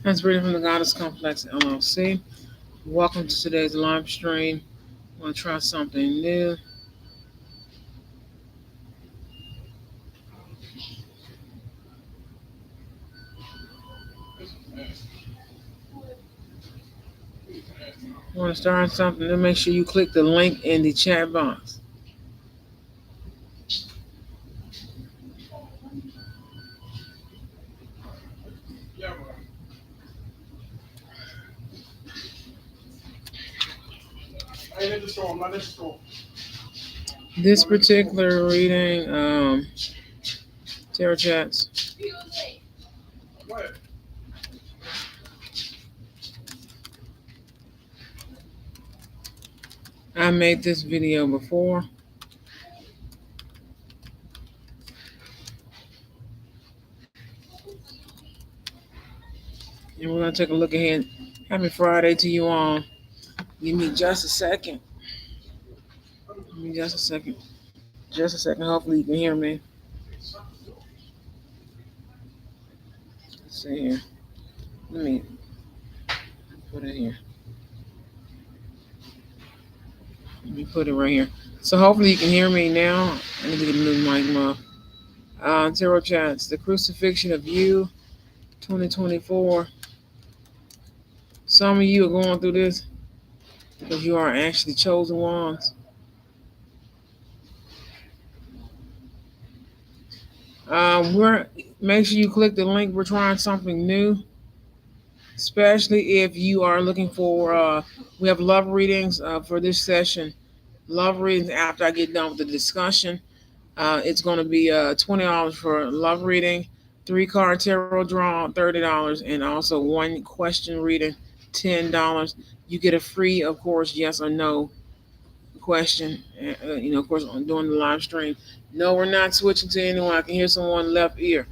That's reading from the Goddess Complex LLC. Welcome to today's live stream. I want to try something new. I want to start something new. Make sure you click the link in the chat box. This particular reading, tarot chats. I made this video before. And we're going to take a look ahead. Happy Friday to you all. Give me just a second. Give me just a second. Just a second. Hopefully you can hear me. Let's see here. Let me put it here. Let me put it right here. So hopefully you can hear me now. I need to get a new mic mouth. Tarot chats. The Crucifixion of You 2024. Some of you are going through this because you are actually chosen ones. Make sure you click the link. We're trying something new, especially if you are looking for. We have love readings for this session. Love readings after I get done with the discussion. It's going to be $20 for love reading, 3-card tarot draw, $30, and also 1 question reading, $10. You get a free, of course, yes or no question. Of course, during the live stream. No, we're not switching to anyone. I can hear someone left ear.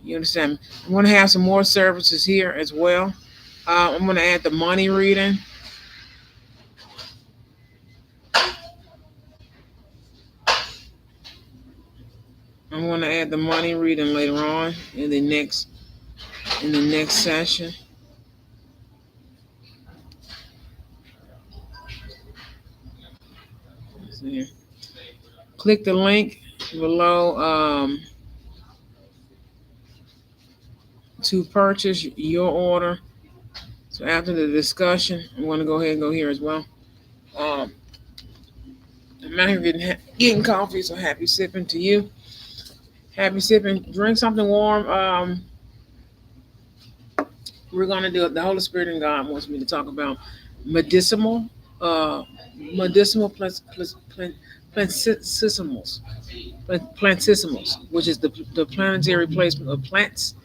You understand me? I'm going to have some more services here as well. I'm going to add the money reading. I'm going to add the money reading later on in the next session. Let's see here. Click the link below to purchase your order. So after the discussion, I'm going to go ahead and go here as well. I'm out here getting coffee, so happy sipping to you. Happy sipping. Drink something warm. We're going to do it. The Holy Spirit and God wants me to talk about medicinal plantissimals, which is the planetary placement of plants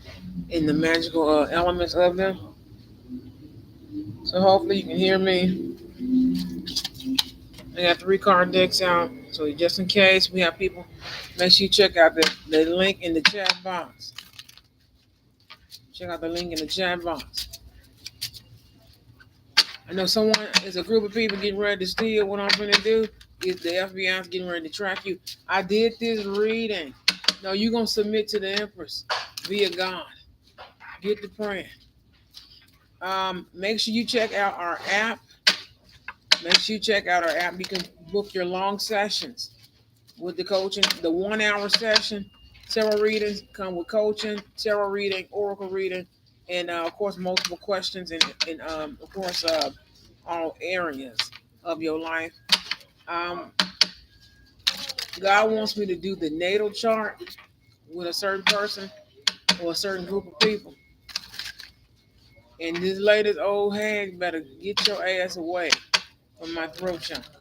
and the magical elements of them. So hopefully you can hear me. I got 3-card decks out, so just in case we have people, make sure you check out the link in the chat box. Check out the link in the chat box. I know there's a group of people getting ready to steal. What I'm going to do is the FBI's getting ready to track you. I did this reading. No, you're going to submit to the Empress via God. Get the praying. Make sure you check out our app. You can book your long sessions with the coaching. The 1-hour session, tarot readings come with coaching, tarot reading, oracle reading, and of course multiple questions and of course all areas of your life. God wants me to do the natal chart with a certain person or a certain group of people. And this latest old hag better get your ass away from my throat chakra.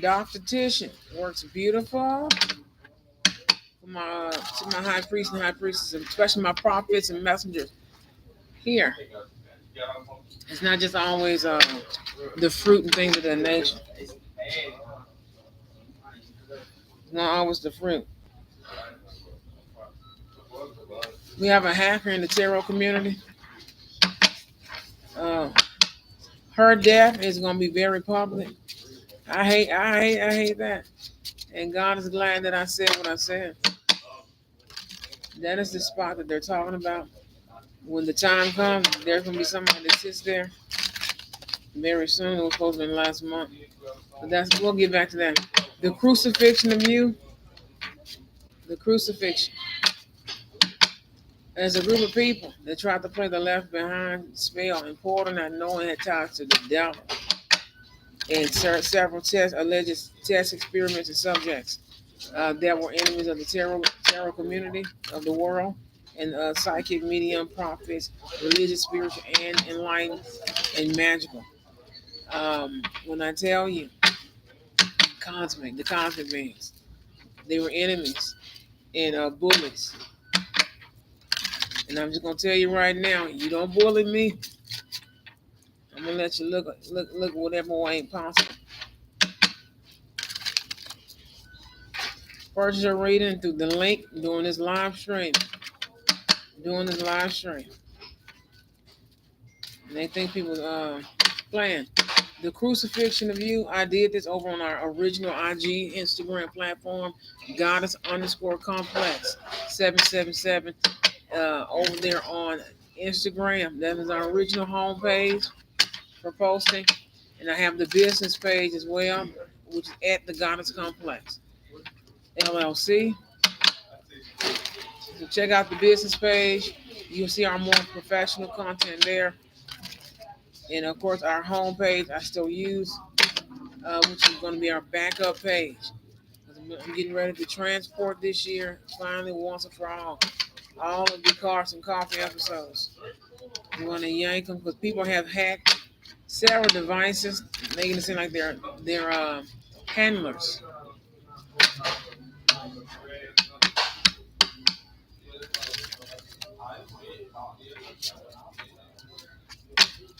Dr. Titian works beautiful for to my high priest and high priestess, especially my prophets and messengers here. It's not just always the fruit and things of that nature. It's not always the fruit. We have a hacker in the tarot community. Her death is going to be very public. I hate that. And God is glad that I said what I said. That is the spot that they're talking about. When the time comes, there's gonna be somebody that sits there very soon. It was supposed to be last month, but we'll get back to that. The crucifixion of you, the crucifixion, as a group of people that tried to play the left behind spell and Porter not knowing had ties to the devil and several alleged test experiments and subjects that were enemies of the terror community of the world and psychic medium prophets, religious, spiritual, and enlightened and magical. When I tell you, the cosmic beings, they were enemies and bullies. And I'm just gonna tell you right now, you don't bully me, I'm gonna let you look whatever way ain't possible. Purchase your reading through the link during this live stream. And they think people playing. The crucifixion of you, I did this over on our original IG Instagram platform, goddess_complex 777 over there on Instagram. That is our original homepage for posting. And I have the business page as well, which is at the Goddess Complex LLC. So check out the business page. You'll see our more professional content there. And of course, our homepage I still use, which is going to be our backup page. I'm getting ready to transport this year, finally, once and for all of the Cars and Coffee episodes. We want to yank them because people have hacked several devices, making it seem like they're handlers.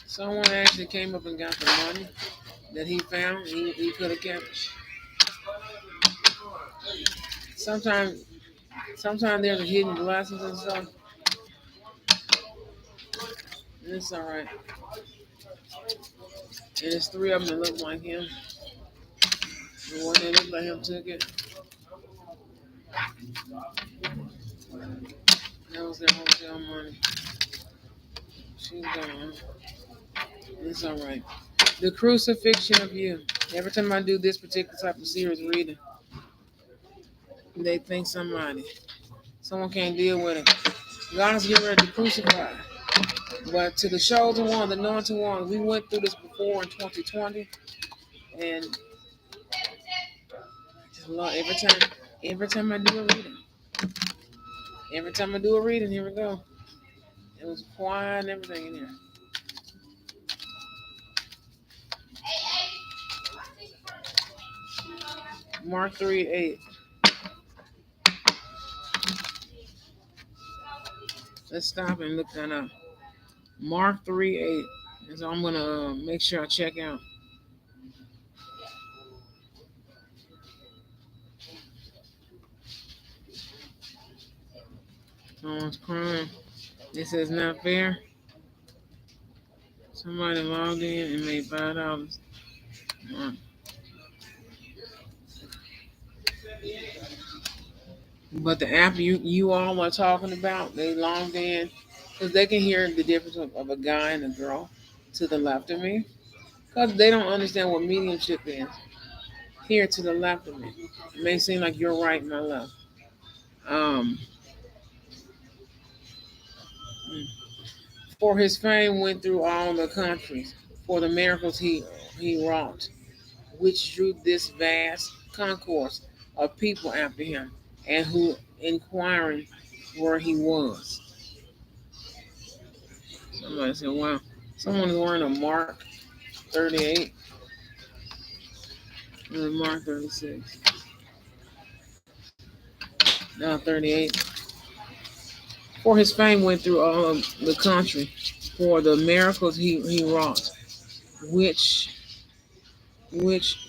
Someone actually came up and got the money that he found. He could have kept. Sometimes, sometimes there's a hidden blessings and stuff. And it's all right. And there's three of them that look like him. The one that looked like him took it. That was their hotel money. She's gone. It's all right. The crucifixion of you. Every time I do this particular type of series reading, they think someone can't deal with it. God is getting ready to crucify. But to the chosen one, the anointed one, we went through this before in 2020, and just love every time I do a reading, here we go. It was quiet and everything in here. Mark 3:8. Let's stop and look that up. Mark 3:8. And so I'm gonna make sure I check out. Someone's crying. It says not fair. Somebody logged in and made $5. But the app you all are talking about, they logged in because they can hear the difference of a guy and a girl to the left of me because they don't understand what mediumship is. Here to the left of me, it may seem like you're right and my left. Um, for his fame went through all the countries for the miracles he wrought, which drew this vast concourse of people after him, and who inquiring where he was. Somebody said, "Wow, someone is wearing a Mark 38 and a Mark 36, now 38." For his fame went through all of the country for the miracles he wrought, which which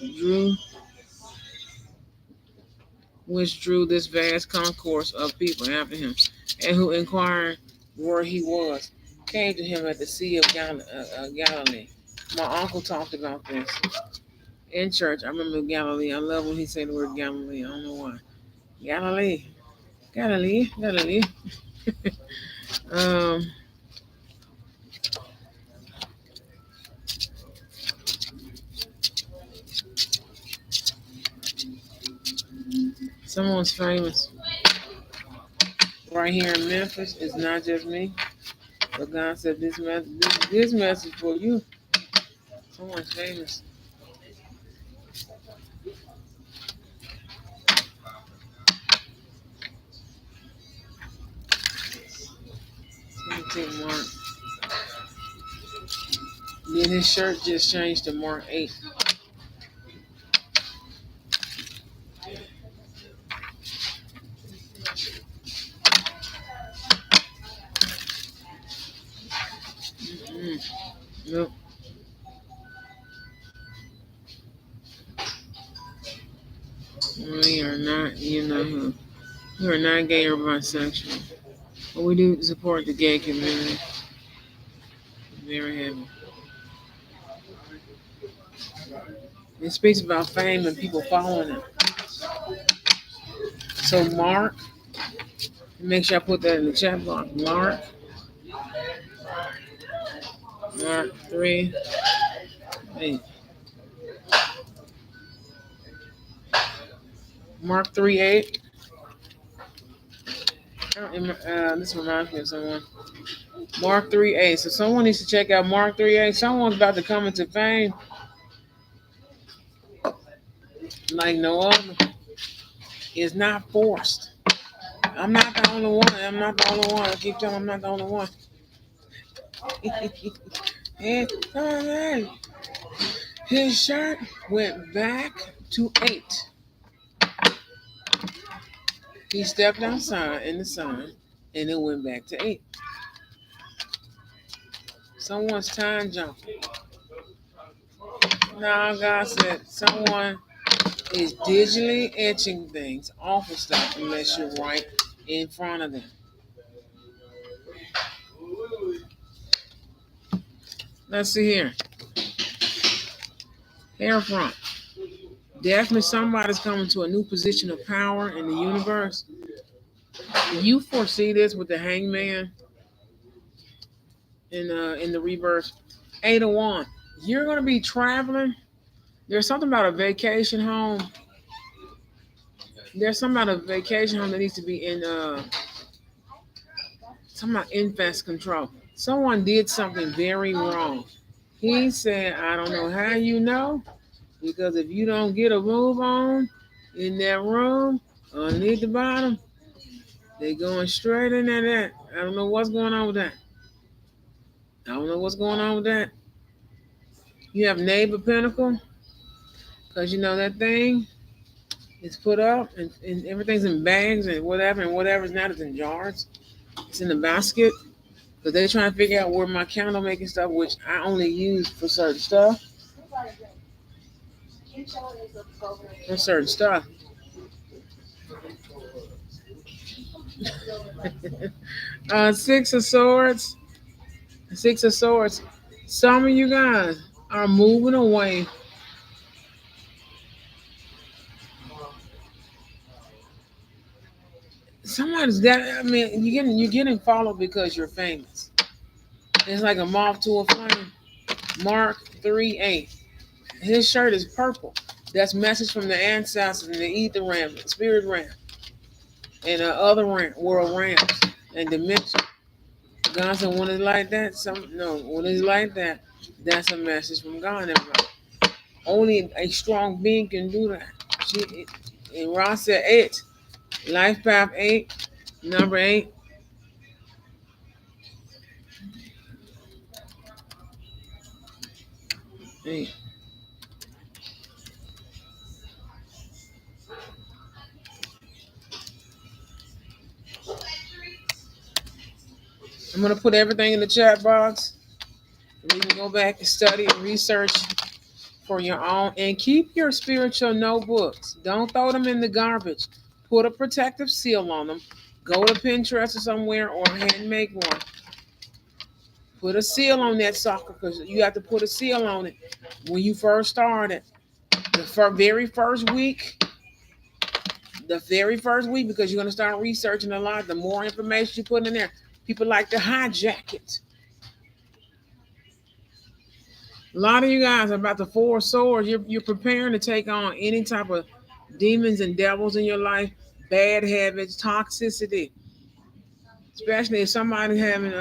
drew this vast concourse of people after him, and who inquired where he was, came to him at the Sea of Galilee. My uncle talked about this in church. I remember Galilee. I love when he said the word Galilee. I don't know why. Galilee. Galilee. um, Someone's famous right here in Memphis. It's not just me, but God said this message for you. Someone's famous. Let me take Mark. Then his shirt just changed to Mark 8. Nope. We are not, we are not gay or bisexual. But we do support the gay community. Very heavy. It speaks about fame and people following it. So Mark, make sure I put that in the chat box. Mark 3, 8. Mark 3, 8. This reminds me of someone. Mark 3, 8. So someone needs to check out Mark 3, 8. Someone's about to come into fame like no other. It's not forced. I'm not the only one. I'm not the only one. I keep telling I'm not the only one. And his shirt went back to 8. He stepped outside in the sun and it went back to 8. Someone's time jumping. Now God said someone is digitally etching things off of stuff unless you're right in front of them. Let's see here. Hair front. Definitely somebody's coming to a new position of power in the universe. You foresee this with the hangman in the rebirth. 8 of Wands. You're going to be traveling. There's something about a vacation home. There's something about a vacation home that needs to be in something about infest control. Someone did something very wrong. He said, I don't know how you know, because if you don't get a move on in that room underneath the bottom, they're going straight in at that. I don't know what's going on with that. I don't know what's going on with that. You have neighbor pentacle, because you know that thing is put up and everything's in bags and whatever's not is in jars. It's in the basket. Because they're trying to figure out where my candle making stuff, which I only use for certain stuff. For certain stuff. 6 of Swords. 6 of Swords. Some of you guys are moving away. Somebody's that. I mean, you're getting followed because you're famous. It's like a moth to a flame. Mark 3, 8. His shirt is purple. That's message from the ancestors in the ether realm, the spirit realm, and other world realms and dimension. God said, when it's like that, when it's like that, that's a message from God. Everybody. Only a strong being can do that. And Ross said 8. Life path 8, number 8. Hey. I'm gonna put everything in the chat box. You can go back and study and research for your own, and keep your spiritual notebooks. Don't throw them in the garbage. Put a protective seal on them. Go to Pinterest or somewhere or hand make one. Put a seal on that sucker, because you have to put a seal on it when you first started. Very first week, because you're going to start researching a lot. The more information you put in there, people like to hijack it. A lot of you guys are about the 4 of Swords. You're preparing to take on any type of demons and devils in your life. bad habits, toxicity, especially if somebody's having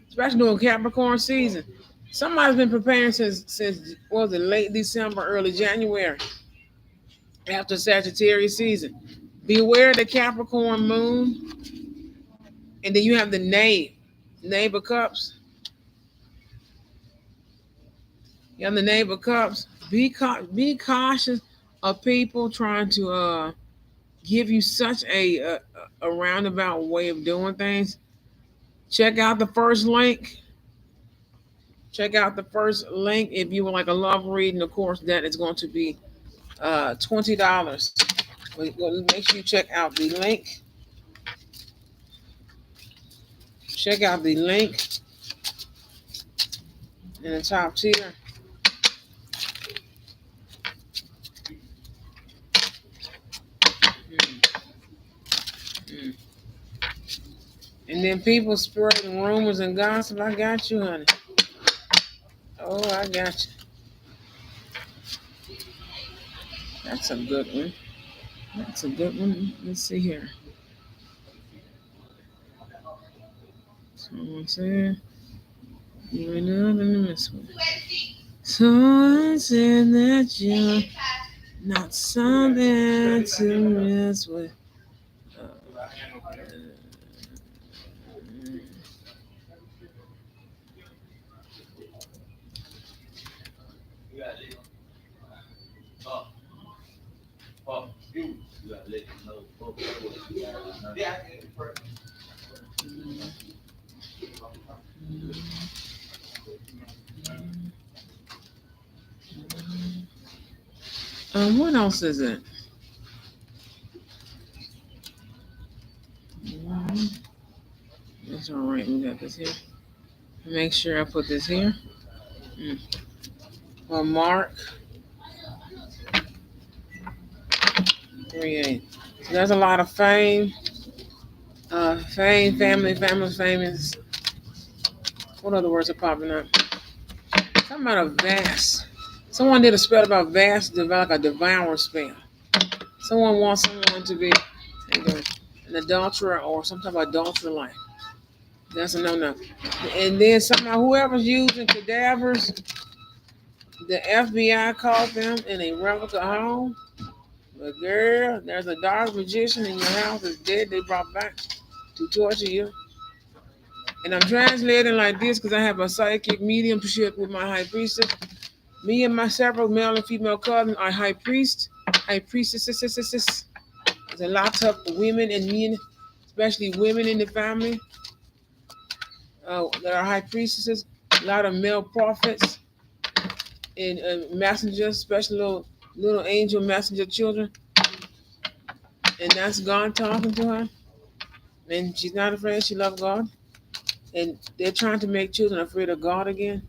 especially during Capricorn season. Somebody's been preparing since what was it, late December, early January, after Sagittarius season. Beware the Capricorn moon, and then you have the knave of cups. You have the knave of cups. Be cautious of people trying to give you such a roundabout way of doing things. Check out the first link. Check out the first link if you would like a love reading. Of course, that is going to be $20. Well, make sure you check out the link. Check out the link in the top tier. Mm. And then people spreading rumors and gossip. I got you, honey. Oh, I got you. That's a good one. That's a good one. Let's see here. Someone said, you ain't nothing to mess with. Someone said that you're not something to mess with. What else is it? That's all right. We got this here. Make sure I put this here. Well, Mark 3:8. So there's a lot of fame, famous. What other words are popping up? Something about a vast. Someone did a spell about vast, like a devourer spell. Someone wants someone to be an adulterer or some type of adulterer life. That's a no-no. And then somehow whoever's using cadavers, the FBI caught them in a replica home. But girl, there's a dark magician in your house that's dead. They brought back to torture you. And I'm translating like this because I have a psychic mediumship with my high priestess. Me and my several male and female cousins are high priestesses. There's a lot of women and men, especially women in the family, that are high priestesses. A lot of male prophets and messengers, especially little angel messenger children. And that's God talking to her. And she's not afraid. She loves God. And they're trying to make children afraid of God again.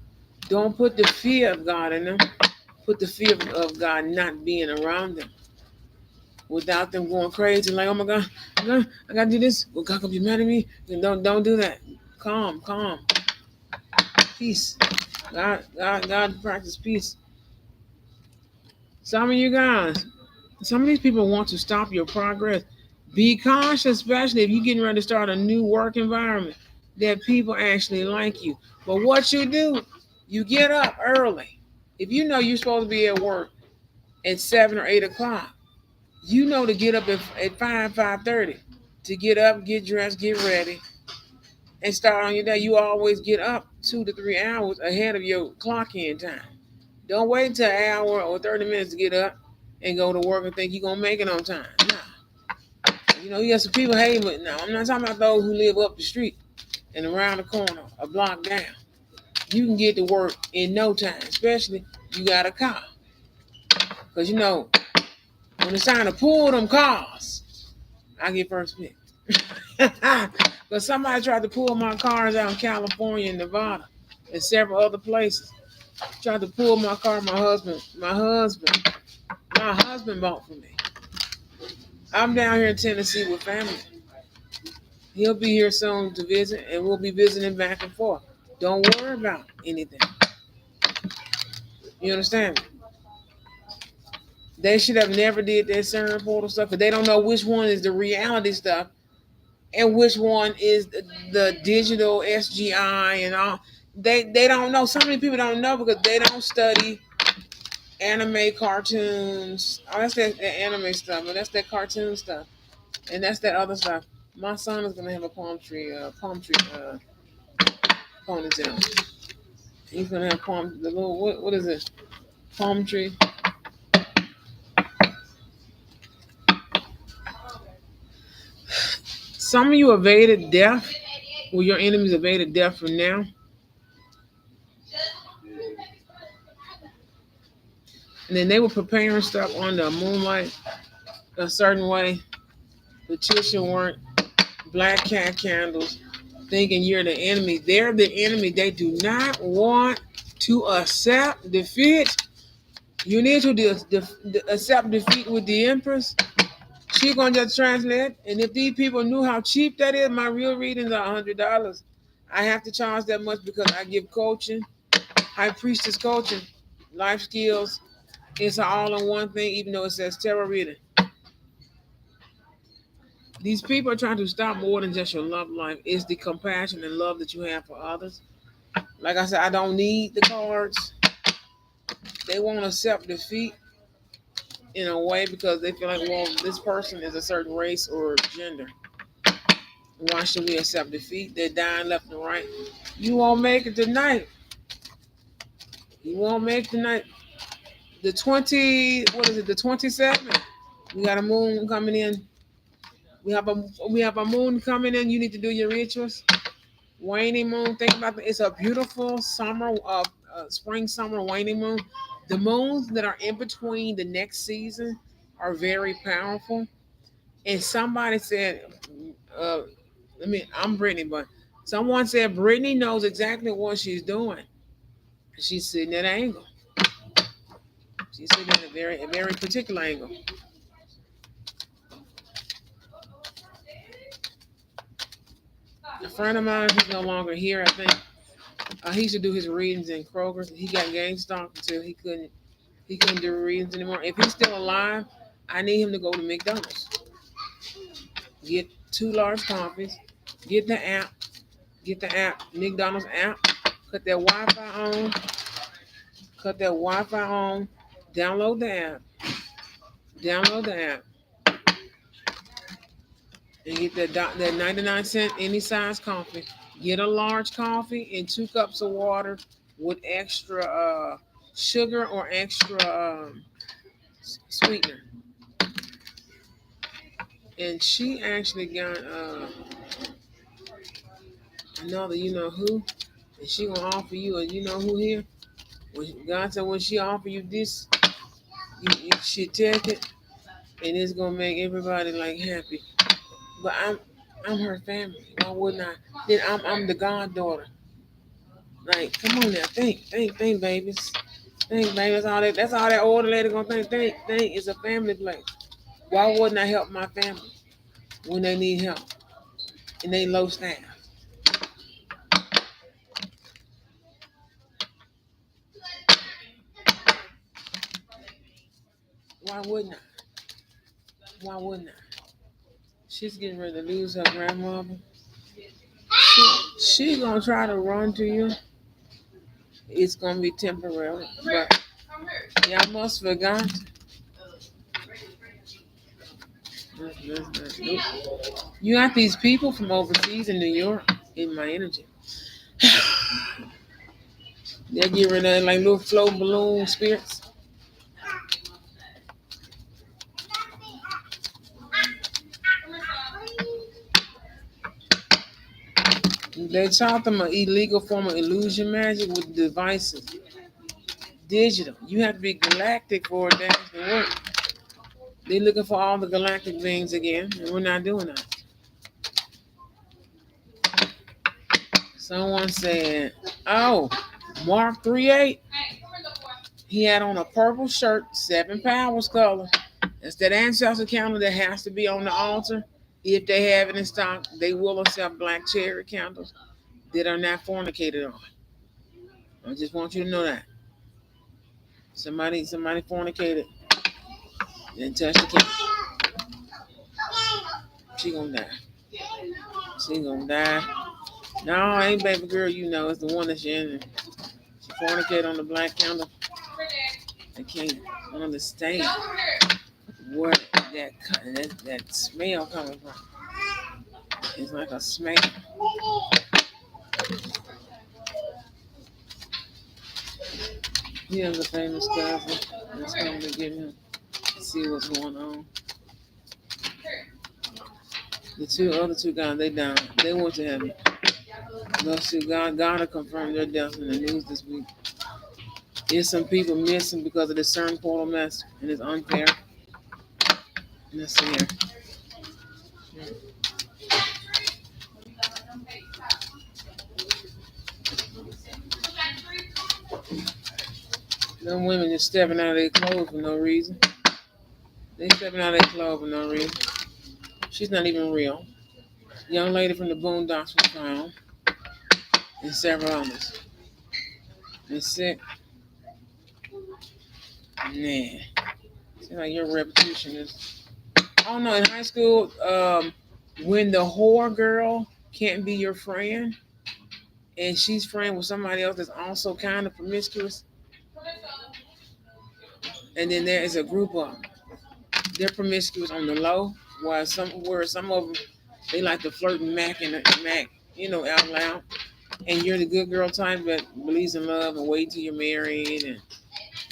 Don't put the fear of God in them. Put the fear of God not being around them. Without them going crazy, like, oh my God, I gotta do this. Well, God gonna be mad at me. Don't do that. Calm. Peace. God practice peace. Some of you guys, some of these people want to stop your progress. Be cautious, especially if you're getting ready to start a new work environment that people actually like you. But what you do, you get up early. If you know you're supposed to be at work at 7 or 8 o'clock, you know to get up at 5:30 to get up, get dressed, get ready, and start on your day. You always get up 2 to 3 hours ahead of your clock in time. Don't wait till an hour or 30 minutes to get up and go to work and think you're gonna make it on time. No. You got some people, hey, but no, I'm not talking about those who live up the street and around the corner, a block down. You can get to work in no time, especially you got a car. Because when it's time to pull them cars, I get first pick. Because somebody tried to pull my cars out in California and Nevada and several other places. Tried to pull my car, my husband bought for me. I'm down here in Tennessee with family. He'll be here soon to visit, and we'll be visiting back and forth. Don't worry about anything. You understand me? They should have never did that CERN portal stuff because they don't know which one is the reality stuff and which one is the digital SGI and all. They don't know. So many people don't know because they don't study anime cartoons. Oh, that's that anime stuff, but that's that cartoon stuff, and that's that other stuff. My son is gonna have a palm tree ponytail. He's gonna have palm the little what is it? Palm tree. Some of you evaded death. Well, your enemies evaded death from now, and then they were preparing stuff on the moonlight a certain way. Petition work, black cat candles, thinking you're the enemy. They're the enemy. They do not want to accept defeat. You need to accept defeat with the Empress. She gonna just translate. And if these people knew how cheap that is, my real readings are $100. I have to charge that much because I give coaching, high priestess coaching, life skills. It's an all-in-one thing, even though it says tarot reading. These people are trying to stop more than just your love life. It's the compassion and love that you have for others. Like I said, I don't need the cards. They won't accept defeat in a way because they feel like, well, this person is a certain race or gender. Why should we accept defeat? They're dying left and right. You won't make it tonight. You won't make it tonight. The 20, what is it? The 27th. We got a moon coming in. We have a moon coming in. You need to do your rituals. Waning moon. Think about it. It's a beautiful summer, spring, summer waning moon. The moons that are in between the next season are very powerful. And somebody said, uh, I'm Brittany, but someone said Brittany knows exactly what she's doing. She's sitting at an angle. She's sitting at a very particular angle. A friend of mine who's no longer here, I think, he used to do his readings in Kroger's. He got gang stalked until he couldn't do readings anymore. If he's still alive, I need him to go to McDonald's. Get two large coffees. Get the app. Get the app. McDonald's app. Cut that Wi-Fi on. Cut that Wi-Fi on. Download the app. Download the app. And get that 99 cent any size coffee. Get a large coffee and 2 cups of water with extra sugar or extra sweetener. And she actually got another you know who, and she gonna offer you a you know who here. When God said when she offer you this, you should take it, and it's gonna make everybody like happy. But I'm her family. Why wouldn't I? Then I'm the goddaughter. Like, come on now, think, babies. Think, baby. That's all that older lady gonna think. It's a family place. Why wouldn't I help my family when they need help and they low staff? Why wouldn't I? Why wouldn't I? She's getting ready to lose her grandmother. She gonna try to run to you. It's gonna be temporary, but y'all must forgot. You got these people from overseas in New York in my energy. They're getting rid of like little float balloon spirits. They taught them an illegal form of illusion magic with devices. Digital. You have to be galactic for it to actually work. They're looking for all the galactic beings again, and we're not doing that. Someone said, "Oh, Mark 3:8. He had on a purple shirt, 7 powers color. That's that ancestor candle that has to be on the altar. If they have it in stock, they will accept black cherry candles that are not fornicated on. I just want you to know that somebody fornicated And touch the candle. She gonna die. She gonna die. No, ain't baby girl, you know, it's the one that's in. She fornicate on the black candle. I can't understand where that smell coming from. It's like a smell. He has a famous cousin that's coming to get him to see what's going on. The other two guys, they down. They went to heaven. Those two God have confirmed their deaths in the news this week. There's some people missing because of the CERN portal mess, and it's unfair. Let's see here. Them women just stepping out of their clothes for no reason. They stepping out of their clothes for no reason. She's not even real. Young lady from the Boondocks was found, and several others. They're sick. Nah. Seems like your reputation is. I don't know. In high school, when the whore girl can't be your friend, and she's friend with somebody else that's also kind of promiscuous, and then there is a group of them. They're promiscuous on the low, while some of them they like to flirt and mac out loud. And you're the good girl type that believes in love and wait till you're married, and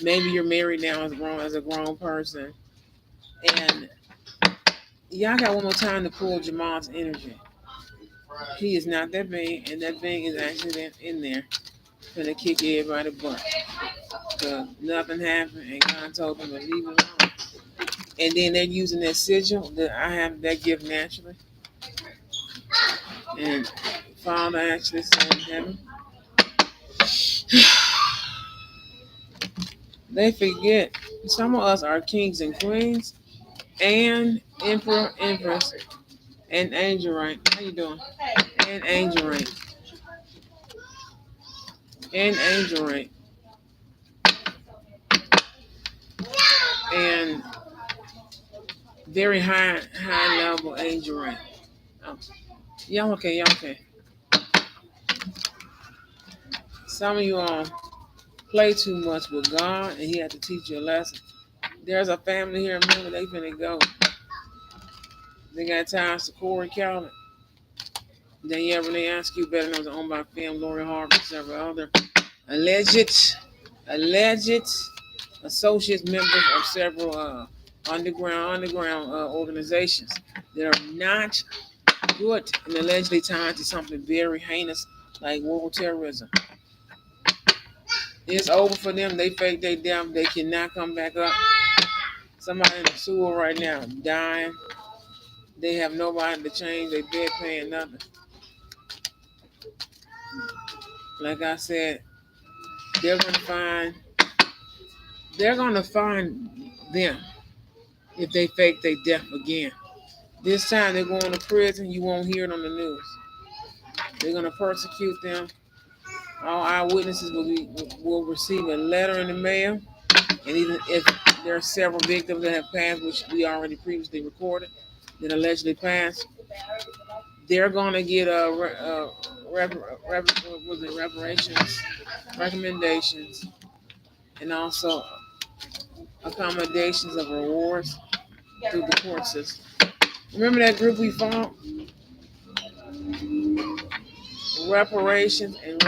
maybe you're married now as a grown person. And y'all got one more time to pull Jamal's energy. He is not that big, and that thing is actually in there. Gonna kick everybody butt. Cause nothing happened, and God told them to leave it alone. And then they're using that sigil that I have that gift naturally. And Father actually said in heaven, they forget some of us are kings and queens and emperor, empress, and angel rank. How you doing? And angel rank. And angel rank. And very high level angel rank. Oh, y'all okay, y'all okay. Some of you all play too much with God, and He had to teach you a lesson. There's a family here, remember, they finna go. They got ties to Corey Calvin. Then yeah, when they ask you, better know it's owned by film, Lori Harvey, and several other alleged associates, members of several underground organizations that are not good and allegedly tied to something very heinous like world terrorism. It's over for them. They fake they death. They cannot come back up. Somebody in the sewer right now dying. They have nobody to change their bed paying nothing. Like I said, they're gonna find them if they fake their death again. This time they're going to prison. You won't hear it on the news. They're gonna persecute them. All eyewitnesses will receive a letter in the mail, and even if there are several victims that have passed, which we already previously recorded, that allegedly passed, they're gonna get reparations, recommendations, and also accommodations of rewards through the court system. Remember that group we fought? Reparations and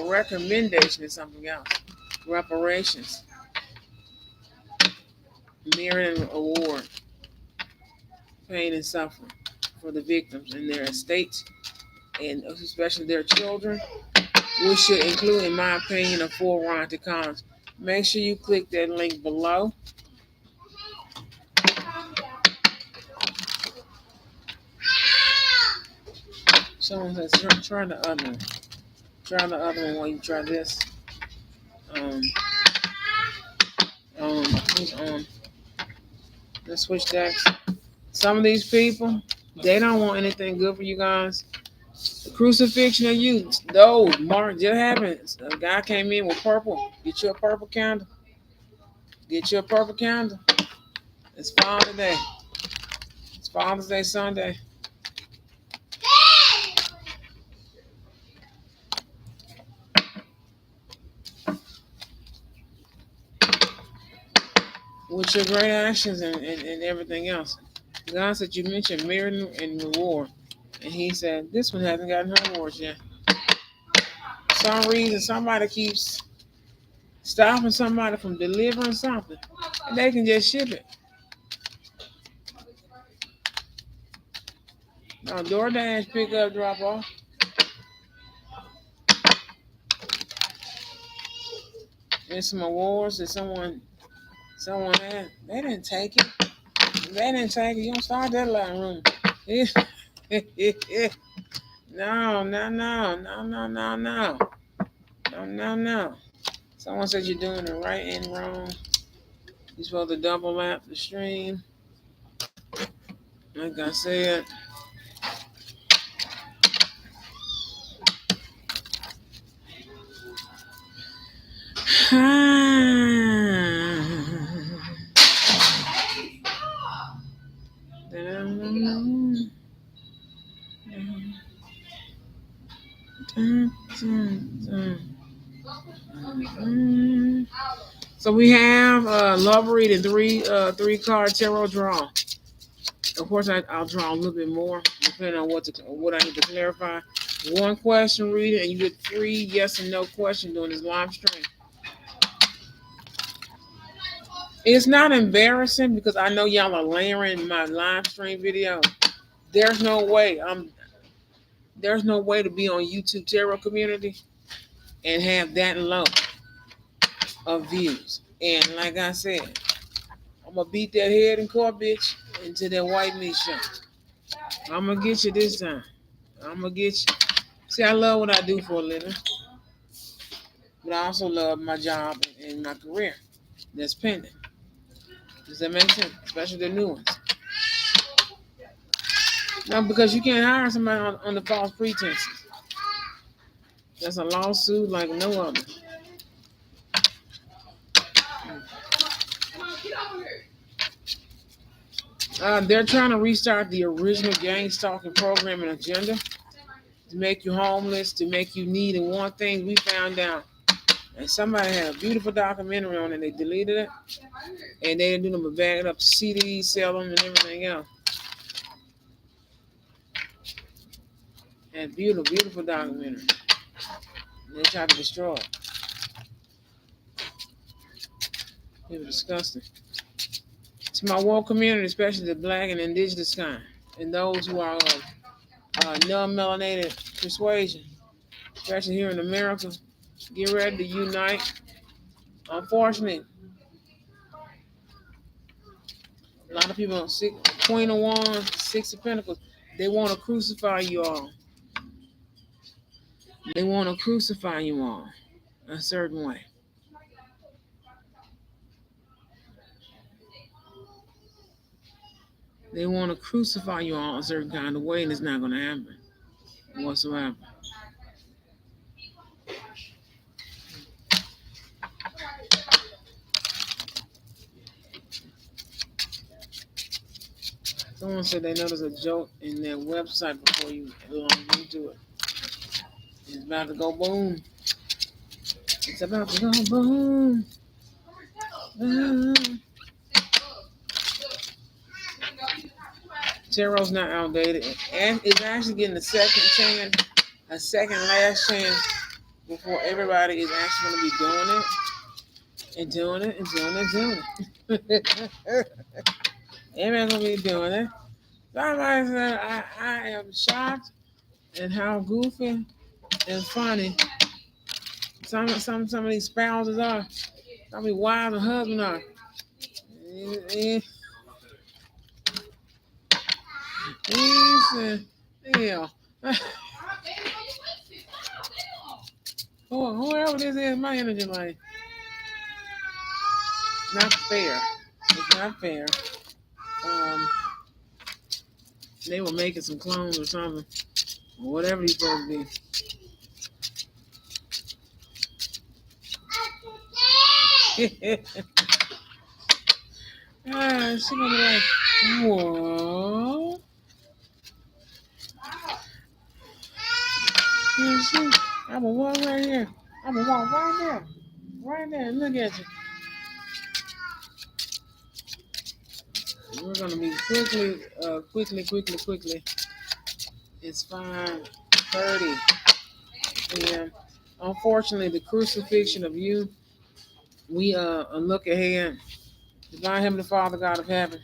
recommendation is something else. Reparations, merit and award, pain and suffering for the victims and their estates, and especially their children, which should include, in my opinion, a full ride to college. Make sure you click that link below. Someone says, try the other one. Try the other one while you try this. Um, let's switch decks. Some of these people, they don't want anything good for you guys. The crucifixion of you, those Mark just happened. A guy came in with purple. Get you a purple candle. Get you a purple candle. It's Father's Day. It's Father's Day Sunday. With your great actions and everything else. God said you mentioned merit and reward. And he said, this one hasn't gotten her awards yet. For some reason, somebody keeps stopping somebody from delivering something. And they can just ship it. Now, DoorDash pick up, drop off. There's some awards that someone had. They didn't take it. They didn't take it. You don't start that line room. No, no, no, no, no, no, no. No, no, no. Someone said you're doing it right and wrong. You're supposed to double lap the stream. Like I said. So we have love reading three card tarot draw. Of course, I'll draw a little bit more depending on what I need to clarify. One question reading, and you get 3 yes and no questions during this live stream. It's not embarrassing because I know y'all are layering my live stream video. There's no way to be on YouTube tarot community and have that low of views. And like I said, I'm gonna beat that head in court, bitch, into that white meat show. I'm gonna get you this time. I'm gonna get you. See, I love what I do for a living, but I also love my job and my career that's pending. Does that make sense? Especially the new ones. No, because you can't hire somebody on the false pretenses. That's a lawsuit like no other. They're trying to restart the original gang stalking program and agenda to make you homeless, to make you need and want things. We found out. And somebody had a beautiful documentary on it. They deleted it. And they didn't do them but bag it up to CDs, sell them, and everything else. And beautiful, beautiful documentary. And they tried to destroy it. It was disgusting. To my woke community, especially the black and indigenous kind, and those who are of non-melanated persuasion, especially here in America, get ready to unite. Unfortunately, a lot of people, Queen of Wands, Six of Pentacles, they want to crucify you all. They want to crucify you all a certain way. They want to crucify you all a certain kind of way, and it's not going to happen whatsoever. Someone said they noticed a joke in their website before you log into it. It's about to go boom. It's about to go boom. Tarot's not outdated. And it's actually getting a second chance, a second last chance before everybody is actually going to be doing it. And doing it, and doing it, and doing it. Everybody's going to be doing it. Somebody said, I am shocked at how goofy and funny some of these spouses are. Some of these wives and husbands are. Yeah. Whoever this is, my energy like, not fair. It's not fair. They were making some clones or something, or whatever he's supposed to be. She gonna be like, whoa. You see? I'm gonna walk right here. I'm gonna walk right there. Right there. Look at you. We're gonna be quickly. It's 5:30 p.m. Unfortunately, the crucifixion of you, we look ahead. Divine Heavenly Father, God of heaven,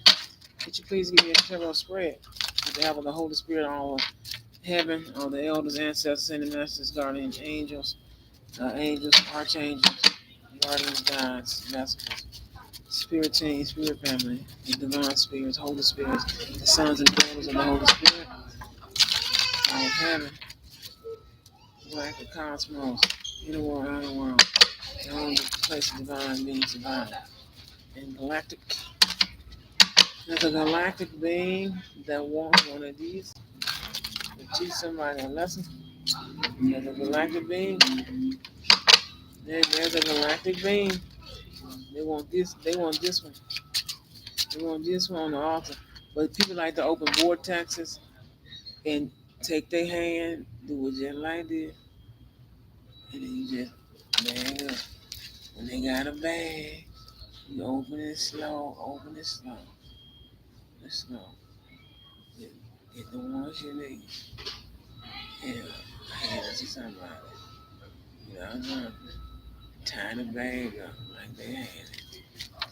could you please give me a general spread with the help of the Holy Spirit, all of heaven, all the elders, ancestors, and the masters, guardian angels, angels, archangels, guardians, gods, messengers, spirit team, spirit family, the divine spirits, Holy Spirits, the sons and daughters of the Holy Spirit, all of heaven, galactic cosmos, inner world, outer world, the only place of divine beings divine. And galactic, there's a galactic being that wants one of these to teach somebody a lesson. There's a galactic being. There's a galactic being. They want this. They want this one. They want this one on the altar. But people like to open vortexes and take their hand, do it just like this, and then you just bag up. When they got a bag, you open it slow, slow. Get the ones you need. And hand it to somebody. You know, nothing. Tie the bag up like they had it.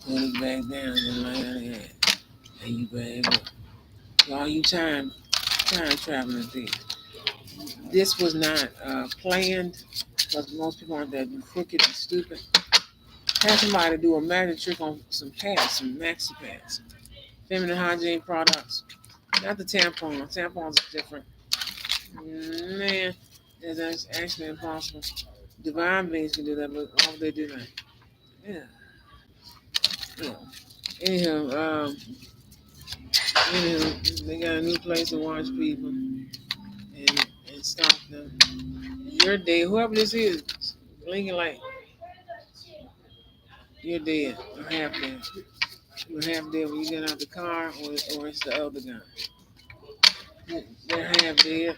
Put it back down just like they had it. And you bag up. So all you time traveling things. This was not planned because most people aren't that crooked and stupid. Have somebody do a magic trick on some pads, some maxi pads, feminine hygiene products. Not the tampons. Tampons are different. Man, that's actually impossible. Divine beings can do that, but why would they do that? Yeah. Yeah. Anyhow, they got a new place to watch people and stop them. You're dead. Whoever this is, blinking like you're dead or half dead. You're half dead when you get out the car, or it's the other guy. They're half dead.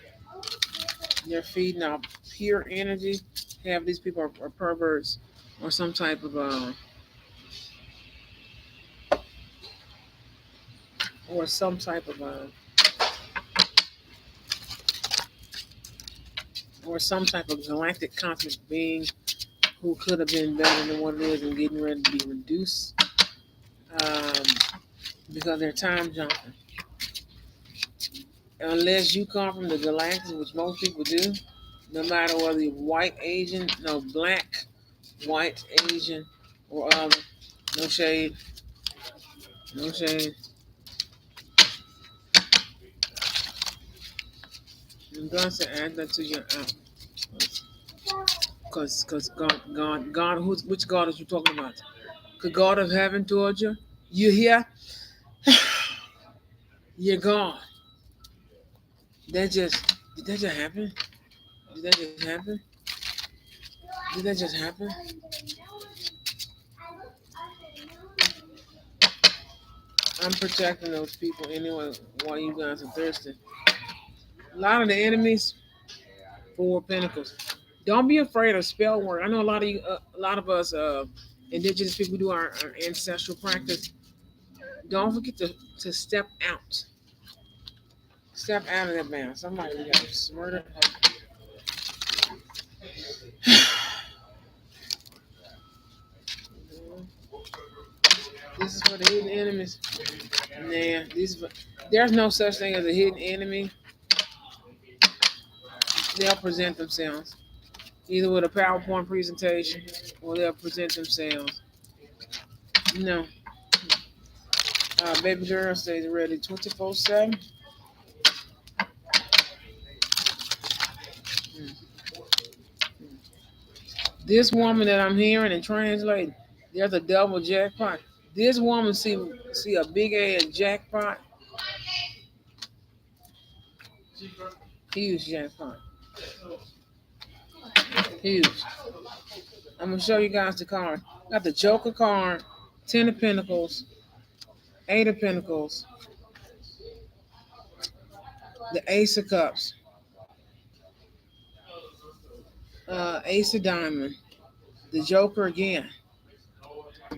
They're feeding off pure energy. Half these people are perverts or some type of or some type of or some type of galactic cosmic being who could have been better than what it is and getting ready to be reduced um, because they're time jumping. Unless you come from the galactic, which most people do, no matter whether you're white, Asian, no black, white, Asian, or other, no shade, no shade. I'm going to add that to your app, because God, which God is you talking about? The God of heaven towards you. You here? You're God. Did that just happen? Did that just happen? Did that just happen? I'm protecting those people anyway while you guys are thirsty. A lot of the enemies, Four Pentacles. Don't be afraid of spell work. I know a lot of us, indigenous people, do our ancestral practice. Don't forget to step out. Step out of that man. Somebody got murdered. This is for the hidden enemies. Nah, there's no such thing as a hidden enemy. They'll present themselves either with a PowerPoint presentation or they'll present themselves. No, baby girl stays ready 24/7. This woman that I'm hearing and translating, there's a double jackpot. This woman see a big ass jackpot, huge jackpot, huge. I'm gonna show you guys the card. Got the Joker card, Ten of Pentacles, Eight of Pentacles, the Ace of Cups, Ace of Diamond, the Joker again,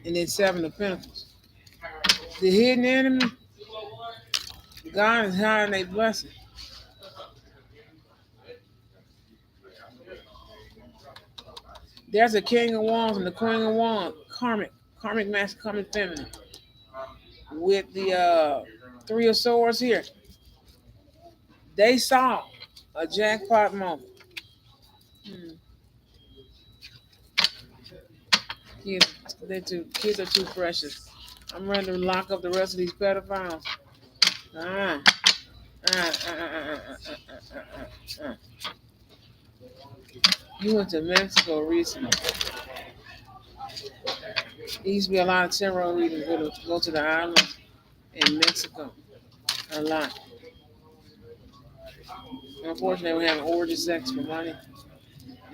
and then Seven of Pentacles. The hidden enemy, God is hiding a blessing. There's a King of Wands and the Queen of Wands, karmic masculine, karmic feminine, with the Three of Swords here. They saw a jackpot moment. Hmm. Kids are too precious. I'm ready to lock up the rest of these pedophiles. Ah, ah, ah, ah, ah, ah, ah, ah, ah. You went to Mexico recently. There used to be a lot of tarot readings. Go to the islands in Mexico. A lot. Unfortunately, we have orgy sex for money.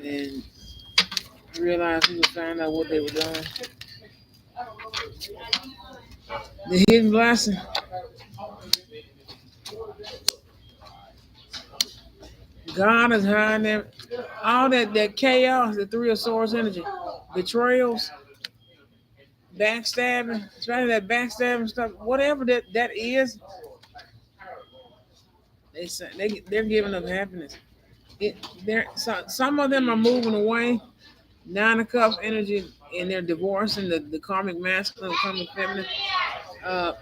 And realized we would find out what they were doing. The hidden blessing. God is hiding them. All that chaos, the Three of Swords energy, betrayals, backstabbing, especially that backstabbing stuff, whatever that is, they're giving up happiness. Some of them are moving away. Nine of Cups energy, and they're divorcing the karmic masculine, karmic feminine.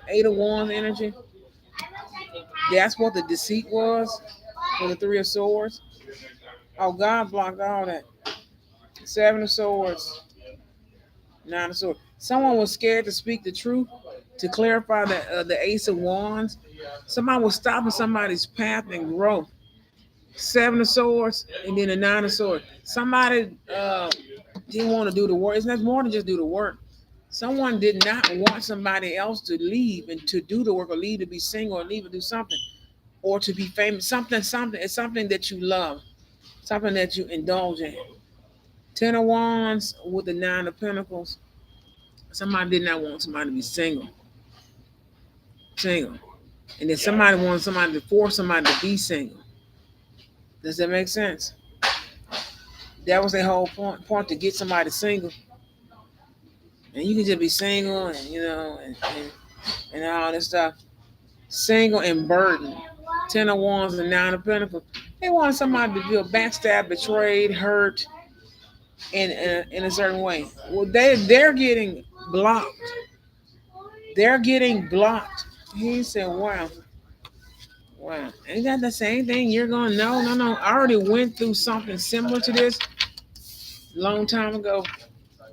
Eight of Wands energy. That's what the deceit was for the Three of Swords. Oh, God blocked all that. Seven of Swords, Nine of Swords. Someone was scared to speak the truth, to clarify the Ace of Wands. Somebody was stopping somebody's path and growth. Seven of Swords, and then the Nine of Swords. Somebody didn't want to do the work. It's not more than just do the work. Someone did not want somebody else to leave and to do the work, or leave to be single, or leave to do something, or to be famous. Something. It's something that you love, something that you indulge in. Ten of Wands with the Nine of Pentacles. Somebody did not want somebody to be single, and then somebody wanted somebody to force somebody to be single. Does that make sense? That was their whole point to get somebody single, and you can just be single, and and all this stuff. Single and burdened. Ten of Wands and Nine of Pentacles. They want somebody to feel backstabbed, betrayed, hurt in a certain way. Well, they're getting blocked. They're getting blocked. He said, "Wow, wow, ain't that the same thing?" You're going, no, no, no. I already went through something similar to this a long time ago.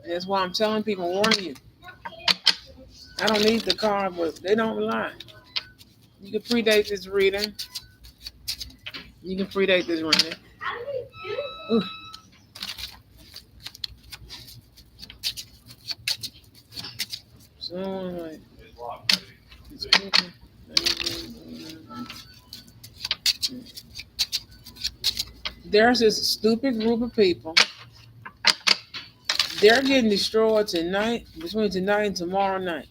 That's why I'm telling people, warning you. I don't need the card, but they don't lie. You can predate this reading. You can predate this reading. Ooh. So like, there's this stupid group of people. They're getting destroyed tonight, between tonight and tomorrow night.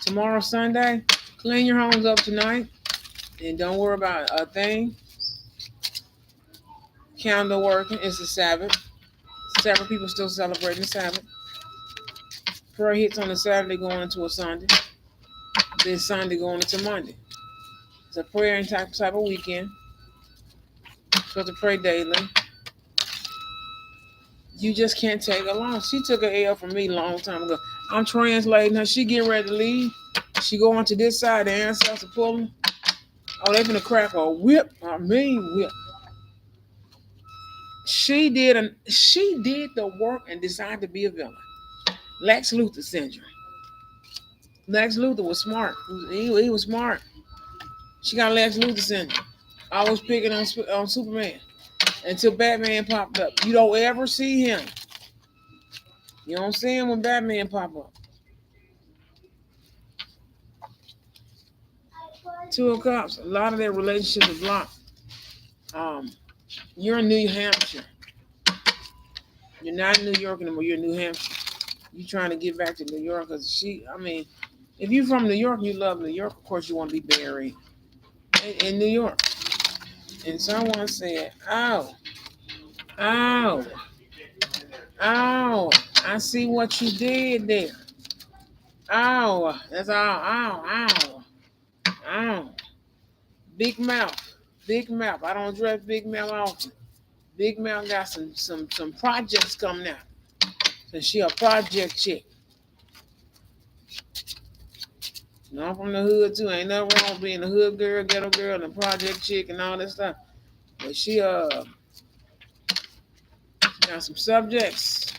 Tomorrow, Sunday, clean your homes up tonight and don't worry about a thing. Calendar working. It's the Sabbath. Several people still celebrating the Sabbath. Prayer hits on a Saturday going into a Sunday. Then Sunday going into Monday. It's a prayer and type of weekend. Supposed to pray daily. You just can't take her long. She took an L from me a long time ago. I'm translating her. She getting ready to leave. She going to this side. The ancestors pulling. Oh, they finna crack a whip. I mean whip. She did the work and decided to be a villain. Lex Luthor syndrome. Lex Luthor was smart. He was smart. She got Lex Luthor syndrome. I was picking on Superman until Batman popped up. You don't ever see him. You don't see him when Batman pop up. Two of Cups. A lot of their relationships are blocked. You're in New Hampshire. You're not in New York anymore. You're in New Hampshire. You trying to get back to New York because If you're from New York, you love New York. Of course, you want to be buried in New York. And someone said, "Oh, oh, oh, I see what you did there. Oh, that's all. Oh, oh, oh. Big mouth, big mouth. I don't dress Big Mouth often. Big Mouth got some projects coming out. So she a project chick. You know, I'm from the hood too. Ain't nothing wrong with being a hood girl, ghetto girl, and a project chick and all that stuff. But she got some subjects.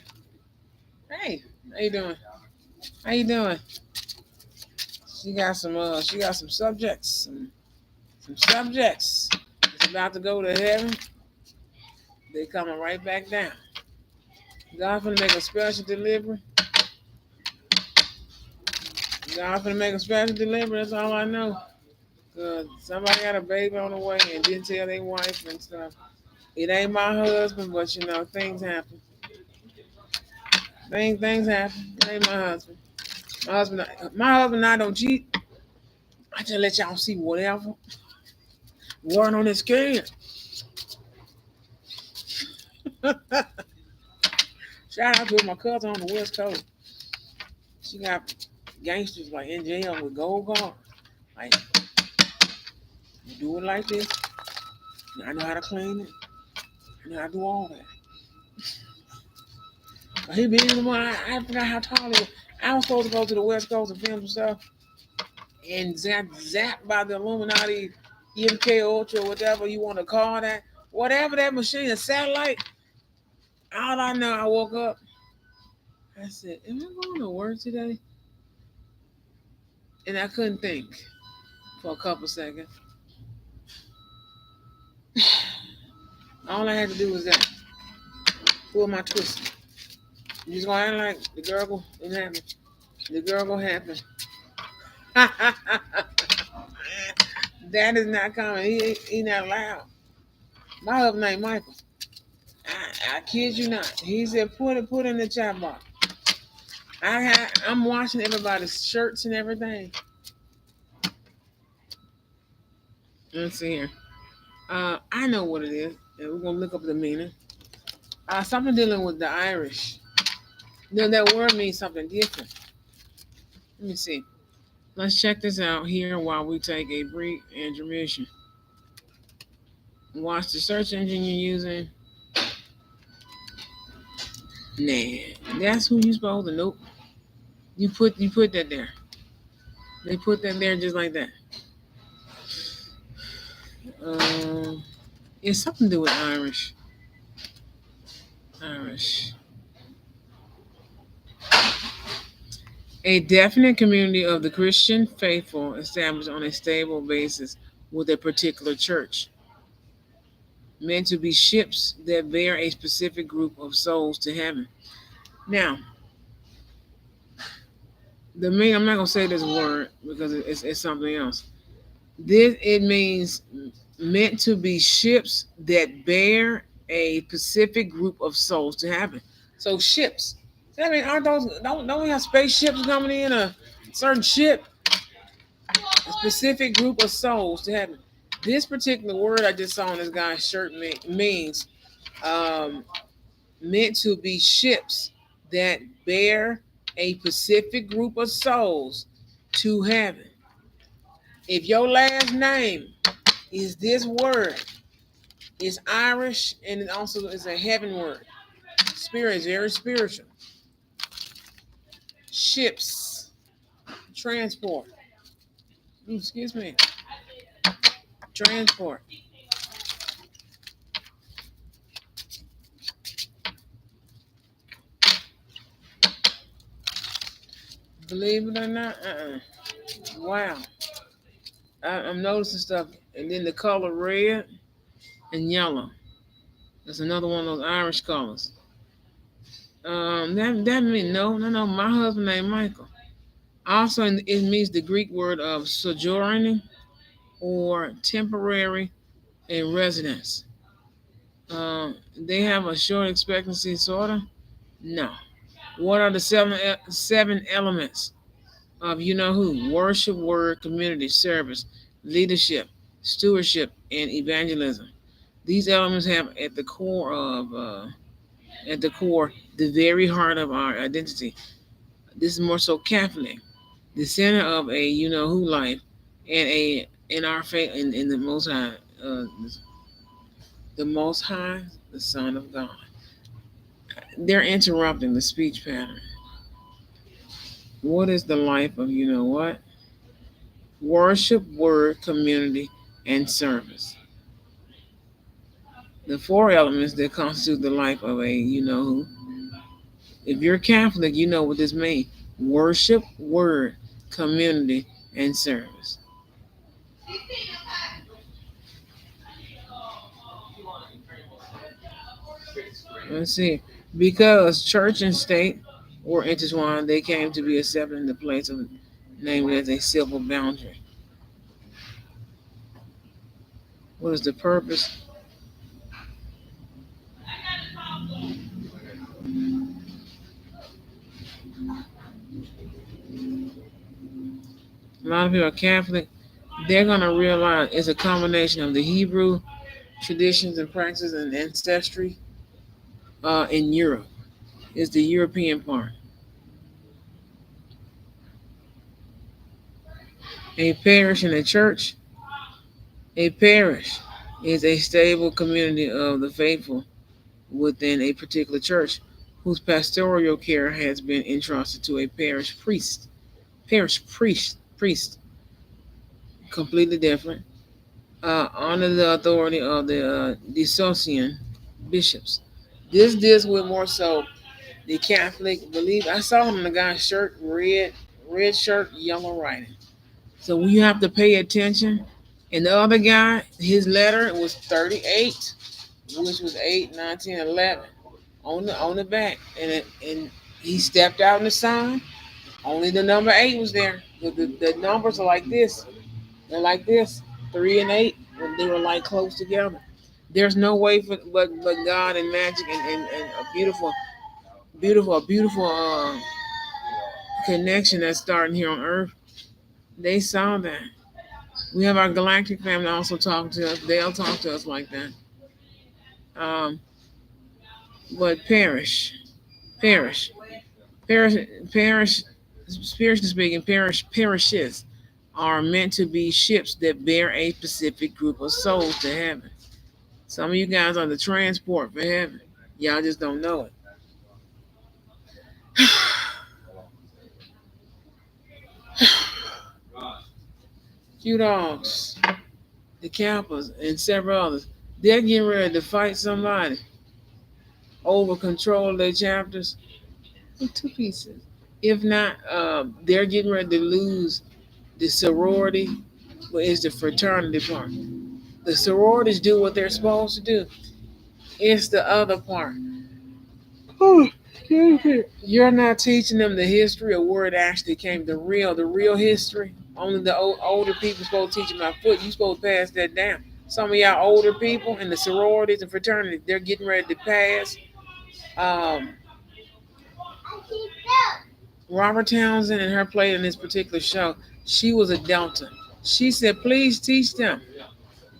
Hey, how you doing? How you doing? She got some subjects. Some subjects. It's about to go to heaven. They coming right back down. God finna make a special delivery. God finna make a special delivery. That's all I know. Cause somebody got a baby on the way and didn't tell their wife and stuff. It ain't my husband, but you know things happen. Things happen. It ain't my husband. My husband and I don't cheat. I just let y'all see whatever. Word on this kid. Shout out to my cousin on the West Coast. She got gangsters like in jail with gold guards. Like, you do it like this. I know how to clean it. I know how to do all that. But he being the one, I forgot how tall he was. I was supposed to go to the West Coast and film some stuff. And zapped by the Illuminati, EMK Ultra, whatever you want to call that. Whatever that machine, a satellite. All I know, I woke up. I said, am I going to work today? And I couldn't think for a couple seconds. All I had to do was that. Pull my twist. You just gonna act like the gurgle didn't happen. The gurgle happened. That is not coming. He not loud. My husband named Michael. I kid you not. He said put in the chat box. I'm washing everybody's shirts and everything. Let's see here. I know what it is, and we're gonna look up the meaning. Something dealing with the Irish. That word means something different. Let me see. Let's check this out here while we take a brief intermission. Watch the search engine you're using. Nah, that's who you supposed to. Nope. You put that there. They put that there just like that. Um, it's something to do with Irish. Irish. A definite community of the Christian faithful established on a stable basis with a particular church, meant to be ships that bear a specific group of souls to heaven. Now, the mean I'm not gonna say this word because it's something else. This it means meant to be ships that bear a specific group of souls to heaven. So ships. I mean, aren't those don't we have spaceships coming in a certain ship? A specific group of souls to heaven. This particular word I just saw on this guy's shirt means um, meant to be ships that bear a specific group of souls to heaven. If your last name is this word, it's Irish and it also is a heaven word. Spirit is very spiritual. Ships, transport. Excuse me. Transport. Believe it or not, wow. I'm noticing stuff. And then the color red and yellow. That's another one of those Irish colors. That means no. My husband named Michael. Also, it means the Greek word of sojourning or temporary in residence. They have a short expectancy, sorta. No. What are the seven elements? of you know who: worship, word, community, service, leadership, stewardship, and evangelism. These elements have at the core the very heart of our identity. This is more so Catholic, the center of a you know who life, and a in our faith in the Most High, the Most High, the Son of God. They're interrupting the speech pattern. What is the life of you know what? Worship, word, community, and service. The four elements that constitute the life of a you know who. If you're Catholic, you know what this means: worship, word, community, and service. Let's see. Because church and state were intertwined, they came to be accepted in the place of named as a civil boundary. What is the purpose? A lot of people are Catholic. They're going to realize it's a combination of the Hebrew traditions and practices and ancestry in Europe. It's the European part. A parish and a church. A parish is a stable community of the faithful within a particular church whose pastoral care has been entrusted to a parish priest. Priest, completely different, under the authority of the dissocian bishops. This deals with more so the Catholic belief. I saw him in the guy's shirt, red shirt, yellow writing. So we have to pay attention. And the other guy, his letter was 38, which was 8, 9, 10, 11 on the back, and he stepped out in the sun. Only the number 8 was there. The numbers are like this. They're like this, 3 and 8, when they were like close together. There's no way for but God and magic and a beautiful connection that's starting here on Earth. They saw that. We have our galactic family also talking to us. They'll talk to us like that. Um, but parish, parish, parish. Spiritually speaking, parishes are meant to be ships that bear a specific group of souls to heaven. Some of you guys are the transport for heaven. Y'all just don't know it. Few dogs, the Kappas, and several others. They're getting ready to fight somebody over control of their chapters in two pieces. If not, they're getting ready to lose the sorority, but it's the fraternity part. The sororities do what they're supposed to do. It's the other part. Oh, excuse me. You're not teaching them the history of where it actually came, the real history. Only the older people supposed to teach them about foot. You supposed to pass that down. Some of y'all older people in the sororities and fraternities, they're getting ready to pass. Um, Robert Townsend and her play in this particular show, she was a Delta. She said, please teach them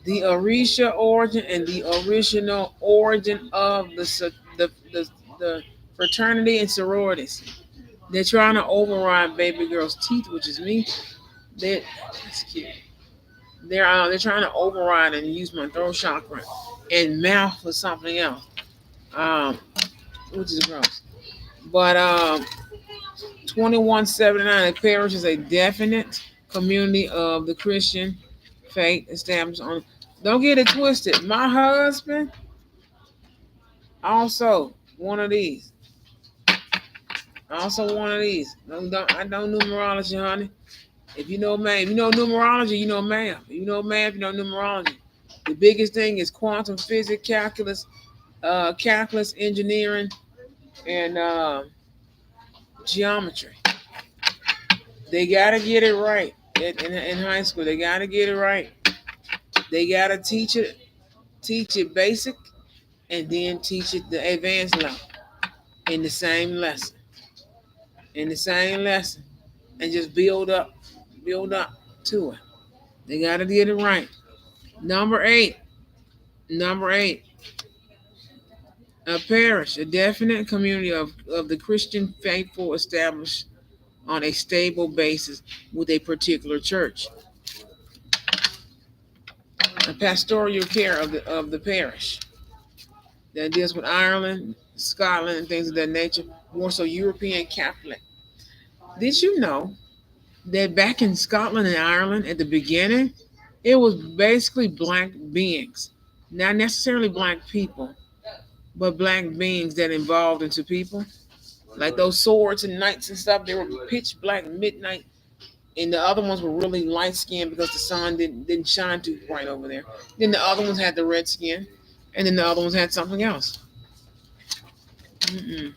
the Orisha origin and the original origin of the fraternity and sororities. They're trying to override baby girl's teeth, which is me. That's cute. They're trying to override and use my throat chakra and mouth for something else, um, which is gross. But 2179, the parish is a definite community of the Christian faith established on. Don't get it twisted. My husband also one of these. Also one of these. I know numerology, honey. If you know math, if you know numerology, you know math. If you know math, you know numerology. The biggest thing is quantum physics, calculus, engineering, and geometry. They gotta get it right in high school. They gotta get it right. They gotta teach it basic, and then teach it the advanced level in the same lesson. In the same lesson. and just build up to it. They got to get it right. Number eight, number eight, a parish, a definite community of the Christian faithful established on a stable basis with a particular church. A pastoral care of the parish that deals with Ireland, Scotland, and things of that nature, more so European Catholic. Did you know that back in Scotland and Ireland at the beginning, it was basically black beings, not necessarily black people, but black beings that evolved into people? Like those swords and knights and stuff, they were pitch black midnight, and the other ones were really light skinned because the sun didn't shine too bright over there. Then the other ones had the red skin, and then the other ones had something else. Mm-mm.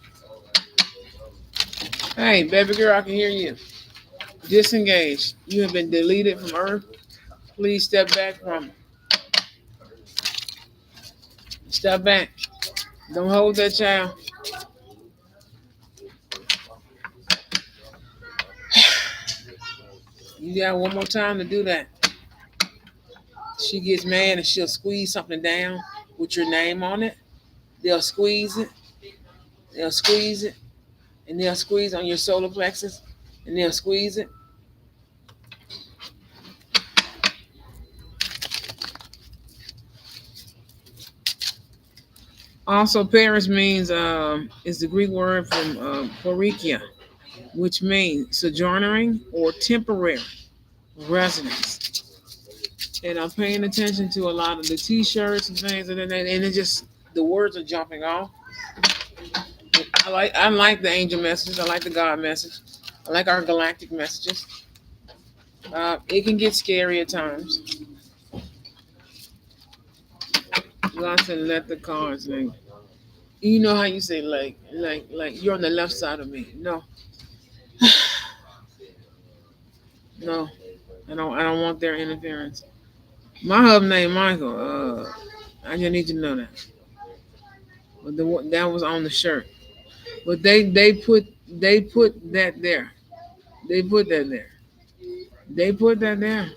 Hey, baby girl, I can hear you. Disengage. You have been deleted from Earth. Please step back from it. Step back. Don't hold that child. You got one more time to do that. She gets mad and she'll squeeze something down with your name on it. They'll squeeze it. They'll squeeze it. And they'll squeeze on your solar plexus. And they'll squeeze it. Also, Paris means is the Greek word from porikia, which means sojourning or temporary residence. And I'm paying attention to a lot of the T-shirts and things, and it just the words are jumping off. I like the angel messages. I like the God message. I like our galactic messages. It can get scary at times. God said, "Let the cards like." You know how you say like you're on the left side of me. No, no, I don't want their interference. My husband named Michael. I just need you to know that. But that was on the shirt. But they put that there. They put that there. They put that there.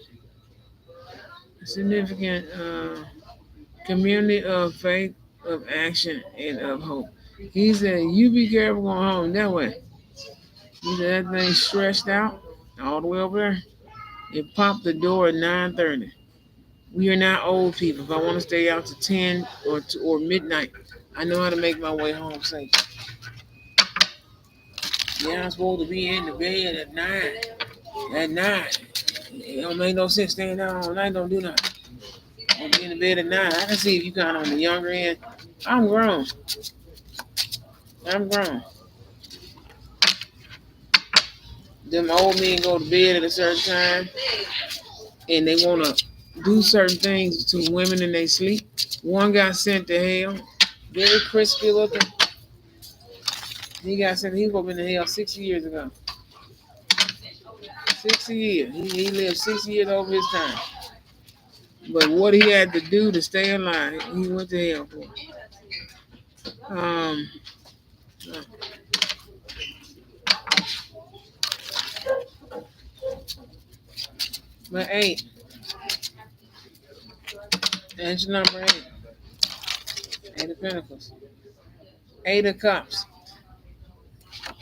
Significant community of faith, of action, and of hope. He said, "You be careful going home that way." He said that thing stretched out all the way over there. It popped the door at 9:30. We are not old people. If I want to stay out to 10 or midnight, I know how to make my way home safe. Yeah, I'm supposed to be in the bed at 9. At 9. It don't make no sense staying down all night. Don't do nothing. I'll be in the bed at 9. I can see if you kind of on the younger end. I'm grown. I'm grown. Them old men go to bed at a certain time and they want to do certain things to women in their sleep. One got sent to hell, very crispy looking. He got sent. He was in the hell 60 years ago. 60 years. He lived 60 years over his time. But what he had to do to stay alive, he went to hell for. Um, but eight, answer number eight. Eight of Pentacles. Eight of Cups.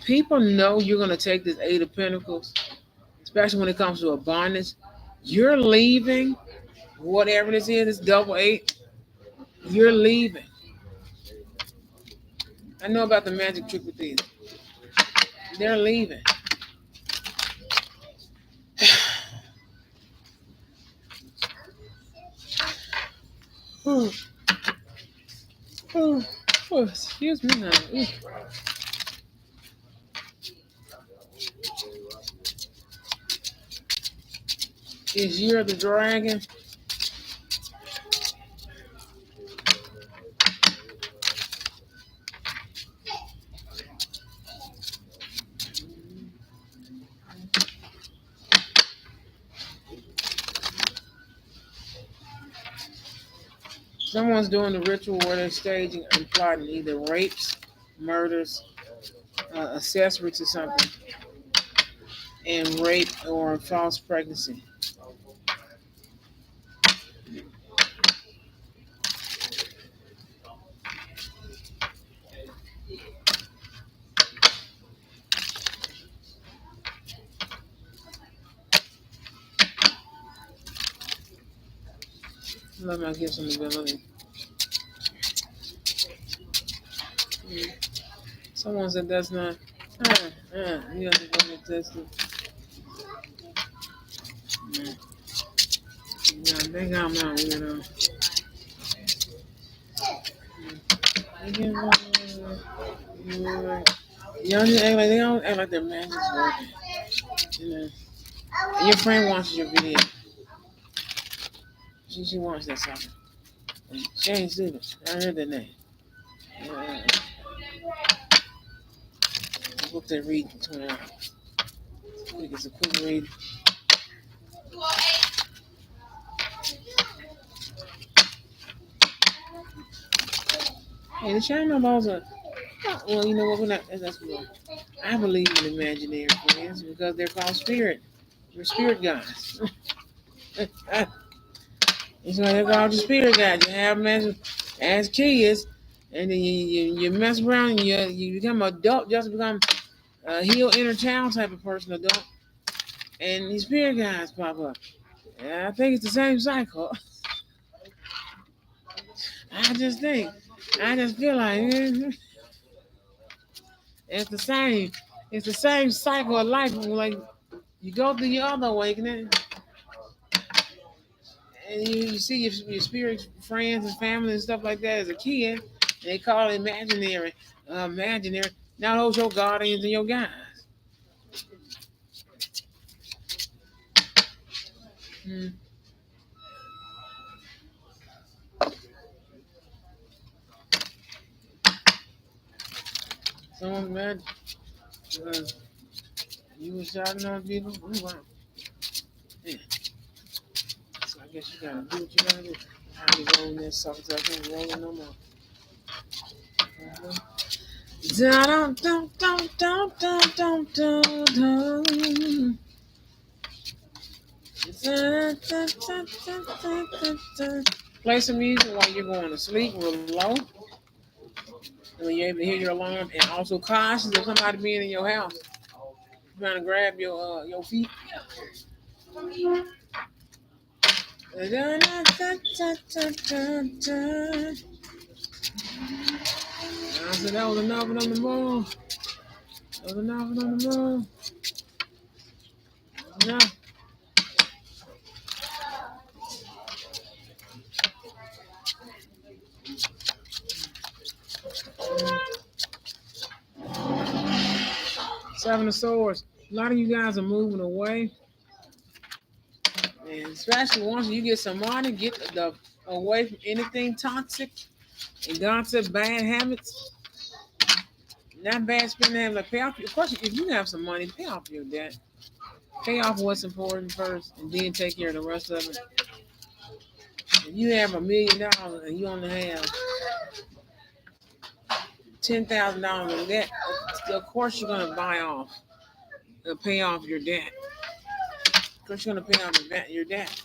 People know you're going to take this Eight of Pentacles, especially when it comes to a bondage. You're leaving, whatever this is, this double eight, you're leaving. I know about the magic trick with these. They're leaving. Oh, oh, oh, excuse me now. Ooh. Is Year of the Dragon? Someone's doing the ritual where they're staging and plotting either rapes, murders, accessory to something. and rape or false pregnancy. Love my gifts and ability. Someone said that's not. You have to go get tested. Yeah, they got my weirdo. Y'all just act like they don't act like their magic's working. You know. And your friend watches your video. She wants that sucker. She ain't stupid. I heard that name. I booked that read for 20 hours. Quick, it's a quick read. Hey, the China laws are. Well, you know what? We're not. That's what I believe in imaginary friends because they're called spirit. We're spirit guys. That's why they're called the spirit guys. You have them as kids, and then you mess around and you become adult, just become a heel inner child type of person, adult, and these spirit guys pop up. And I think it's the same cycle. I just think. I just feel like it's the same. It's the same cycle of life. Like you go through your other awakening, and you see your spirit friends and family and stuff like that as a kid. And they call it imaginary. Imaginary. Now those your guardians and your guys. Hmm. Someone's mad because you were shouting on people. Oh, wow. Yeah. So I guess you gotta do what you gotta do. I be rolling this sucker so I can't roll it no more. Dun, dun, dun, dun, dun, dun, dun, dun. Dun, dun, dun, dun, dun, dun, dun. Play some music while you're going to sleep real low. And when you're able to hear your alarm, and also cautious of somebody being in your house trying to grab your feet. Dun, dun, dun, dun, dun, dun, dun. I said that was enough on the moon. That was enough on the moon. No. 7 of Swords. A lot of you guys are moving away. And especially once you get some money, get away from anything toxic and gossip, bad habits. Not bad spending habits. Like pay off. Of course, if you have some money, pay off your debt. Pay off what's important first, and then take care of the rest of it. If you have $1 million and you only have $10,000 in debt, of course you're gonna pay off your debt. Of course you're gonna pay off your debt.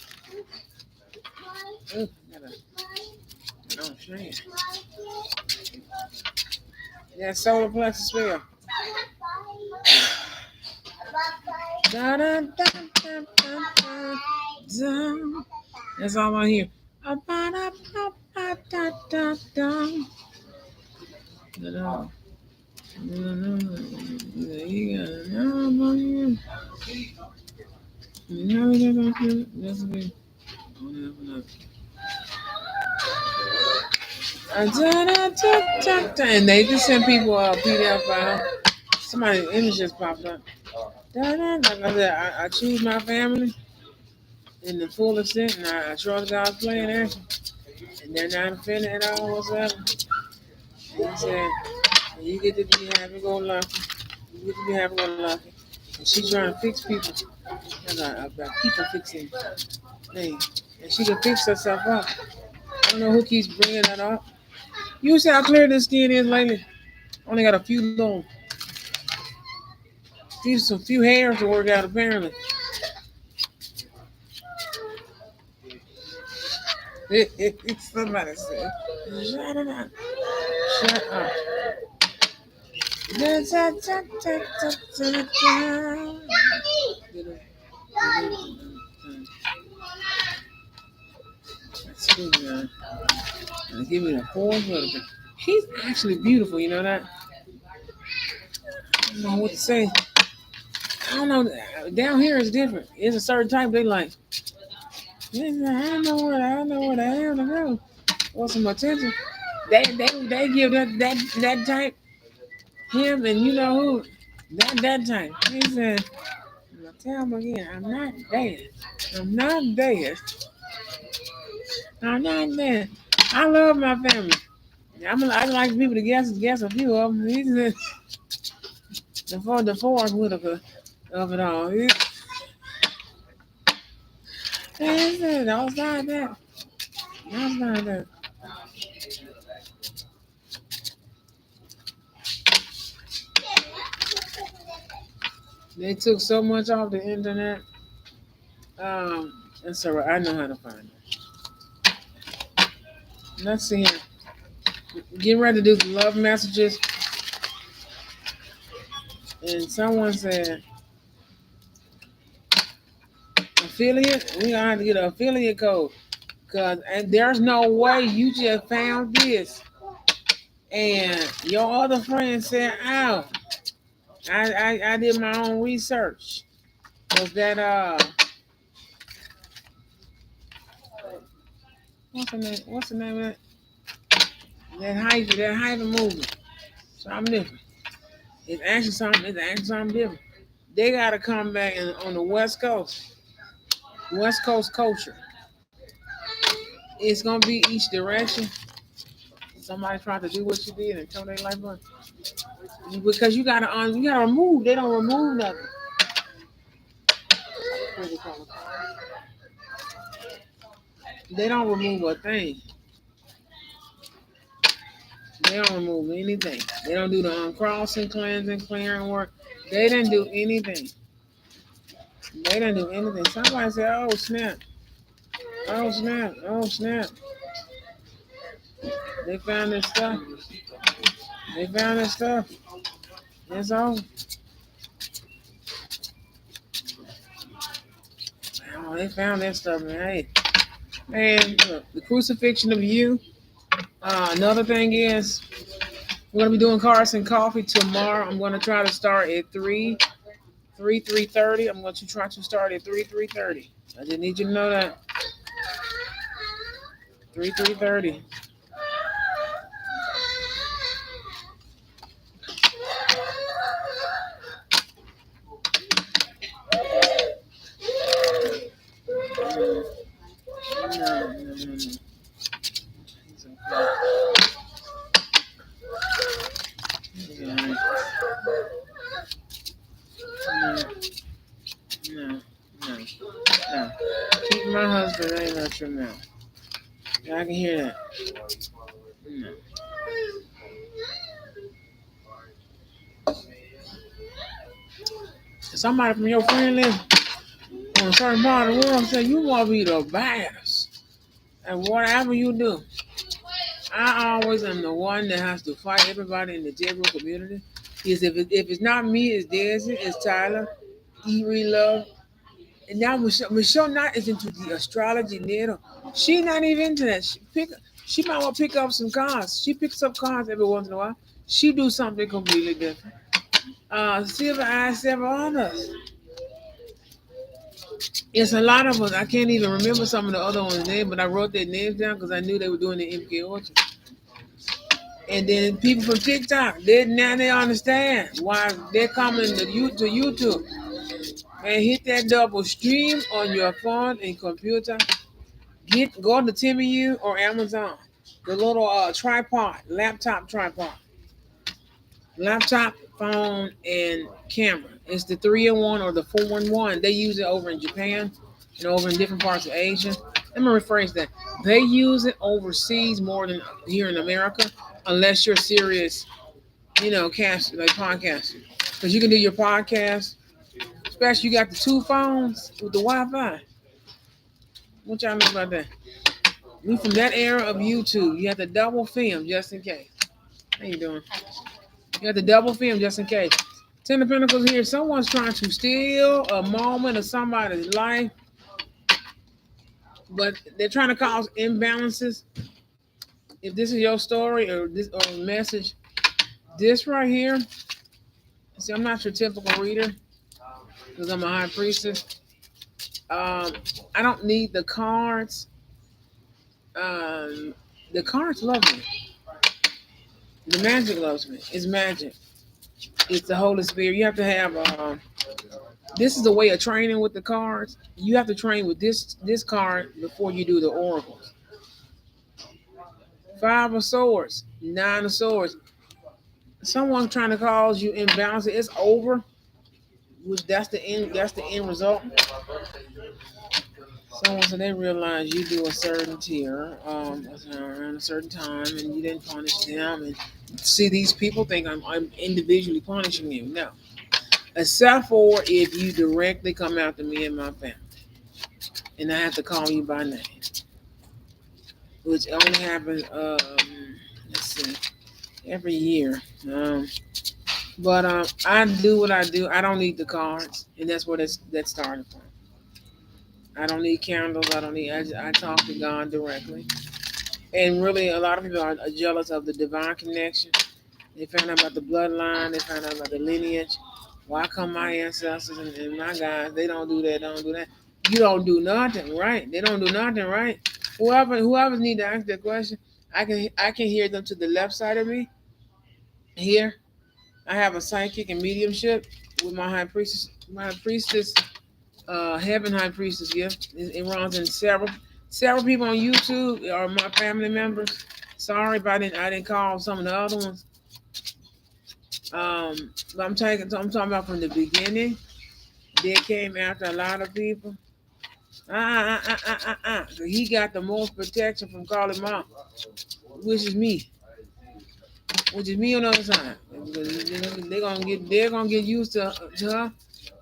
Ooh, oh, shit. Yeah, solar plexus spell. Da, da, da, da, da, da, da. That's all I hear. Da, da, da, da, da, da, da. Da, you gotta know about you. You know they're gonna do it. That's good. And they just send people a PDF file. Somebody's image just popped up. Like I said, I choose my family in the full extent, and I trust God's plan and action. And they're not offended at all whatsoever. And he said, you get to be happy go lucky. You get to be happy go lucky. And she's trying to fix people. That's a people fixing thing. And she can fix herself up. I don't know who keeps bringing that up. You see how clear this skin is lately? Only got a few little some few hairs to work out apparently. Somebody said, "Shut it up, shut up." That's good, man. Give me the fourth one. She's actually beautiful, you know that? I don't know what to say. I don't know. Down here is different. It's a certain type they like. I don't know what I am to go. Want some attention. They give that type him and you know who that type. He said, "I'll tell him again, I'm not there. I'm not there. I'm not there. I love my family. I like people to guess a few of them. He said the fourth Whitaker of it all. He said outside that, outside that. They took so much off the internet. And so I know how to find it. Let's see here. Getting ready to do some love messages. And someone said, affiliate, we gonna have to get an affiliate code. And there's no way you just found this. And your other friend said, oh, I did my own research. Was that what's the name of that? That hyper movement. Something different. It's actually something different. They gotta come back on the West Coast. West Coast culture. It's gonna be each direction. Somebody tried to do what you did and turn their life on. Because you gotta remove. They don't remove nothing. They don't remove a thing. They don't remove anything. They don't do the uncrossing, cleansing, clearing work. They didn't do anything. They didn't do anything. Somebody said, "Oh snap! Oh snap! Oh snap!" They found this stuff. They found this stuff. That's all. Oh, they found that stuff, man. Hey, man, look, the crucifixion of you. Another thing is, we're gonna be doing Carson Coffee tomorrow. I'm gonna try to start at 3:30. I'm going to try to start at 3:30. I just need you to know that 3:30. No. It's okay. No. Keep my husband ain't out your mouth. I can hear that. No. Somebody from your friend list on a certain part of the world say you want to be the best. And whatever you do, I always am the one that has to fight everybody in the Jebro community. Is if it's not me, it's Desi, it's Tyler, Erie Love. And now Michelle Knight is into the astrology needle. She not even into that. She might want to pick up some cards. She picks up cards every once in a while. She do something completely different. Silver eyes, several others. It's a lot of us. I can't even remember some of the other ones' names, but I wrote their names down because I knew they were doing the MK Ultra. And then people from TikTok, now they understand why they're coming to YouTube. And hit that double stream on your phone and computer. Go to Timmy or Amazon. The little laptop, phone, and camera. It's the 3-in-1 or the 4-in-1. They use it over in Japan and over in different parts of Asia. Let me rephrase that. They use it overseas more than here in America, unless you're serious, cast like podcaster. because you can do your podcast. Especially you got the two phones with the Wi-Fi. What y'all know about that? We from that era of YouTube. You have to double film just in case. How you doing? You have to double film just in case. Ten of Pentacles here. Someone's trying to steal a moment of somebody's life, but they're trying to cause imbalances. If this is your story or this or message, this right here. See, I'm not your typical reader because I'm a high priestess. I don't need the cards. Um, the cards love me. The magic loves me. It's magic. It's the Holy Spirit. You have to have. This is a way of training with the cards. You have to train with this card before you do the oracles. Five of Swords, Nine of Swords. Someone trying to cause you imbalance. It's over. Which that's the end. That's the end result. Someone said they realize you do a certain tier around a certain time, and you didn't punish them. And see, these people think I'm individually punishing you. No, except for if you directly come after me and my family, and I have to call you by name, which only happens. Let's see, every year. But I do what I do. I don't need the cards, and that's where that started from. I don't need candles. I don't need. I talk to God directly. And really, a lot of people are jealous of the divine connection. They found out about the bloodline. They found out about the lineage. Why come my ancestors and my guys? They don't do that. Don't do that. You don't do nothing, right? They don't do nothing, right? Whoever need to ask that question, I can hear them to the left side of me. Here, I have a psychic and mediumship with my high priestess. My high priestess heaven high priestess gift. It runs in several people on YouTube are my family members. Sorry if I didn't call some of the other ones. But I'm talking about from the beginning. They came after a lot of people. So he got the most protection from calling mom, which is me, which is me on the other side. They're gonna get used to her.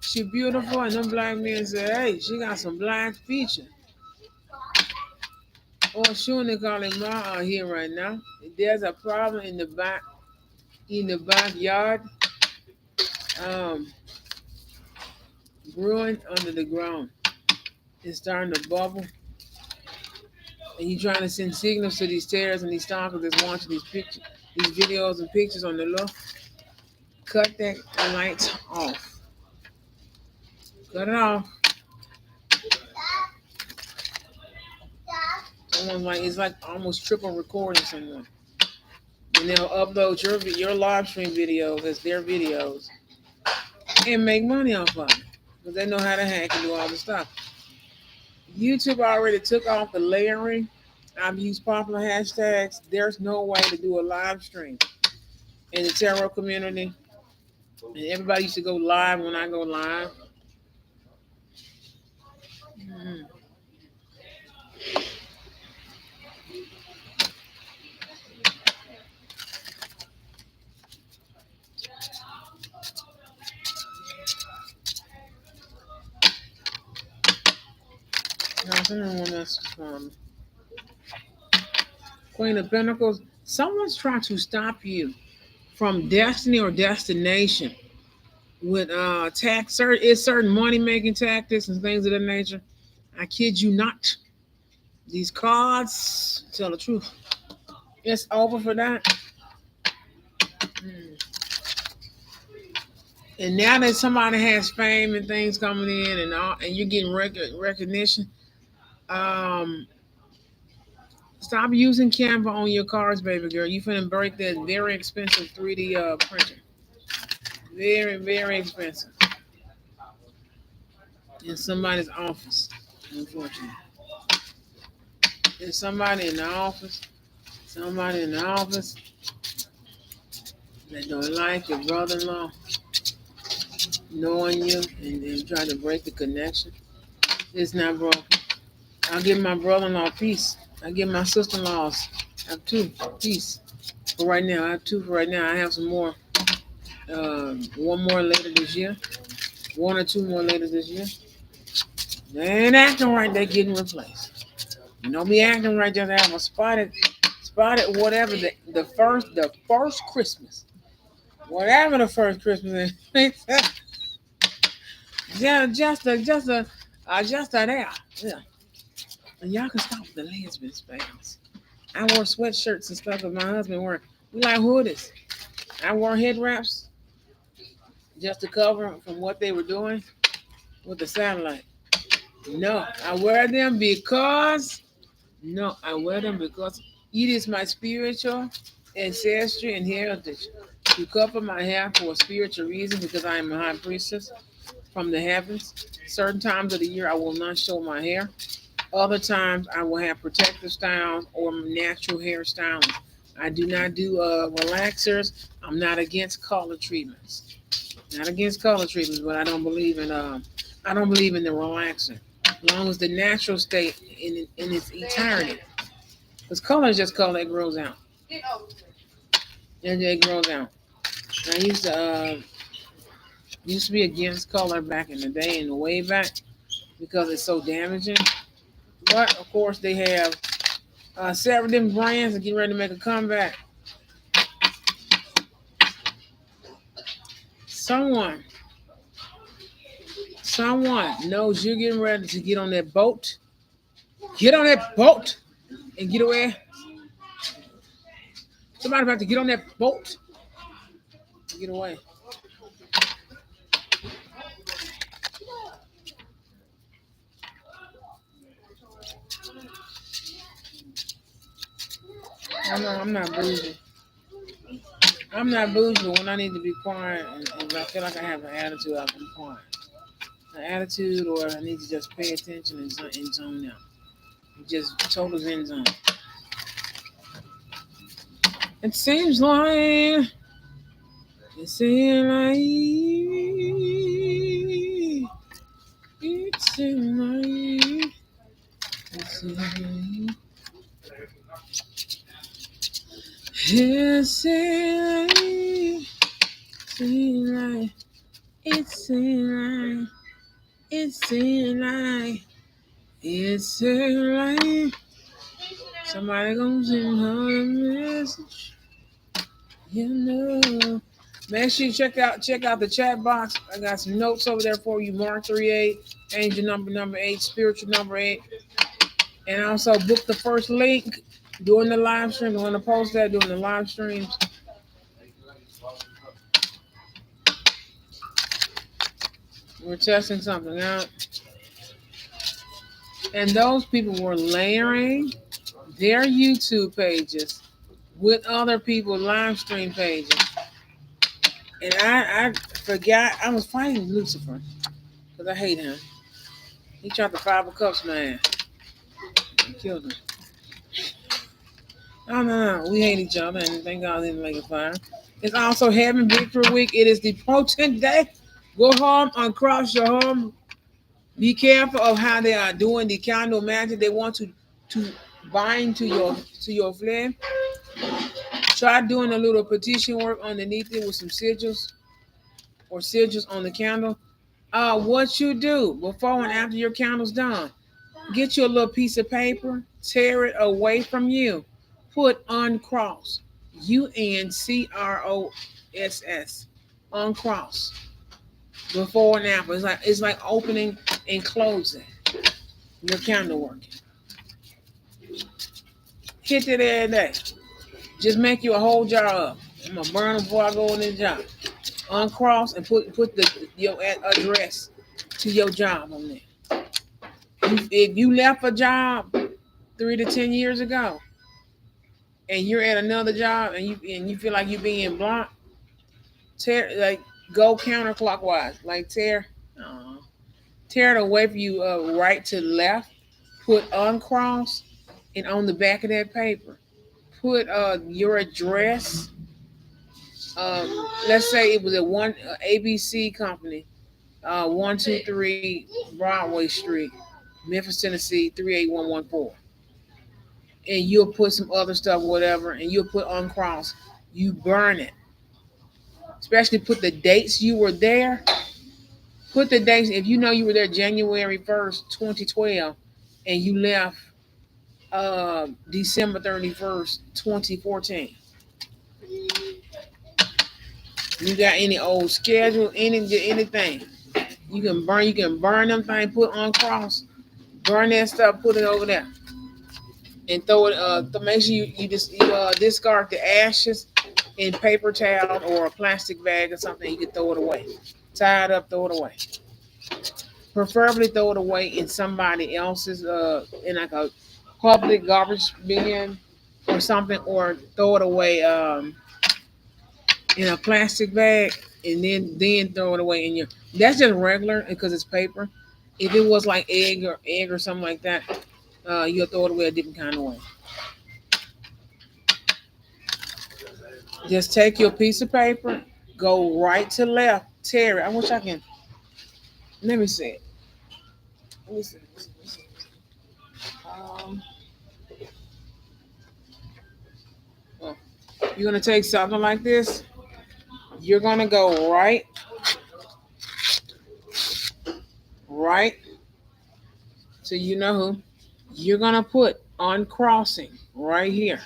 She beautiful, and them black men say, "Hey, she got some black features." Or soon they calling Ma are here right now. There's a problem in the backyard, um, brewing under the ground. It's starting to bubble, and you trying to send signals to these terrorists and these stalkers that's watching these pictures, these videos and pictures on the low. Cut that lights off. Cut it off. Someone's like it's like almost triple recording someone. And they'll upload your live stream videos as their videos and make money off of it because they know how to hack and do all the stuff. YouTube already took off the layering. I've used popular hashtags. There's no way to do a live stream in the tarot community. And everybody used to go live when I go live. Mm-hmm. Queen of Pentacles. Someone's trying to stop you from destiny or destination with certain money making tactics and things of that nature. I kid you not. These cards tell the truth. It's over for that. Mm. And now that somebody has fame and things coming in and you're getting recognition, um, stop using Canva on your cards, baby girl. You finna break that very expensive 3D printer. Very, very expensive. In somebody's office, unfortunately. There's somebody in the office. Somebody in the office that don't like your brother-in-law knowing you and trying to break the connection. It's not broken. I'll give my brother-in-law peace. I give my sister-in-laws. I have two peace for right now. I have two for right now. I have some more. One more later this year. One or two more later this year. They ain't acting right. They getting replaced. You know, be acting right. Just have a spotted whatever the first Christmas, whatever the first Christmas is. just a there. Yeah, and y'all can stop with the lesbian spells. I wore sweatshirts and stuff that my husband wore. We like hoodies. I wore head wraps just to cover from what they were doing with the satellite. No, I wear them because no, I wear them because it is my spiritual ancestry and heritage to cover my hair for a spiritual reason because I am a high priestess from the heavens. Certain times of the year I will not show my hair. Other times I will have protective styles or natural hairstyling. I do not do relaxers. I'm not against color treatments. Not against color treatments, but I don't believe in the relaxer. As long as the natural state in its entirety. Because color is just color, it grows out. It grows out. I used to be against color back in the day and the way back because it's so damaging. But of course they have several different brands are getting ready to make a comeback. Someone, someone knows you're getting ready to get on that boat. Get on that boat and get away. Somebody about to get on that boat and get away. I'm not bougie. I'm not bougie, but when I need to be quiet and I feel like I have an attitude, I'll be quiet. An attitude, or I need to just pay attention and zone out. Just total zen zone. It seems like it seems like it seems like it seems like it seems like it seems like it seems like it seems like somebody gonna send her a message. You know. Make sure you check out the chat box. I got some notes over there for you. Mark 38, angel number 8, spiritual number 8. And also book the first link during the live stream. I'm gonna post that during the live streams. We're testing something out. And those people were layering their YouTube pages with other people's live stream pages. And I forgot I was fighting Lucifer because I hate him. He tried to five of cups, man. I killed him. No, no, no. We hate each other, and thank God I didn't make a fire. It's also Heaven Victory Week. It is the potent day. Go home, uncross your home. Be careful of how they are doing the candle magic. They want to bind to your flame. Try doing a little petition work underneath it with some sigils or sigils on the candle. What you do before and after your candle's done, get you a little piece of paper, tear it away from you, put uncross, UNCROSS, uncross, before and after. It's like opening and closing your candle work. Hit it every day. Just make you a whole jar up. I'm gonna burn them before I go in this job. Uncross and put your address to your job on there. If you left a job 3 to 10 years ago, and you're at another job, and you feel like you're being blocked, go counterclockwise, tear it away from you, right to left. Put uncross, and on the back of that paper, put your address. Let's say it was a one ABC company, 123 Broadway Street, Memphis, Tennessee 38114. And you'll put some other stuff, whatever, and you'll put uncross. You burn it. Especially put the dates you were there. Put the dates if you know you were there January 1st, 2012, and you left December 31st, 2014. You got any old schedule, anything. You can burn them things, put on cross, burn that stuff, put it over there. And throw it make sure you discard the ashes in paper towel or a plastic bag or something. You can throw it away. Tie it up, throw it away. Preferably throw it away in somebody else's in like a public garbage bin or something, or throw it away in a plastic bag, and then throw it away in your. That's just regular because it's paper. If it was like egg or something like that, you'll throw it away a different kind of way. Just take your piece of paper, go right to left, tear it. I wish I can. Let me see it. Let me see. Let me see. Um, oh. You're gonna take something like this. You're gonna go right to you know who. You're gonna put uncrossing right here.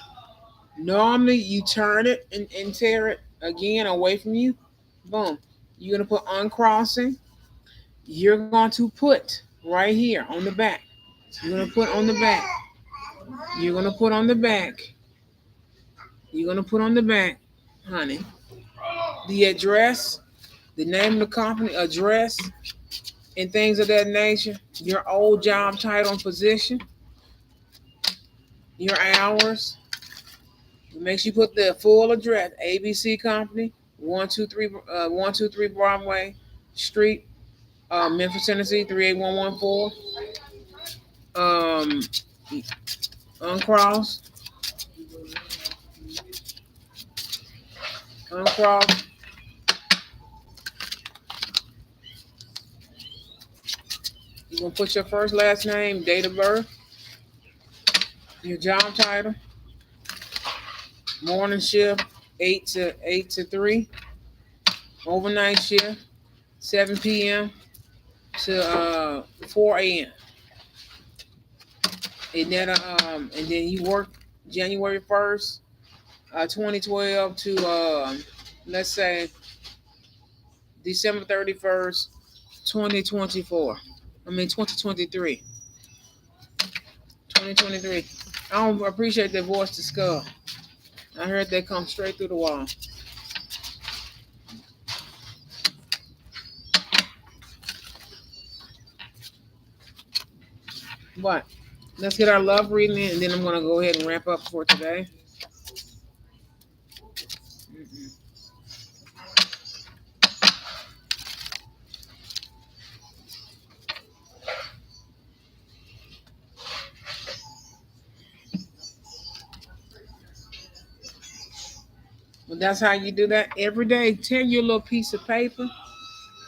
Normally you turn it and tear it again away from you. Boom. You're gonna put uncrossing. You're going to put right here on the back. You're gonna put on the back. You're gonna put on the back. You're gonna put on the back, honey, the address, the name of the company, address, and things of that nature. Your old job title and position, your hours. Make sure you put the full address. ABC Company, 123 Broadway Street, Memphis, Tennessee, 38114. Um, uncross, uncross. You're gonna put your first, last name, date of birth, your job title, morning shift, 8 to 3, overnight shift, 7 p.m. to 4 a.m. And then you work January 1st, 2012 to let's say December 31st, 2024. I mean 2023. 2023. I don't appreciate that voice to skull. I heard that come straight through the wall. But let's get our love reading in, and then I'm gonna go ahead and wrap up for today. Mm-mm. But that's how you do that every day. Tear your little piece of paper.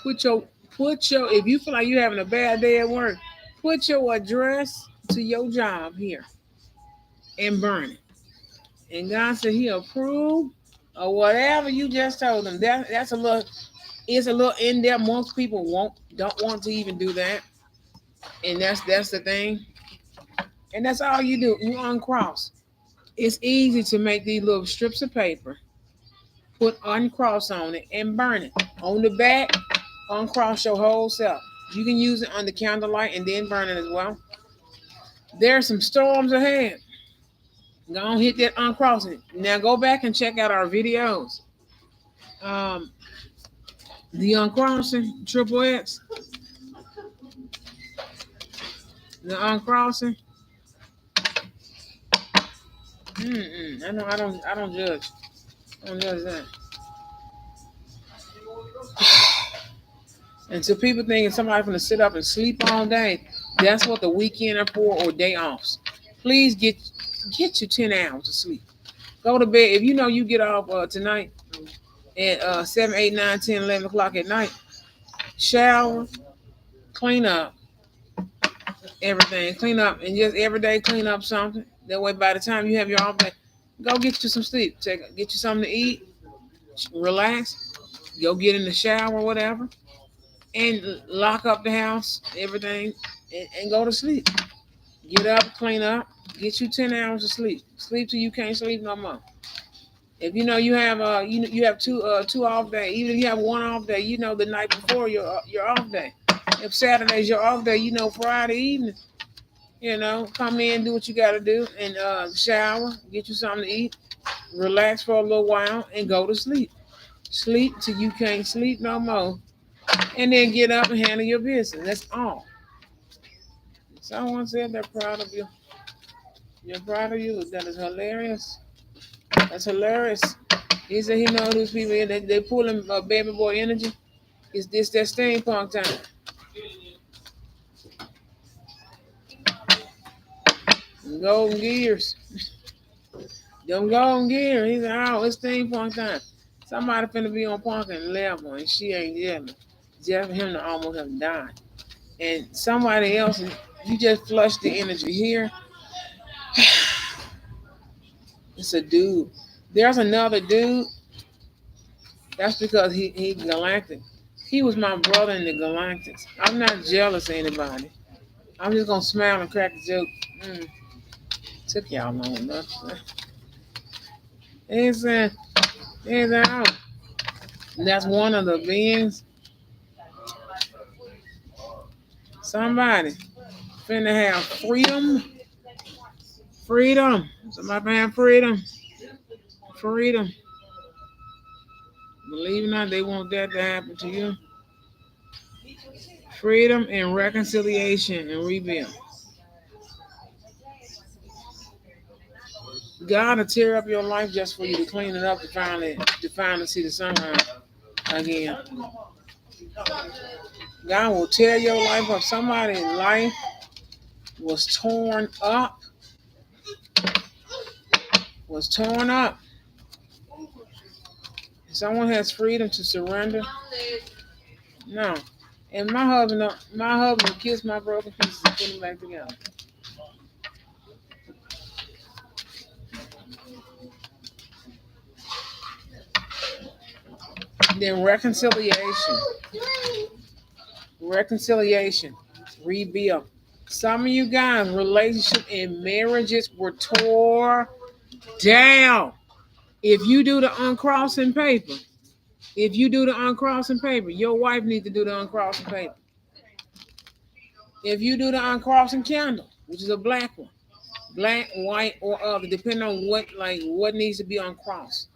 Put your if you feel like you're having a bad day at work, put your address to your job here and burn it. And God said He approve or whatever you just told them. That's a little. It's a little in there. Most people don't want to even do that, and that's the thing. And that's all you do. You uncross. It's easy to make these little strips of paper, put uncross on it, and burn it. On the back, uncross your whole self. You can use it under candlelight and then burn it as well. There's some storms ahead. Go on, hit that uncrossing. Now go back and check out our videos. Um, the uncrossing, triple X, the uncrossing. I don't judge. I don't judge that. And so people thinking somebody's gonna sit up and sleep all day. That's what the weekend are for, or day offs. Please get your 10 hours of sleep. Go to bed. If you know you get off tonight at 7, 8, 9, 10, 11 o'clock at night, shower, clean up everything. Clean up and just every day clean up something. That way by the time you have your off day, go get you some sleep. Get you something to eat, relax, Go get in the shower or whatever, and lock up the house, everything, and go to sleep. Get up, clean up, get you 10 hours of sleep. Sleep till you can't sleep no more. If you know you have you have two off day, even if you have one off day, you know the night before your off day. If Saturday's your off day, you know Friday evening, come in, do what you got to do, and shower, get you something to eat, relax for a little while, and go to sleep. Sleep till you can't sleep no more, and then get up and handle your business. That's all. Someone said they're proud of you. You're proud of you. That is hilarious. That's hilarious. He said he know those people. They pulling baby boy energy. Is this that steampunk time? Golden gears. Them golden gears. He said, oh, it's steampunk time. Somebody finna be on punk and level, and she ain't yelling. Just for him to almost have died. And somebody else, you just flush the energy here. It's a dude. There's another dude. That's because he galactic. He was my brother in the galactics. I'm not jealous of anybody. I'm just gonna smile and crack a joke. Mm, took y'all long enough. It's out. And that's one of the beings. Somebody finna have freedom. Freedom. Somebody finna have freedom. Freedom. Believe it or not, they want that to happen to you. Freedom and reconciliation and rebuild. God will tear up your life just for you to clean it up to finally see the sunrise again. God will tear your life up. Somebody's life was torn up, was torn up. Someone has freedom to surrender. No. And my husband kissed my broken pieces and put them back together. Then reconciliation, rebuild. Some of you guys, relationships and marriages were tore down. If you do the uncrossing paper, your wife needs to do the uncrossing paper. If you do the uncrossing candle, which is a black one, black, white, or other, depending on what needs to be uncrossed.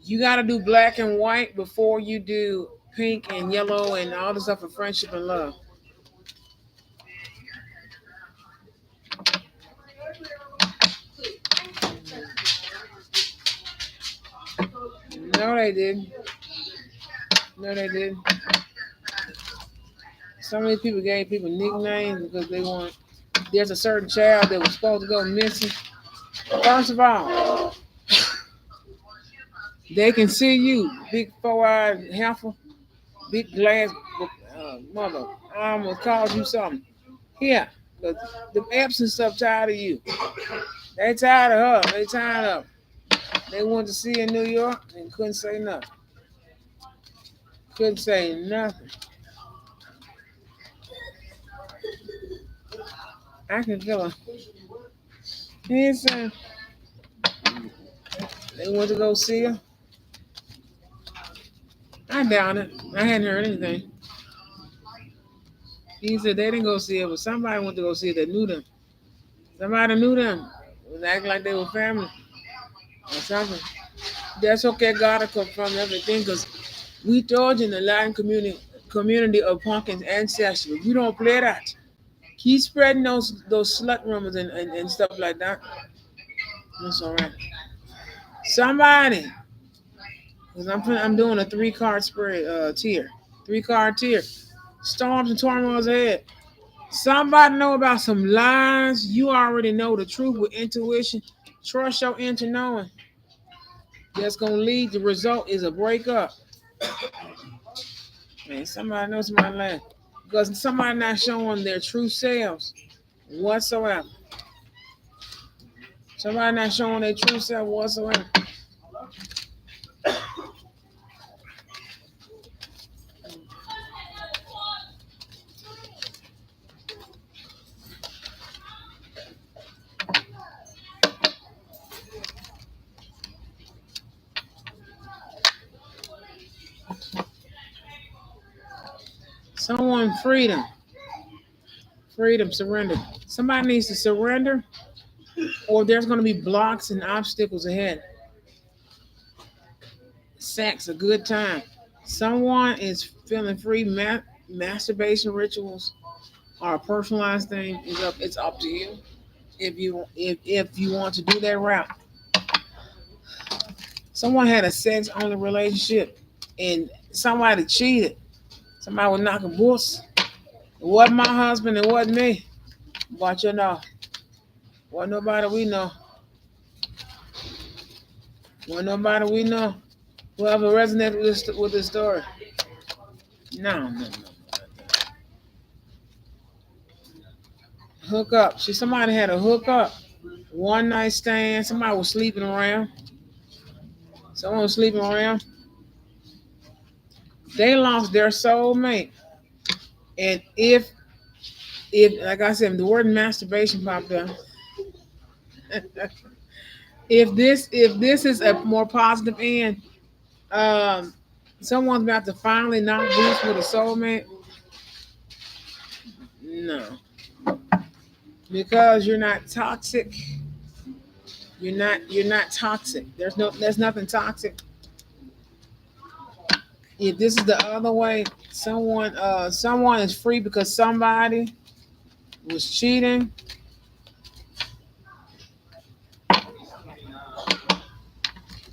You got to do black and white before you do pink and yellow and all the stuff for friendship and love. No, they didn't. No, they didn't. Some of these people gave people nicknames because they want. There's a certain child that was supposed to go missing. First of all, they can see you, big four-eyed heifer, big glass mother. I almost called you something. Here, the absent stuff tired of you. They tired of her. They tired of her. They wanted to see in New York and couldn't say nothing. Couldn't say nothing. I can feel her. He said they went to go see her. I doubt it. I hadn't heard anything. He said they didn't go see her, but somebody went to go see her that knew them. Somebody knew them. Was acting like they were family or something. That's okay. God will confirm everything because we told you in the Latin community of pumpkins ancestry. We don't play that. Keep spreading those slut rumors and stuff like that. That's all right. Somebody, because I'm doing a 3 card spread tier, 3 card tier. Storms and turmoils ahead. Somebody know about some lies. You already know the truth with intuition. Trust your into knowing. That's gonna lead. The result is a breakup. Man, somebody knows somebody lying because somebody not showing their true selves whatsoever. Somebody not showing their true self whatsoever. Freedom, freedom, surrender. Somebody needs to surrender, or there's going to be blocks and obstacles ahead. Sex, a good time. Someone is feeling free. Masturbation rituals are a personalized thing. It's up to you if you want to do that route. Someone had a sex only relationship and somebody cheated. Somebody was knocking bullets. It wasn't my husband, it wasn't me. But you know, wasn't nobody we know. Wasn't nobody we know. Whoever resonated with this story. No, no, no. Hook up. See, somebody had a hook up. One night stand. Somebody was sleeping around. Someone was sleeping around. They lost their soulmate. And if like I said, the word masturbation popped up. If this is a more positive end, um, someone's about to finally knock boots with a soulmate. No, because you're not toxic. You're not toxic. There's nothing toxic. If this is the other way, someone is free because somebody was cheating.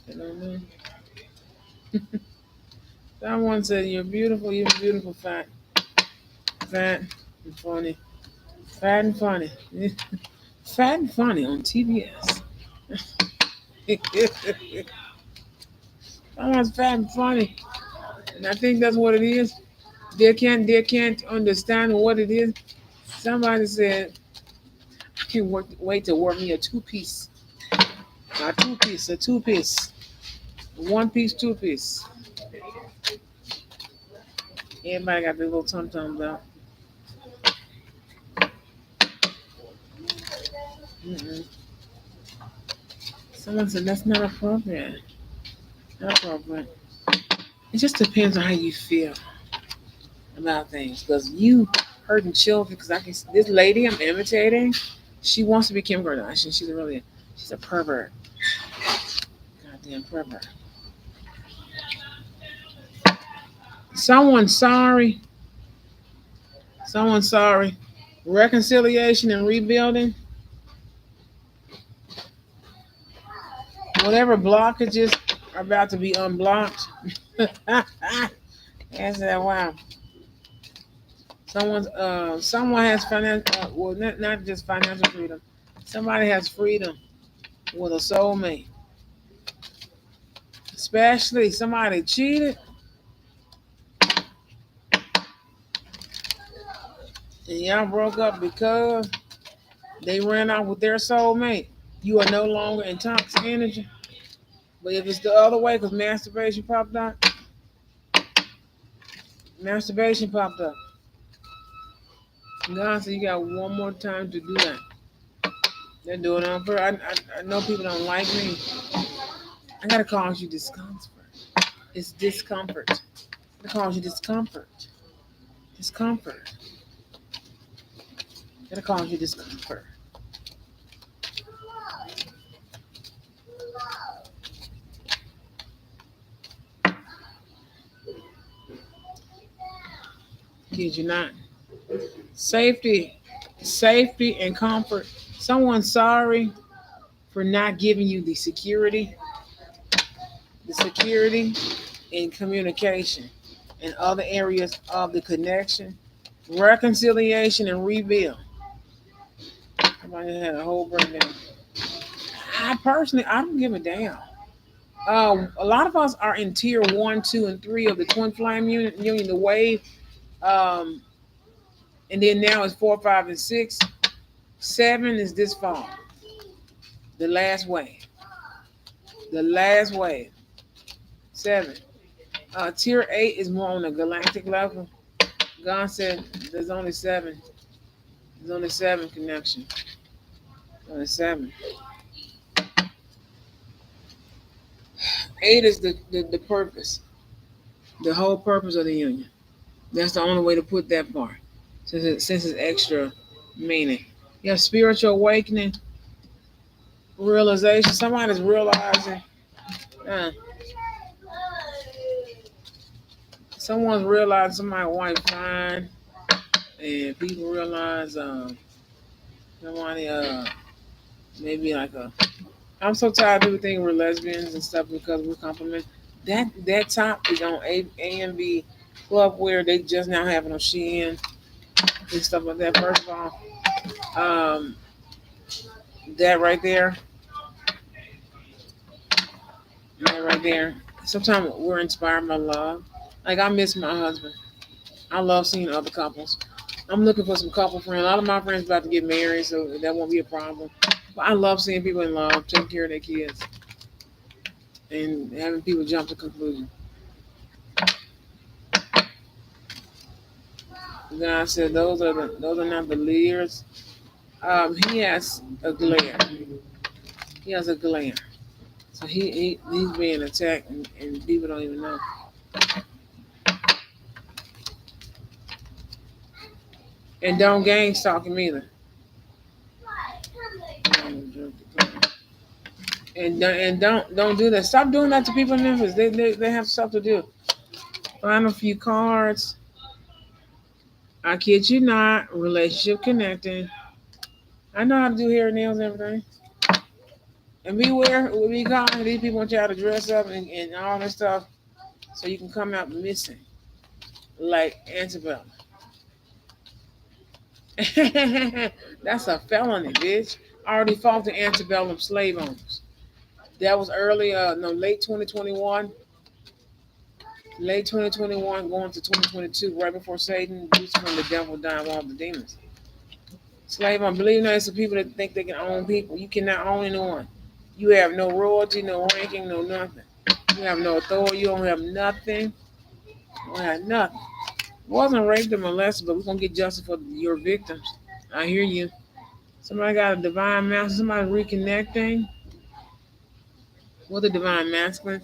You know what I mean? Someone said you're beautiful, fat and funny, fat and funny, fat and funny on TBS. Someone's fat and funny, and I think that's what it is. They can't understand what it is. Somebody said, I can't wait to work me a two piece, a two piece, one piece, two piece. Everybody got their little tum tums out. Mm-mm. Someone said that's not appropriate. Not appropriate. It just depends on how you feel about things. Because you hurting children. Because this lady I'm imitating, she wants to be Kim Kardashian. She's a pervert. Goddamn pervert. Someone's sorry. Someone's sorry. Reconciliation and rebuilding. Whatever blockages are about to be unblocked. Answer that. Wow. Someone has financial. Well, not just financial freedom. Somebody has freedom with a soulmate. Especially somebody cheated and y'all broke up because they ran out with their soulmate. You are no longer in toxic energy. But if it's the other way, because masturbation popped up. God said you got one more time to do that. They're doing it on purpose. I know people don't like me. I gotta cause you discomfort. It's discomfort. I cause you discomfort. Discomfort. Gotta cause you discomfort. Kid you not. Safety, safety and comfort. Someone's sorry for not giving you the security in communication and other areas of the connection, reconciliation and rebuild. Somebody had a whole breakdown. I don't give a damn. A lot of us are in tier one, two, and three of the twin flame union, the wave, um, and then now it's four, five, and six. Seven is this fall, the last wave. The last wave. Seven. Tier eight is more on the galactic level. God said there's only seven. There's only seven connection. Only seven. Eight is the purpose, the whole purpose of the union. That's the only way to put that part, since it's extra meaning. Yeah, spiritual awakening, realization. Somebody's realizing. Uh, Someone's realizing somebody's wife fine, and people realize somebody maybe like a. I'm so tired of people thinking we're lesbians and stuff because we're compliment. That top is on A and B club where they just now having a Shein and stuff like that. First of all, um, that right there, that right there. Sometimes we're inspired by love. Like I miss my husband. I love seeing other couples. I'm looking for some couple friends. A lot of my friends about to get married, so that won't be a problem. But I love seeing people in love, taking care of their kids, and having people jump to conclusions. God said those are not the leaders. He has a glare. He has a glare. So he's being attacked, and people don't even know. And don't gang stalk him either. And don't do that. Stop doing that to people in Memphis. They have stuff to do. Find a few cards. I kid you not. Relationship connecting. I know how to do hair, nails, and everything. And beware, what we call these people want y'all to dress up and all that stuff, so you can come out missing like antebellum. That's a felony, bitch. Already fought the antebellum slave owners. That was early, no, late 2021, going to 2022, right before Satan, Lucifer, and the devil died of all the demons. Slave owners, believe me, it's the people that think they can own people. You cannot own anyone. You have no royalty, no ranking, no nothing. You have no authority. You don't have nothing. You don't have nothing. Wasn't raped or molested, but we're gonna get justice for your victims. I hear you. Somebody got a divine master. Somebody reconnecting with a divine masculine.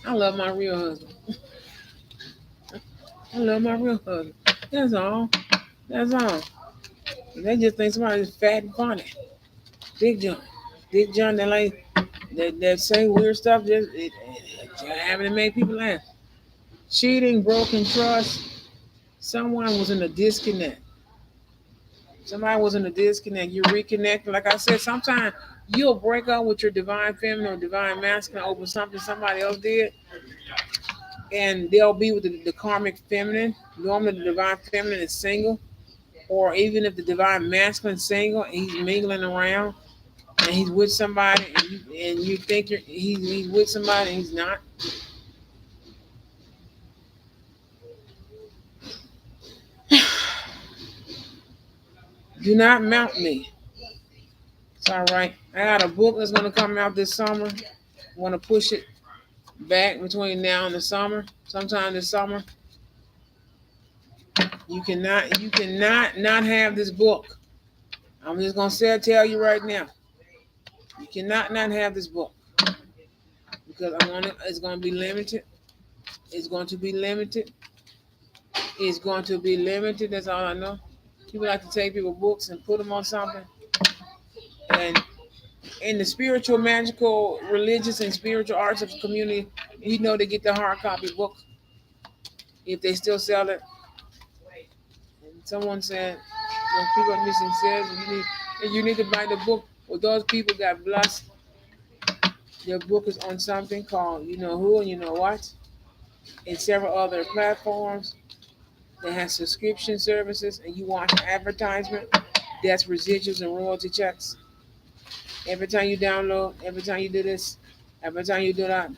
I love my real husband. I love my real husband. That's all. That's all. They just think somebody's fat and funny. Big John. Big John, they like that say weird stuff. Just having to make people laugh. Cheating, broken trust. Someone was in a disconnect. Somebody was in a disconnect. You reconnect. Like I said, sometimes you'll break up with your divine feminine or divine masculine over something somebody else did, and they'll be with the karmic feminine. Normally, the divine feminine is single, or even if the divine masculine is single, and he's mingling around, and he's with somebody, and you think he's with somebody, and he's not. Do not mount me. It's all right. I got a book that's going to come out this summer. I want to push it back between now and the summer. Sometime this summer. You cannot not have this book. I'm just gonna tell you right now. You cannot not have this book because it's gonna be limited. It's going to be limited. It's going to be limited. That's all I know. People like to take people books and put them on something. And in the spiritual, magical, religious, and spiritual arts of the community, you know they get the hard copy book if they still sell it. And someone said, when people are missing says you need to buy the book. Well, those people got blessed. Their book is on something called You Know Who and You Know What, and several other platforms that has subscription services, and you watch advertisement. That's residuals and royalty checks. Every time you download, every time you do this, every time you do that,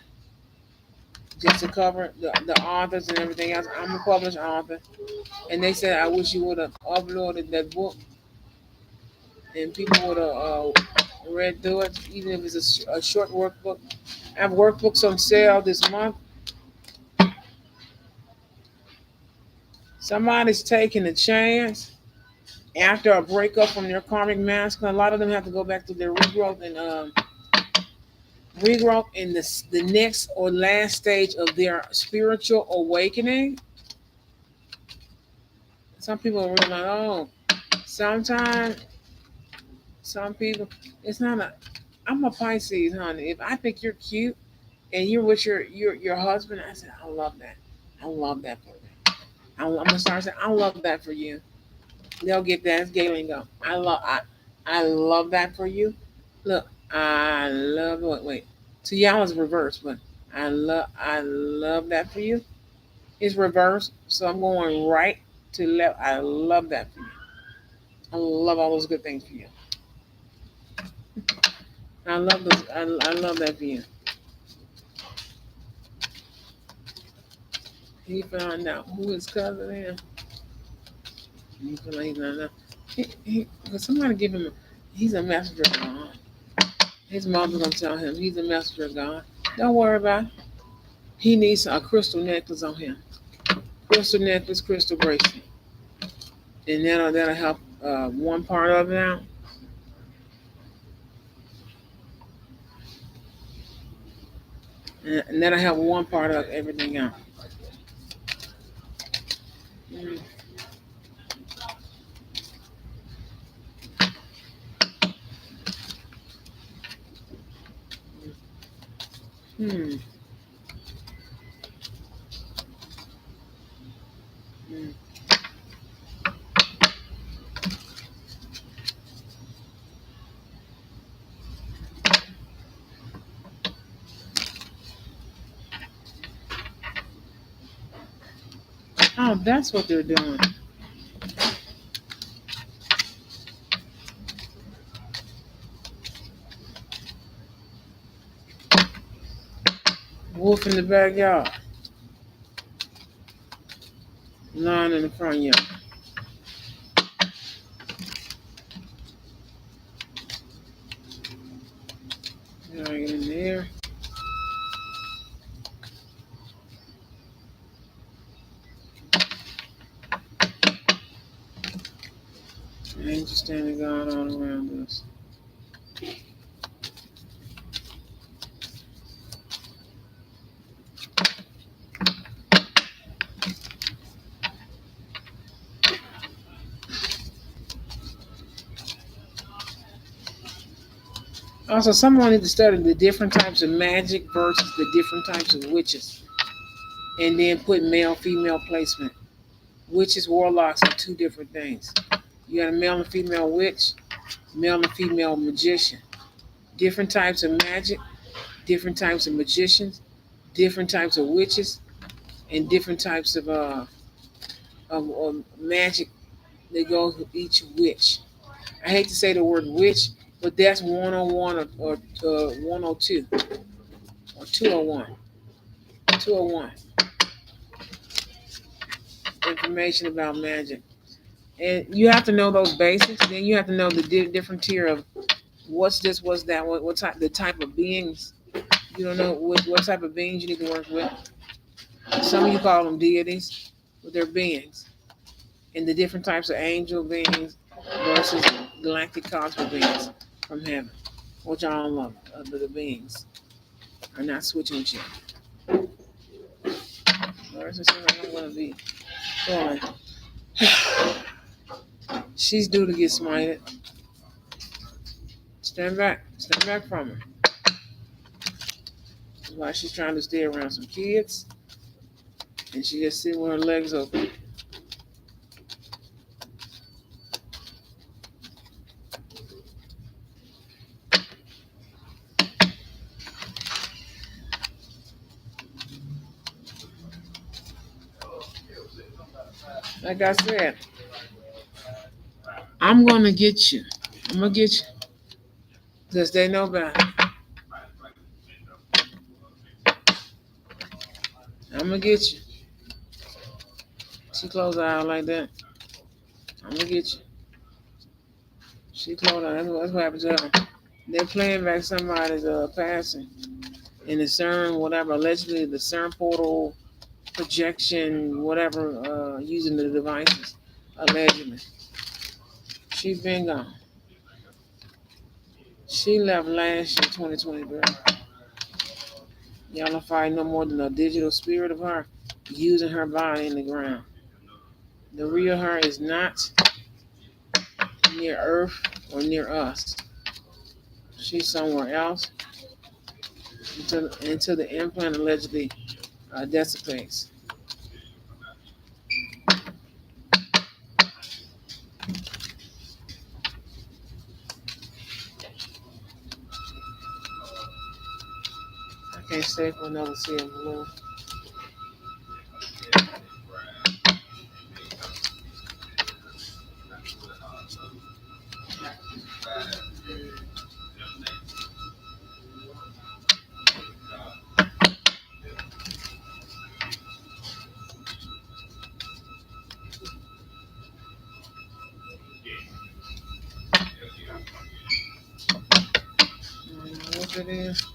just to cover the authors and everything else. I'm a published author, and they said I wish you would have uploaded that book, and people would have read through it, even if it's a short workbook. I have workbooks on sale this month. Somebody's taking a chance after a breakup from their karmic masculine. A lot of them have to go back to their regrowth and regrowth in the next or last stage of their spiritual awakening. Some people are really like, oh, sometimes some people, it's not a. I'm a Pisces, honey. If I think you're cute and you're with your husband, I said, I love that. I love that for you. I'm gonna start saying, I love that for you. They'll get that. It's Galen go. I love that for you. Look, I love wait. To y'all it's reverse, but I love that for you. It's reverse, so I'm going right to left. I love that for you. I love all those good things for you. I love those. I love that for you. He found out who his cousin is. He feel like he's not enough. Cause somebody give him. He's a messenger of God. His mother's gonna tell him he's a messenger of God. Don't worry about it. He needs a crystal necklace on him. Crystal necklace, crystal bracelet, and that'll help one part of it out, and that'll help one part of everything out. Mm. Hmm. Mm. Oh, that's what they're doing. Wolf in the backyard, lion in the front yard. Right in there. Angels standing God all around us. Also, someone need to study the different types of magic versus the different types of witches, and then put male female placement. Witches, warlocks are two different things. You got a male and female witch, male and female magician. Different types of magic, different types of magicians, different types of witches, and different types of magic that goes with each witch. I hate to say the word witch, but that's 101 or 102 or 201. 201. Information about magic. And you have to know those basics. Then you have to know the different tier of what's this, what's that, what type, the type of beings. You don't know what type of beings you need to work with. Some of you call them deities, but they're beings. And the different types of angel beings versus galactic cosmic beings from heaven, which I don't love. The beings are not switching with you. Versus I'm going to be going. She's due to get smited. Stand back. Stand back from her. That's why she's trying to stay around some kids. And she just sitting with her legs open. Like I said, I'm going to get you. I'm going to get you. Because they know better. I'm going to get you. She closed her eye like that. I'm going to get you. She closed her eye. That's what happened to her. They're playing back somebody's passing. In the CERN, whatever, allegedly the CERN portal projection, whatever, using the devices, allegedly. She's been gone. She left last year, 2023. Y'all are fighting no more than a digital spirit of her using her body in the ground. The real her is not near Earth or near us. She's somewhere else until the implant allegedly dissipates. I can't stay for another sea of blue. I don't know what it is.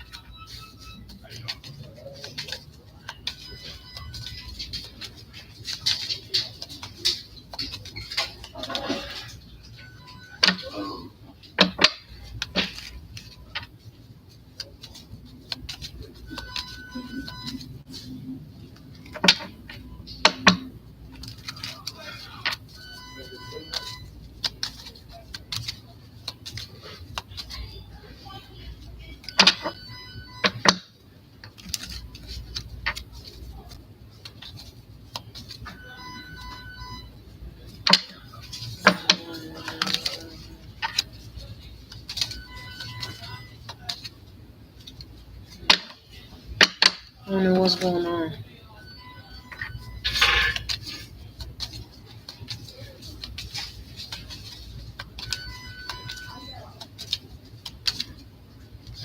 I don't know what's going on.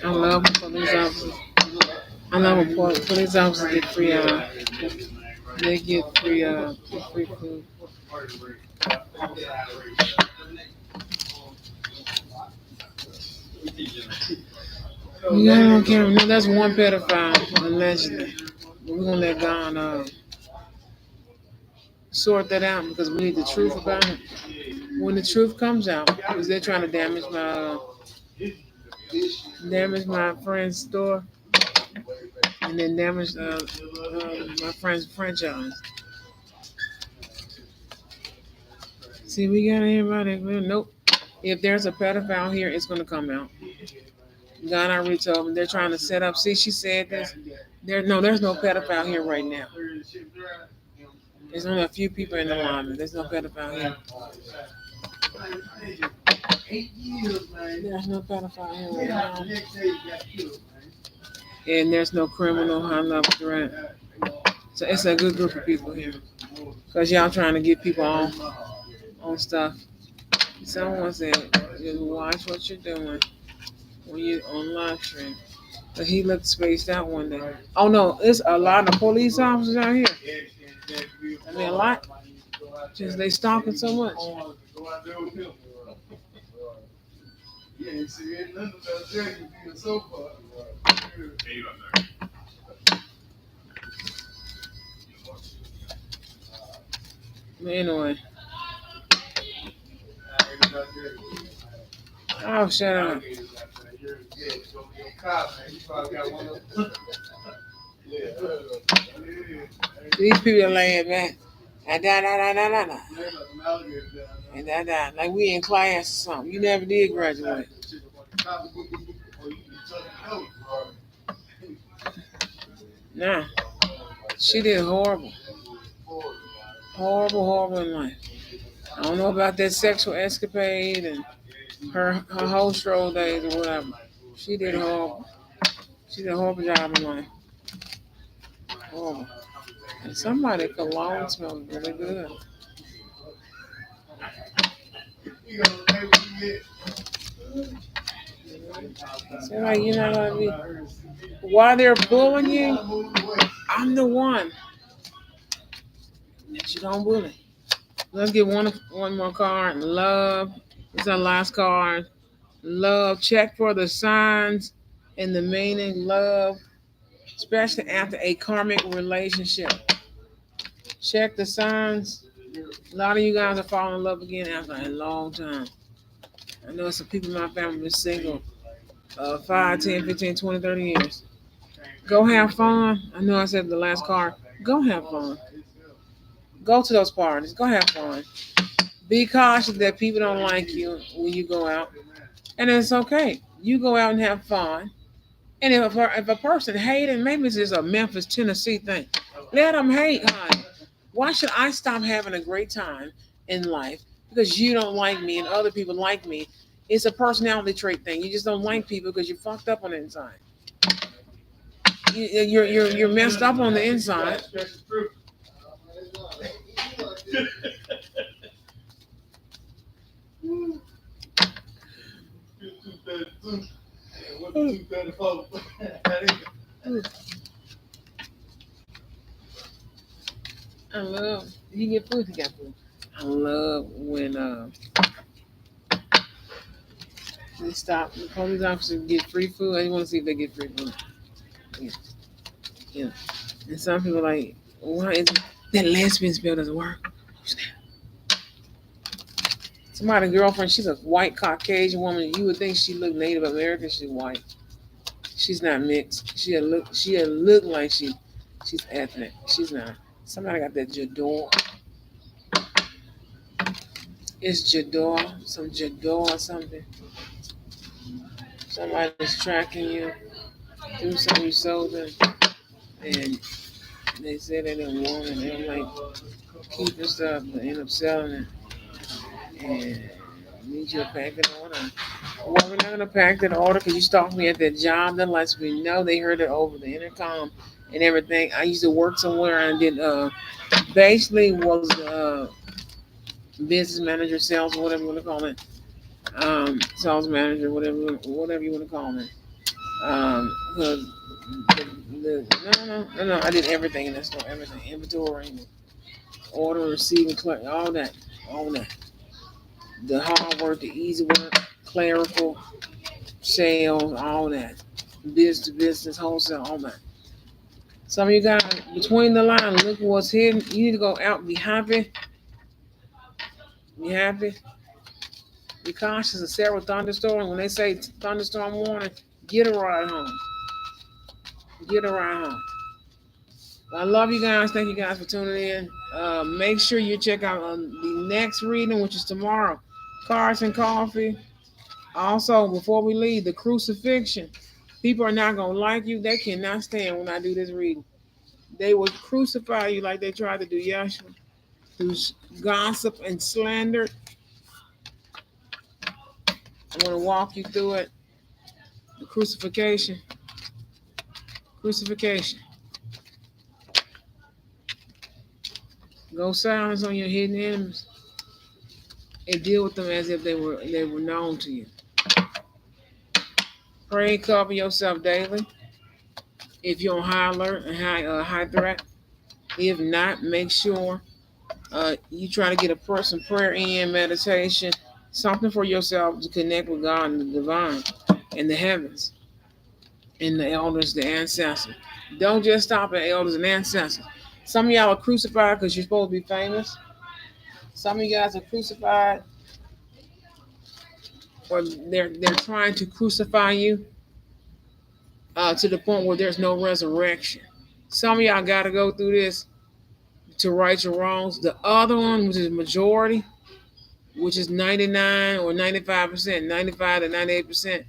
I love police officers. I love when police officers get free. They get free food. You got it on camera. No, that's one pedophile allegedly. We're gonna let God sort that out because we need the truth about it. When the truth comes out, because they're trying to damage my friend's store and then damage my friend's franchise. See, we got anybody? Nope. If there's a pedophile here, it's gonna come out. God already told them they're trying to set up. See, she said this. There's no pedophile here right now. There's only a few people in the lobby. There's no pedophile here. There's no pedophile here right now. And there's no criminal high level threat. So it's a good group of people here. Because y'all trying to get people on stuff. Someone said, just watch what you're doing when you're on live stream. But he looked spaced out one day. Oh no, it's a lot of police officers out here. I mean, a lot. Just they stalking so much. But anyway. Oh, shut up. These people are laying back. And da da da da da da. And da da. Like we in class or something. You never did graduate. Nah. She did horrible. Horrible in life. I don't know about that sexual escapade and her whole stroll days or whatever. She did horrible. She did a horrible job in life. Horrible. And somebody cologne smells really good. So like you're not gonna be while they're bullying you, I'm the one that you don't bully. Let's get one more card. Love. It's our last card. Love. Check for the signs and the meaning. Love, especially after a karmic relationship. Check the signs. A lot of you guys are falling in love again after a long time. I know some people in my family been single 5, 10, 15, 20, 30 years. Go have fun. I know I said the last card. Go have fun. Go to those parties. Go have fun. Be cautious that people don't like you when you go out. And it's okay. You go out and have fun. And if a person hating, maybe it's just a Memphis, Tennessee thing. Let them hate, honey. Why should I stop having a great time in life because you don't like me and other people like me? It's a personality trait thing. You just don't like people because you're fucked up on the inside. You're messed up on the inside. I love he get food. He got food. I love when they stop the police officers get free food. I want to see if they get free food. Yeah, yeah. And some people are like, why is that lesbian spell doesn't work? Somebody girlfriend, she's a white Caucasian woman. You would think she looked Native American. She's white. She's not mixed. She look like she's ethnic. She's not. Somebody got that Jador. It's Jador, some Jador or something. Somebody's tracking you through something you sold them, and they said they didn't want it. They don't like keeping stuff, but end up selling it. And need you to pack it order. Well, we're not gonna pack that order because you stalked me at that job. That lets me know they heard it over the intercom and everything. I used to work somewhere and did basically was business manager, sales, whatever you want to call it, sales manager, whatever you want to call it. Because no, I did everything in that store, everything, inventory, order, receiving, all that. The hard work, the easy work, clerical, sales, all that, business to business, wholesale, all that. Some of you guys between the lines, look what's hidden. You need to go out, be happy, be happy. Be cautious of several thunderstorms. When they say thunderstorm warning, get a ride home. Get a ride home. I love you guys. Thank you guys for tuning in. Make sure you check out the next reading, which is tomorrow. Cards and coffee. Also, before we leave, the crucifixion. People are not gonna like you. They cannot stand when I do this reading. They will crucify you like they tried to do Yeshua through gossip and slander. I'm gonna walk you through it. The crucifixion. Crucifixion. Go silence on your hidden enemies and deal with them as if they were known to you. Pray and cover yourself daily. If you're on high alert and high threat, if not, make sure you try to get a person prayer in meditation, something for yourself to connect with God and the divine and the heavens and the elders, the ancestors. Don't just stop at elders and ancestors. Some of y'all are crucified because you're supposed to be famous. Some of you guys are crucified, or they're trying to crucify you to the point where there's no resurrection. Some of y'all got to go through this to right your wrongs. The other one, which is majority, which is 99 or 95%, 95 to 98%,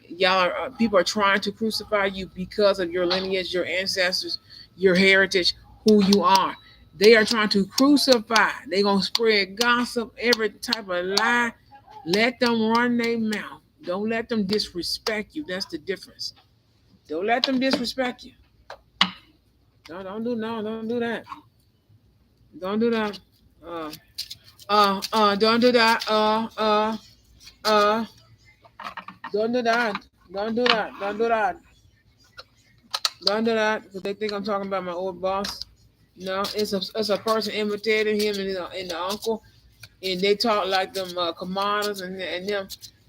y'all are people are trying to crucify you because of your lineage, your ancestors, your heritage, who you are. They are trying to crucify. They're gonna spread gossip, every type of lie. Let them run their mouth. Don't let them disrespect you. That's the difference. Don't let them disrespect you. Don't do that. Don't do that. Uh, don't do that. Uh, don't do that. Don't do that. Don't do that. Don't do that because they think I'm talking about my old boss. No, it's a person imitating him and the uncle, and they talk like them commanders and them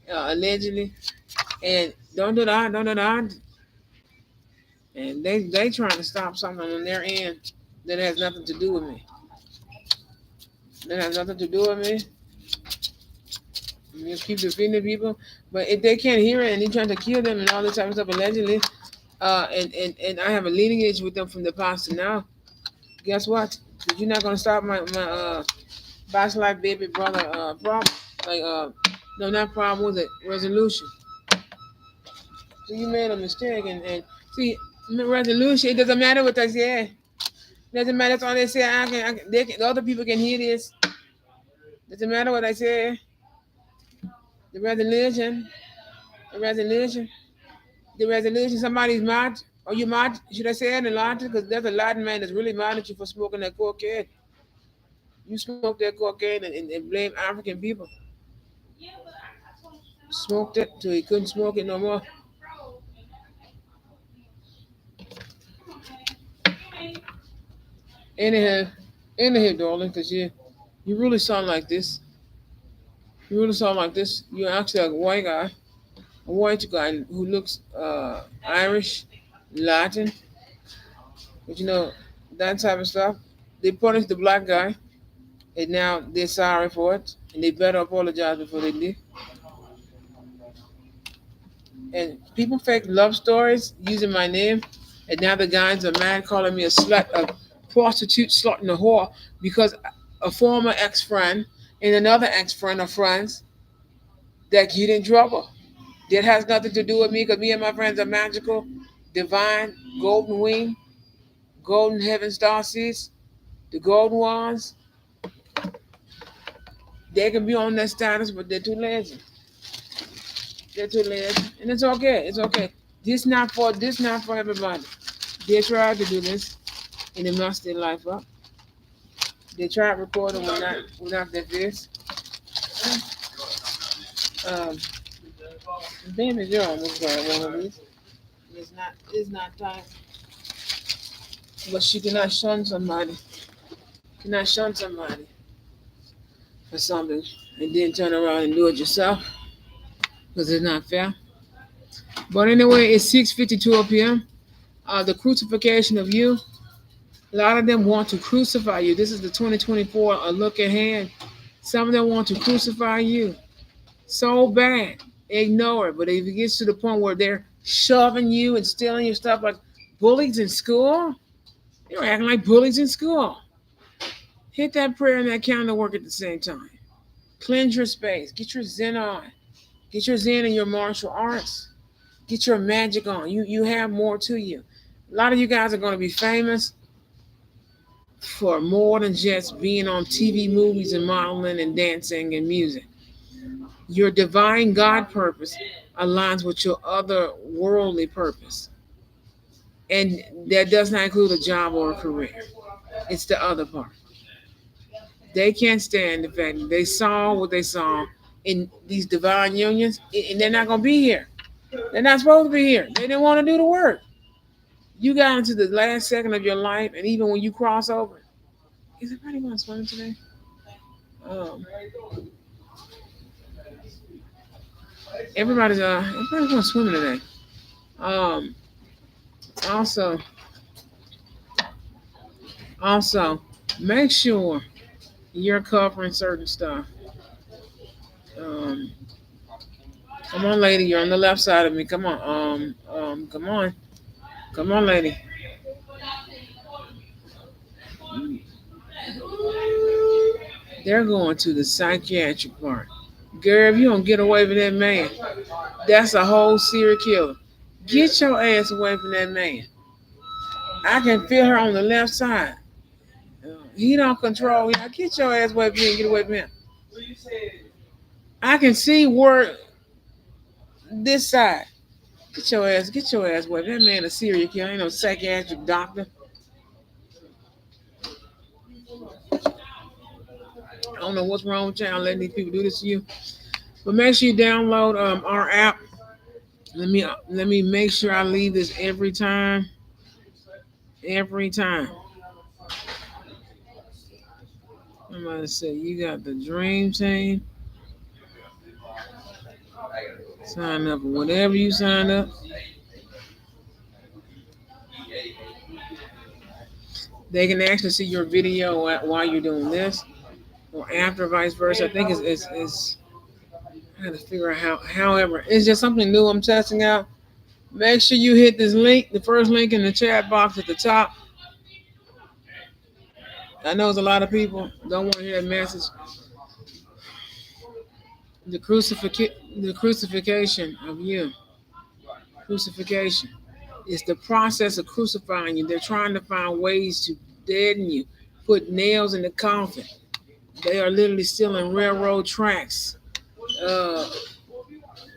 allegedly. And don't do that. Don't do that. And they trying to stop something on their end that has nothing to do with me. That has nothing to do with me. You just keep defending people, but if they can't hear it and they trying to kill them and all this type of stuff allegedly, And I have a lineage with them from the past. And now, guess what? You're not gonna stop my past life baby brother problem. Like no, not problem. Was it resolution? So you made a mistake, and see, resolution. It doesn't matter what I say. Doesn't matter. That's all they say. The other people can hear this. Doesn't matter what I say. The resolution, the resolution, the resolution. Somebody's mad. Are you mad? Should I say it in Latin? Because there's a Latin man that's really mad at you for smoking that cocaine. You smoke that cocaine and blame African people. Smoked it till he couldn't smoke it no more. Anyhow, anyhow, darling, because you really sound like this. You really sound like this. You're actually a white guy who looks Irish, Latin, but that type of stuff. They punish the black guy, and now they're sorry for it, and they better apologize before they do. And people fake love stories using my name, and now the guys are mad calling me a slut, a prostitute, slut, and a whore because a former ex-friend and another ex-friend are friends that get in trouble. That has nothing to do with me because me and my friends are magical, divine, golden wing, golden heaven star seeds, the golden ones. They can be on that status, but they're too lazy. They're too lazy, and it's okay. It's okay. This not for everybody. They tried to do this, and they messed their life up. They tried recording without their face. Um, baby girl looks like one of these. It's not time, but she cannot shun somebody. Cannot shun somebody for something and then turn around and do it yourself because it's not fair. But anyway, it's 6:52 p.m. The crucifixion of you. A lot of them want to crucify you. This is the 2024 a look ahead. Some of them want to crucify you so bad. Ignore it. But if it gets to the point where they're shoving you and stealing your stuff like bullies in school, you're acting like bullies in school. Hit that prayer and that calendar work at the same time. Cleanse your space. Get your Zen on. Get your Zen and your martial arts. Get your magic on. You have more to you. A lot of you guys are going to be famous for more than just being on TV, movies, and modeling and dancing and music. Your divine God purpose aligns with your other worldly purpose. And that does not include a job or a career. It's the other part. They can't stand the fact that they saw what they saw in these divine unions, and they're not going to be here. They're not supposed to be here. They didn't want to do the work. You got into the last second of your life, and even when you cross over, is anybody going swimming today? Um, everybody's going swimming today. Um, also, also, make sure you're covering certain stuff. Um, come on, lady, you're on the left side of me. Come on, come on, lady. They're going to the psychiatric part. Girl, if you don't get away from that man, that's a whole serial killer. Get your ass away from that man. I can feel her on the left side. He don't control you. Get your ass away from him. Get away from him. I can see where this side. Get your ass away. That man a serial killer. Ain't no psychiatric doctor. I don't know what's wrong with y'all letting these people do this to you. But make sure you download our app. Let me make sure I leave this every time. Every time. I'm gonna say you got the dream team. Sign up for whatever you sign up. They can actually see your video while you're doing this, or after, vice versa. I think it's I gotta figure out how. However, it's just something new I'm testing out. Make sure you hit this link, the first link in the chat box at the top. I know there's a lot of people don't want to hear that message. The crucifixion of you. Crucifixion. It's the process of crucifying you. They're trying to find ways to deaden you, put nails in the coffin. They are literally stealing railroad tracks, uh,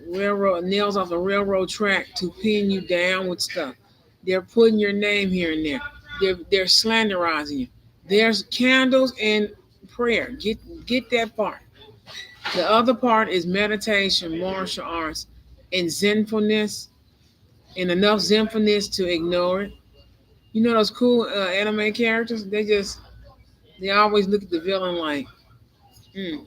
railroad nails off a railroad track to pin you down with stuff. They're putting your name here and there. They're slanderizing you. There's candles and prayer. Get that part. The other part is meditation, martial arts, and zenfulness, and enough zenfulness to ignore it. You know those cool anime characters? They always look at the villain like, hmm.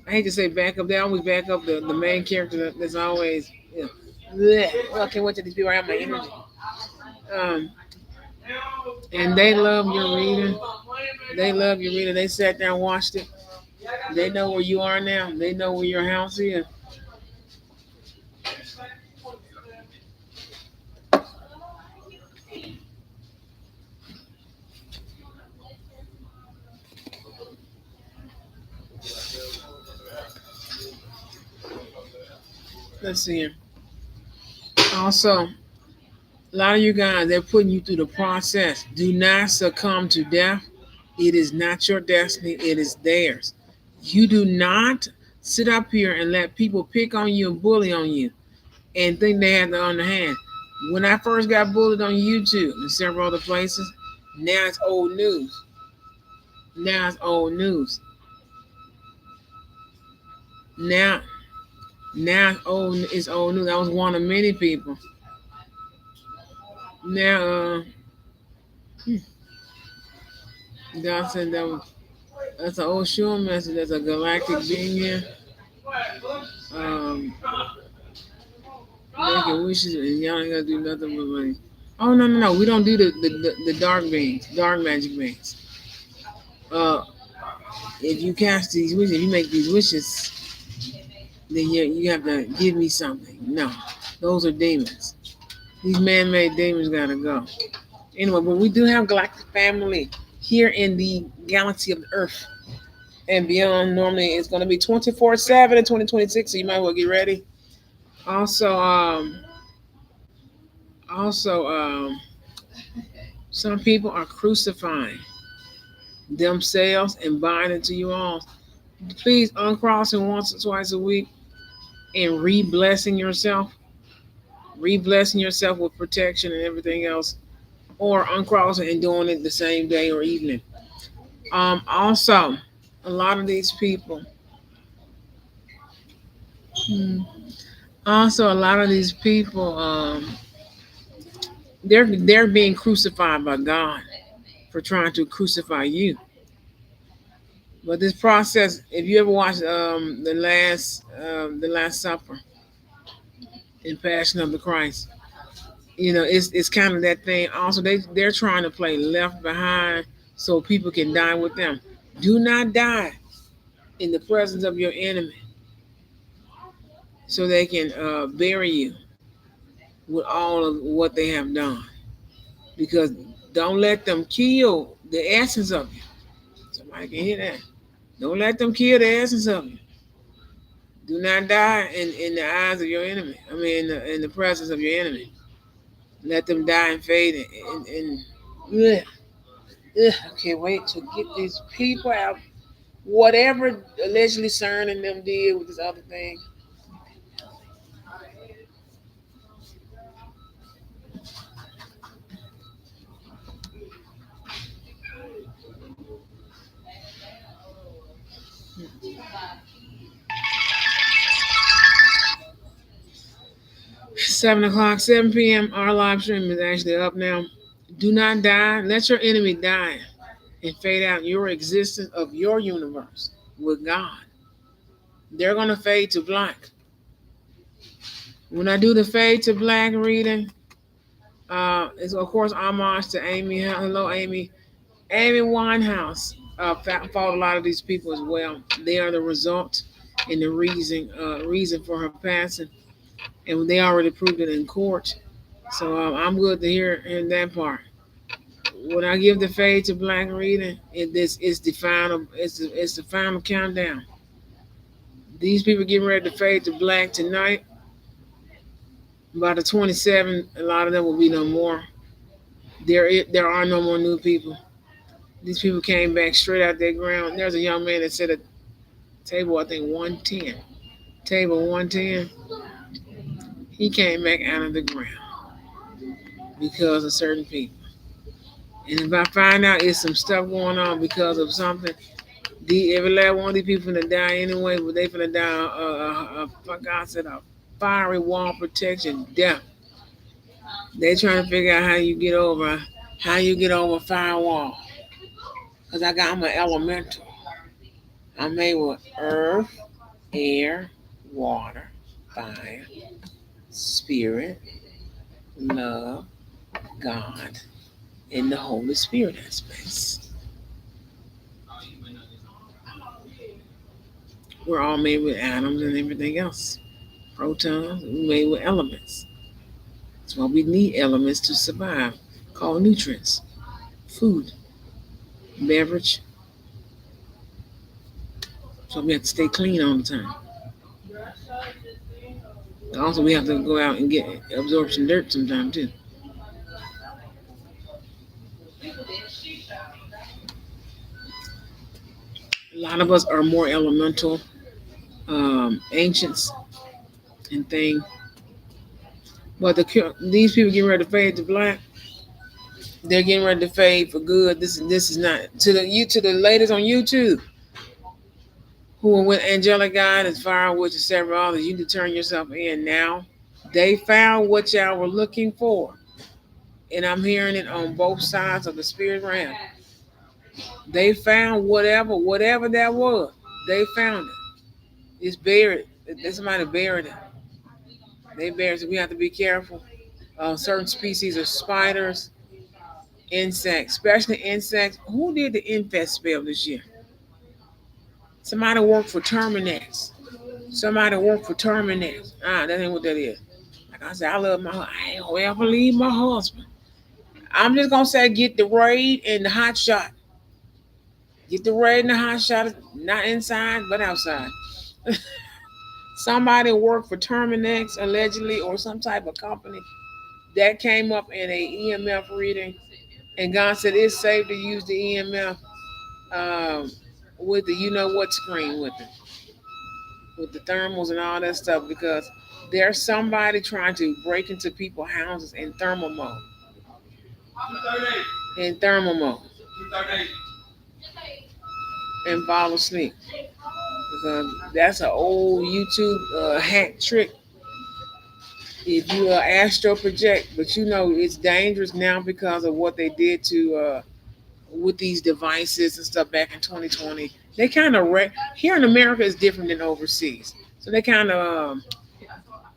I hate to say back up. They always back up the main character that's always, you know, bleh. Well, I can't wait till these people have my energy. Um, and they love your reading. They love your reading. They sat there and watched it. They know where you are now. They know where your house is. Let's see here. Also, a lot of you guys, they're putting you through the process. Do not succumb to death. It is not your destiny, it is theirs. You do not sit up here and let people pick on you and bully on you and think they have the underhand. When I first got bullied on YouTube and several other places, now it's old news. Now it's old news. Now, it's old news. I was one of many people. Now, God said that's an old sure message. That's a galactic being here. Um, making wishes and y'all ain't gotta do nothing but money. Oh no. We don't do the dark beings, dark magic beings. Uh if you cast these wishes, if you make these wishes, then you have to give me something. No. Those are demons. These man made demons gotta go. Anyway, but we do have galactic family here in the galaxy of the Earth and beyond. Normally it's gonna be 24/7 in 2026, so you might well get ready. Also, also, some people are crucifying themselves and binding to you all. Please uncrossing once or twice a week and re-blessing yourself, re-blessing yourself with protection and everything else, or uncrossing and doing it the same day or evening. Also, a lot of these people, hmm, also a lot of these people, they're being crucified by God for trying to crucify you. But this process, if you ever watched the Last Supper in Passion of the Christ, it's kind of that thing. Also, they're trying to play left behind so people can die with them. Do not die in the presence of your enemy, so they can bury you with all of what they have done. Because don't let them kill the essence of you. Somebody can hear that. Don't let them kill the essence of you. Do not die in the eyes of your enemy. I mean, in the presence of your enemy. Let them die and fade. Ugh, I can't wait to get these people out. Whatever allegedly CERN and them did with this other thing. 7 o'clock, 7 p.m. Our live stream is actually up now. Do not die. Let your enemy die and fade out your existence of your universe with God. They're going to fade to black. When I do the fade to black reading, it's of course homage to Amy. Hello, Amy. Amy Winehouse fought a lot of these people as well. They are the result and the reason for her passing. and they already proved it in court. So I'm good to hear in that part. When I give the fade to black reading, this is the final. It's the final countdown. These people getting ready to fade to black tonight. By the 27th, a lot of them will be no more. There are no more new people. These people came back straight out their ground. There's a young man that said at table, I think 110. Table 110. He came back out of the ground because of certain people. And if I find out it's some stuff going on because of something, every last one of these people finna die anyway, but they finna die fuck I said a fiery wall protection death. They trying to figure out how you get over firewall. Cause I'm an elemental. I'm made with earth, air, water, fire, spirit, love, God, and the Holy Spirit aspects. We're all made with atoms and everything else. Protons, we're made with elements. That's why we need elements to survive, called nutrients, food, beverage. So we have to stay clean all the time. Also, we have to go out and get absorb some dirt sometime too. A lot of us are more elemental, ancients and things. But these people getting ready to fade to black. They're getting ready to fade for good. This is not to the ladies on YouTube who are with angelic guide as far which and several others. You need to turn yourself in now. They found what y'all were looking for, and I'm hearing it on both sides of the spirit realm. They found whatever that was. They found it. It's buried. There's somebody buried it. They buried it. We have to be careful. Certain species of spiders, insects, especially insects. Who did the infest spell this year? Somebody worked for Terminex. Somebody worked for Terminex. That ain't what that is. Like I said, I love my. I ain't gonna ever leave my husband. I'm just gonna say, get the raid and the hot shot. Get the raid and the hot shot, not inside but outside. Somebody worked for Terminex allegedly, or some type of company that came up in a EMF reading, and God said it's safe to use the EMF with the you know what screen with the thermals and all that stuff because there's somebody trying to break into people's houses in thermal mode, and fall asleep because that's an old YouTube hack trick. If you astro project, but you know it's dangerous now because of what they did to with these devices and stuff back in 2020. They kind of here in America is different than overseas, so they kind of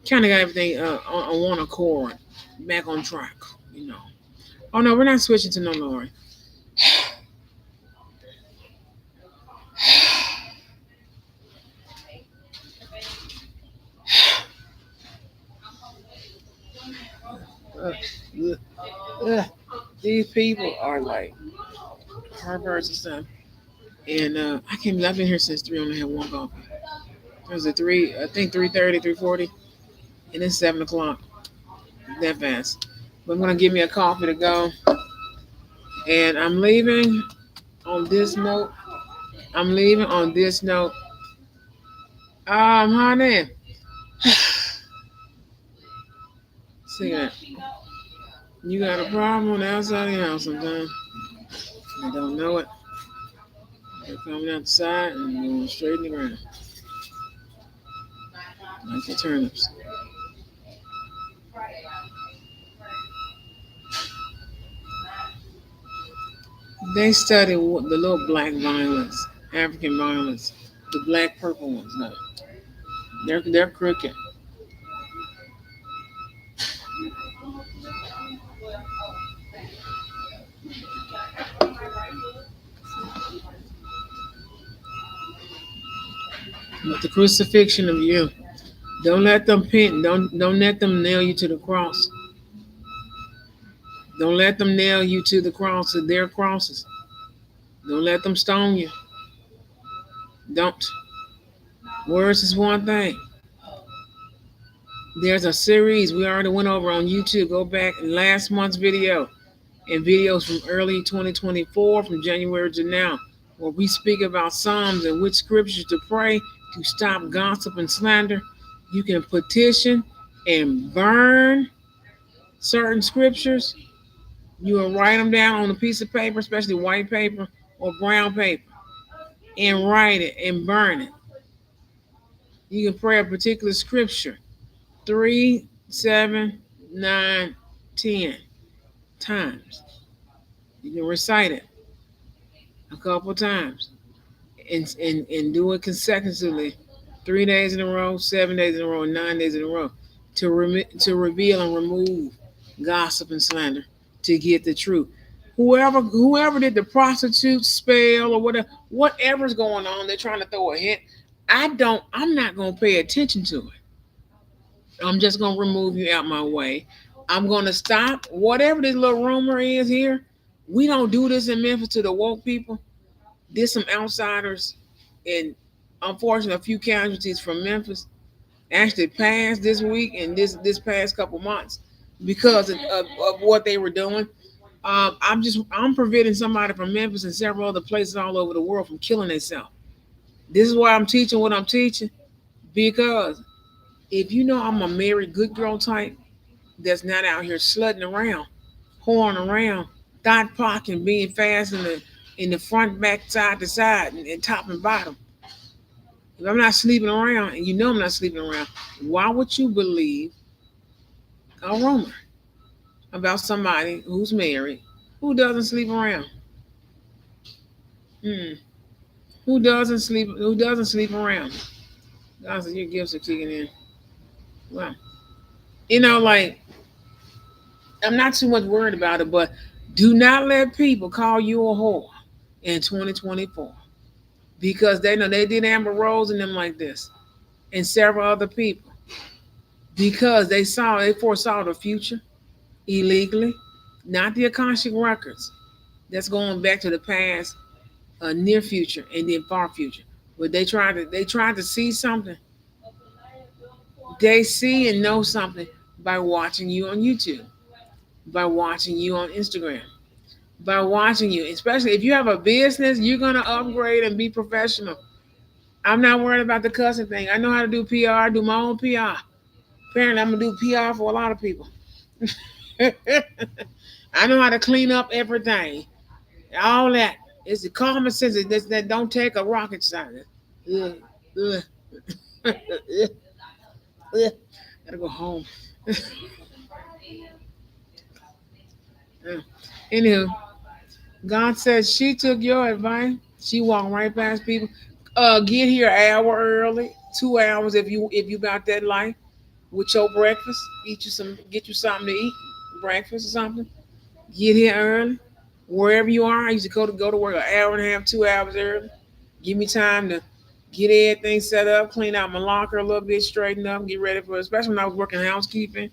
got everything on one accord, back on track. You know. Oh no, we're not switching to no Lord. Uh, these people are like perverts and stuff. And I can't believe I've been here since 3, only had one coffee. There's a 3, I think 3:30, 3:40, and it's 7 o'clock. That fast. But I'm going to give me a coffee to go. And I'm leaving on this note. I'm leaving on this note. Honey. See that. You got a problem on the outside of your house sometimes. You don't know it. They're coming outside and going straight in the ground. Like the turnips. They study the little black violets, African violets, the black purple ones. No, they're crooked. But the crucifixion of you, Don't let them pin. Don't let them nail you to the cross. Don't let them nail you to the cross to their crosses. Don't let them stone you. Don't. Words is one thing. There's a series we already went over on YouTube. Go back in last month's video and videos from early 2024, from January to now, where we speak about Psalms and which scriptures to pray to stop gossip and slander. You can petition and burn certain scriptures. You will write them down on a piece of paper, especially white paper or brown paper, and write it and burn it. You can pray a particular scripture 3, 7, 9, 10 times. You can recite it a couple times and do it consecutively 3 days in a row, 7 days in a row, 9 days in a row to reveal and remove gossip and slander to get the truth. Whoever did the prostitute spell or whatever's going on, they're trying to throw a hint. I'm not gonna pay attention to it. I'm just gonna remove you out my way. I'm gonna stop whatever this little rumor is here. We don't do this in Memphis to the woke people. There's some outsiders, and unfortunately, a few casualties from Memphis actually passed this week and this past couple months because of what they were doing. I'm preventing somebody from Memphis and several other places all over the world from killing themselves. This is why I'm teaching what I'm teaching, because if you know I'm a married good girl type that's not out here slutting around, whoring around, thought pocking, being fast in the front, back, side to side, and top and bottom. If I'm not sleeping around, and you know I'm not sleeping around, why would you believe a rumor about somebody who's married who doesn't sleep around? Hmm. Who doesn't sleep? Who doesn't sleep around? God said your gifts are kicking in. Wow. Like I'm not too much worried about it, but do not let people call you a whore in 2024 because they know they did Amber Rose and them like this, and several other people because they foresaw the future illegally, not the Akashic records. That's going back to the past, near future, and then far future. But they tried to see something. They see and know something by watching you on YouTube, by watching you on Instagram, by watching you. Especially if you have a business, you're gonna upgrade and be professional. I'm not worried about the cussing thing. I know how to do PR. I do my own PR. Apparently, I'm gonna do PR for a lot of people. I know how to clean up everything. All that. It's the common sense that don't take a rocket scientist. Ugh, ugh, ugh, ugh. Gotta go home. Uh, Anywho, God said she took your advice. She walked right past people. Get here an hour early, 2 hours if you got that life with your breakfast. Get you something to eat, breakfast or something. Get here early, wherever you are. I used to go to work an hour and a half, 2 hours early. Give me time to get everything set up, clean out my locker a little bit, straighten up, get ready for it. Especially when I was working housekeeping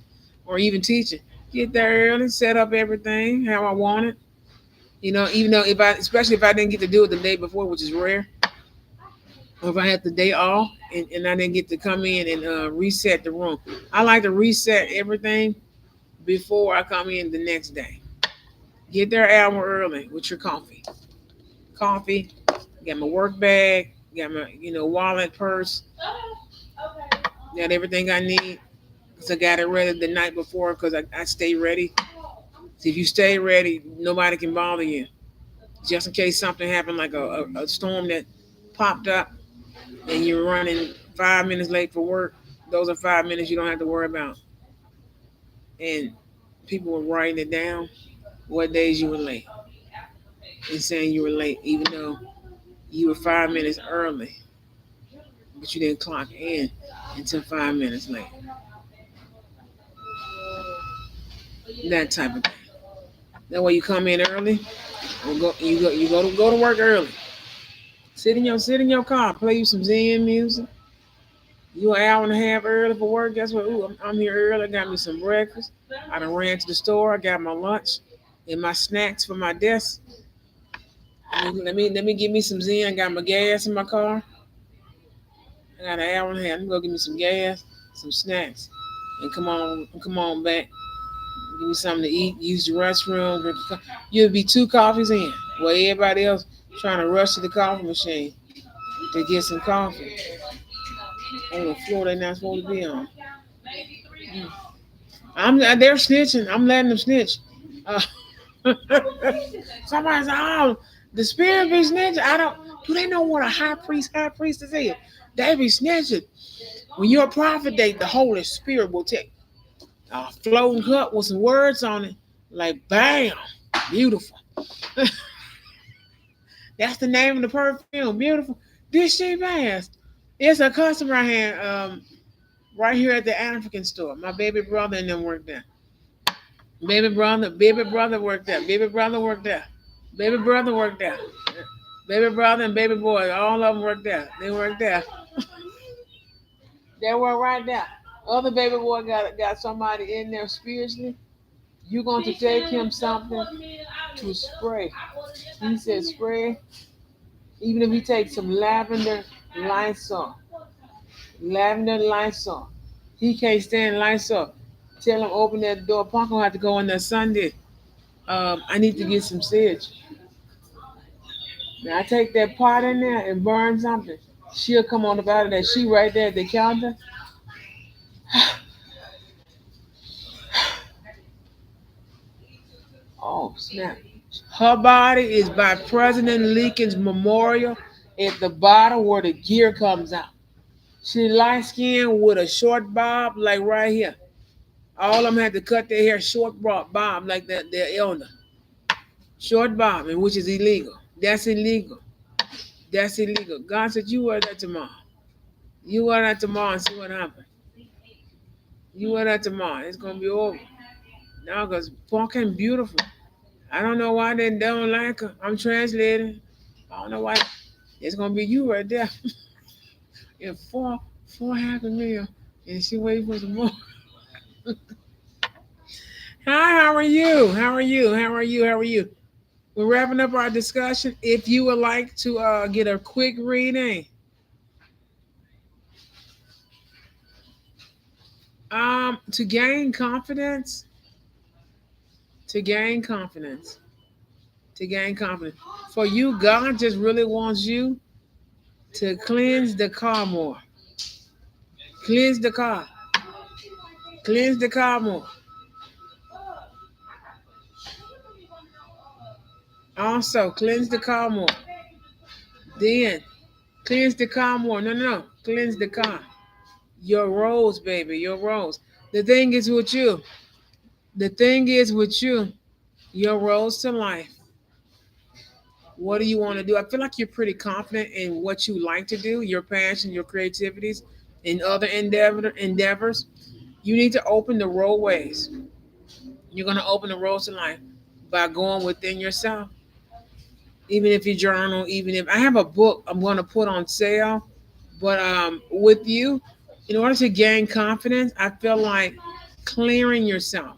or even teaching. Get there early, set up everything how I want it. Even though especially if I didn't get to do it the day before, which is rare, or if I had the day off and I didn't get to come in and reset the room. I like to reset everything before I come in the next day. Get there an hour early with your coffee. Coffee, got my work bag, got my wallet, purse, got everything I need. So I got it ready the night before because I stay ready. So if you stay ready, nobody can bother you. Just in case something happened, like a storm that popped up and you're running 5 minutes late for work, those are 5 minutes you don't have to worry about. And people were writing it down what days you were late and saying you were late, even though you were 5 minutes early, but you didn't clock in until 5 minutes late. That type of thing. That way you come in early, or go to work early. Sit in your car, play you some Zen music, You an hour and a half early for work? Guess what? Ooh, I'm here early. I got me some breakfast. I done ran to the store. I got my lunch and my snacks for my desk. Let me get me some Zen. I got my gas in my car. I got an hour and a half. I'm gonna go get me some gas, some snacks, and come on back. Give me something to eat. Use the restroom. You'll be two coffees in. While everybody else trying to rush to the coffee machine to get some coffee on the floor they're not supposed to be on. Mm. They're snitching. I'm letting them snitch. Uh, Somebody said, "Oh, the spirit be snitching." I don't. Do they know what a high priest is? They be snitching. When you're a prophet, the Holy Spirit will take a floating cup with some words on it, like bam, beautiful. That's the name of the perfume, beautiful. This she bass. It's a customer I had right here at the African store. My baby brother and them work there. Baby brother worked there. Baby brother worked there. Baby brother worked there. Baby brother and baby boy, all of them worked there. They worked there. They were right there. Other baby boy got somebody in there spiritually. You're going to take him something to spray. He said spray. Even if he takes some Lysol, lavender Lysol. He can't stand Lysol. Tell him open that door. Punk will have to go on that Sunday. I need to get some sedge. Now I take that pot in there and burn something. She'll come on about it. That she right there at the counter. Oh snap! Her body is by President Lincoln's memorial at the bottom where the gear comes out. She light skinned with a short bob like right here. All of them had to cut their hair short bob like that. Their elder short bob, and which is illegal. That's illegal. That's illegal. God said you wear that tomorrow. You wear that tomorrow and see what happens. You wear that tomorrow. It's gonna be over. Now, cause fucking beautiful. I don't know why they don't like her. I'm translating. I don't know why. It's gonna be you right there. And four happy meal, and she waiting for some more. Hi, how are you? How are you? How are you? How are you? We're wrapping up our discussion. If you would like to get a quick reading, to gain confidence, to gain confidence, to gain confidence. For you, God just really wants you to cleanse the car more. Cleanse the car. Cleanse the car more. Also, cleanse the car more. Then, cleanse the car more. No, no, no. Cleanse the car. Your rose, baby. Your rose. The thing is with you. The thing is with you. Your rose to life. What do you want to do? I feel like you're pretty confident in what you like to do, your passion, your creativities, and other endeavors. You need to open the roadways. You're going to open the roads to life by going within yourself. Even if you journal, even if I have a book I'm going to put on sale, but with you, in order to gain confidence, I feel like clearing yourself,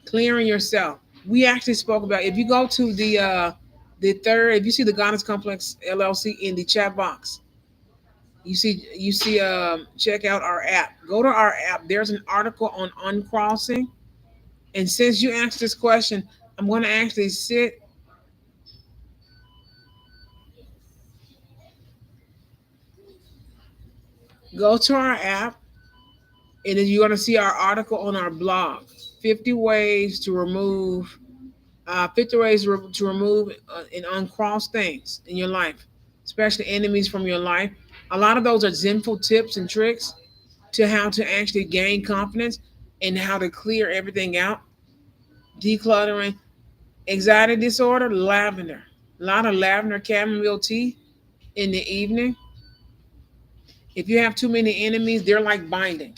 clearing yourself. We actually spoke about if you go to the third, if you see the Goddess Complex LLC in the chat box, you see check out our app. Go to our app. There's an article on uncrossing. And since you asked this question, I'm going to actually go to our app, and then you're going to see our article on our blog 50 ways to remove 50 ways to remove and uncross things in your life, especially enemies from your life. A lot of those are sinful tips and tricks to how to actually gain confidence and how to clear everything out. Decluttering, anxiety disorder, lavender. A lot of lavender chamomile tea in the evening. If you have too many enemies, they're like binding.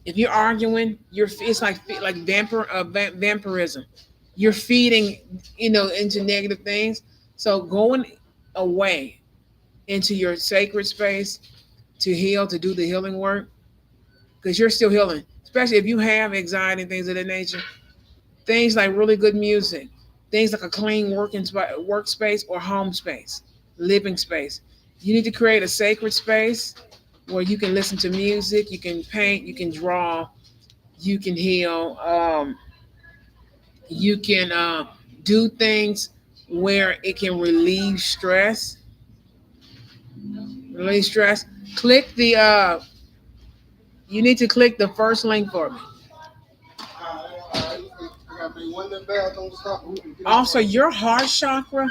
If you're arguing, it's like vampirism. You're feeding, into negative things. So going away into your sacred space to heal, to do the healing work, because you're still healing, especially if you have anxiety and things of that nature. Things like really good music, things like a clean workspace or home space, living space. You need to create a sacred space where you can listen to music, you can paint, you can draw, you can heal, you can do things where it can relieve stress. Relieve stress. Click the. You need to click the first link for me. Also, your heart chakra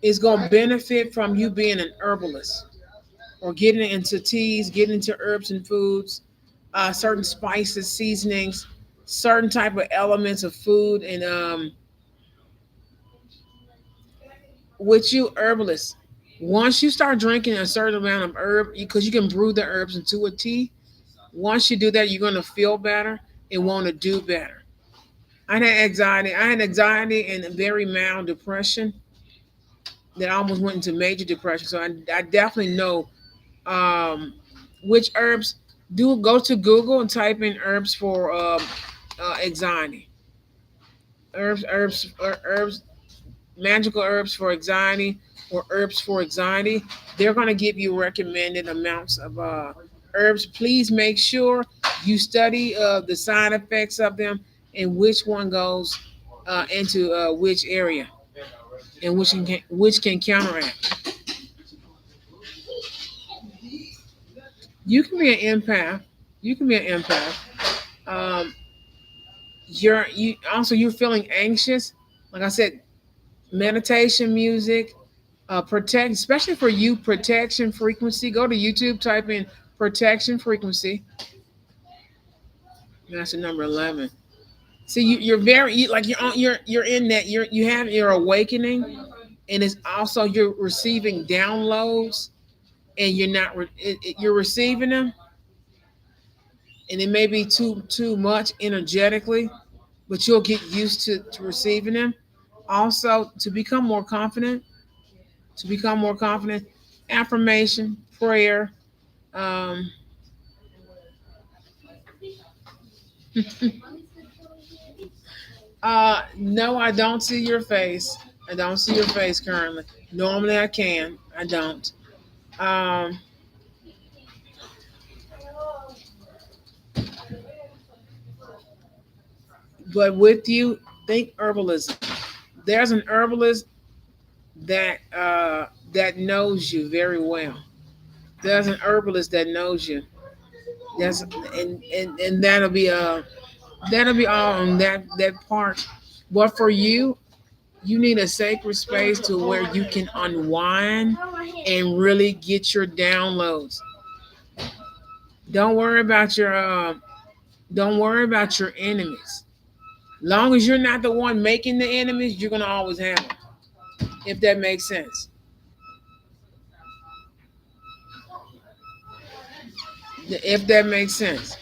is going to benefit from you being an herbalist or getting into teas, getting into herbs and foods, certain spices, seasonings, certain type of elements of food, and with you herbalists. Once you start drinking a certain amount of herb, because you can brew the herbs into a tea. Once you do that, you're going to feel better and want to do better. I had anxiety. I had anxiety and very mild depression that almost went into major depression. So I definitely know um, which herbs. Do go to Google and type in herbs for anxiety. Herbs, magical herbs for anxiety or herbs for anxiety. They're going to give you recommended amounts of herbs. Please make sure you study the side effects of them and which one goes into which area and which can counteract. You can be an empath. You can be an empath. Um, you're feeling anxious. Like I said, meditation music, protect, especially for you, protection frequency. Go to YouTube, type in protection frequency. That's the number 11. See, you're very like you're in that you have your awakening, and it's also you're receiving downloads, and you're not you're receiving them, and it may be too much energetically, but you'll get used to receiving them. Also, to become more confident, to become more confident, affirmation, prayer. Um, no, I don't see your face. I don't see your face currently. Normally I can. I don't. Um, but with you, think herbalism. There's an herbalist that knows you very well. There's an herbalist that knows you. That's and that'll be all on that part. But for you, you need a sacred space to where you can unwind and really get your downloads. Don't worry about your don't worry about your enemies. Long as you're not the one making the enemies, you're gonna always have them. If that makes sense. If that makes sense.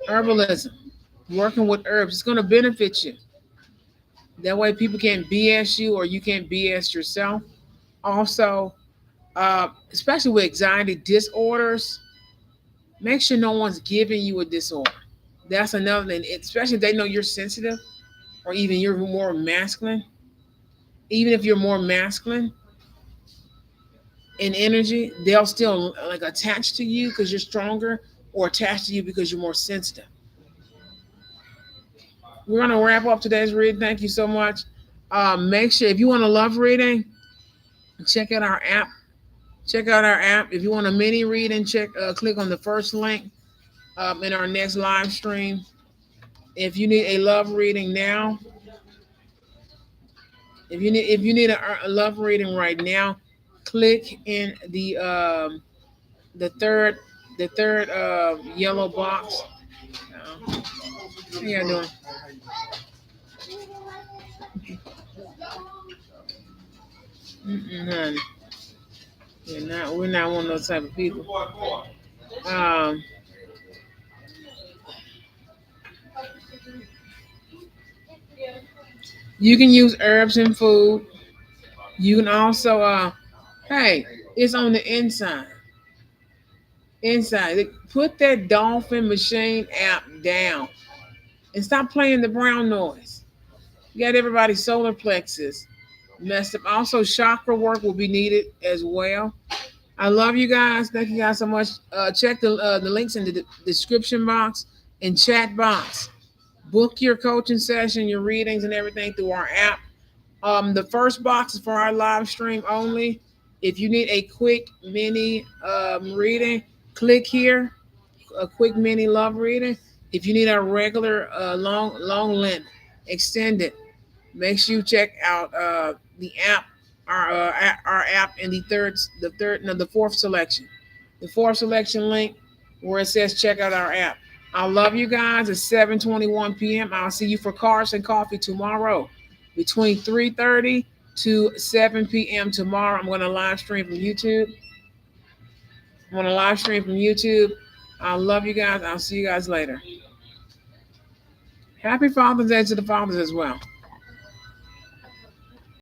Herbalism, working with herbs, it's gonna benefit you. That way, people can't BS you or you can't BS yourself. Also, especially with anxiety disorders, make sure no one's giving you a disorder. That's another thing, especially if they know you're sensitive or even you're more masculine. Even if you're more masculine in energy, they'll still like attach to you because you're stronger or attach to you because you're more sensitive. We're going to wrap up today's reading. Thank you so much. Make sure if you want a love reading, check out our app. Check out our app. If you want a mini reading, click on the first link in our next live stream. If you need a love reading now, if you need a love reading right now, click in the third yellow box. How you doing? Honey. We're not one of those type of people. Um, you can use herbs in food. You can also, hey, it's on the inside. Inside, put that Dolphin Machine app down and stop playing the brown noise. You got everybody's solar plexus messed up. Also, chakra work will be needed as well. I love you guys. Thank you guys so much. Check the links in the description box and chat box. Book your coaching session, your readings, and everything through our app. The first box is for our live stream only. If you need a quick mini reading, click here. A quick mini love reading. If you need a regular long length extended, make sure you check out the app, our app in the fourth selection, the fourth selection link where it says check out our app. I love you guys. It's 7:21 p.m. I'll see you for Cars and Coffee tomorrow between 3:30 to 7 p.m. tomorrow. I'm going to live stream from YouTube. I'm going to live stream from YouTube. I love you guys. I'll see you guys later. Happy Father's Day to the fathers as well.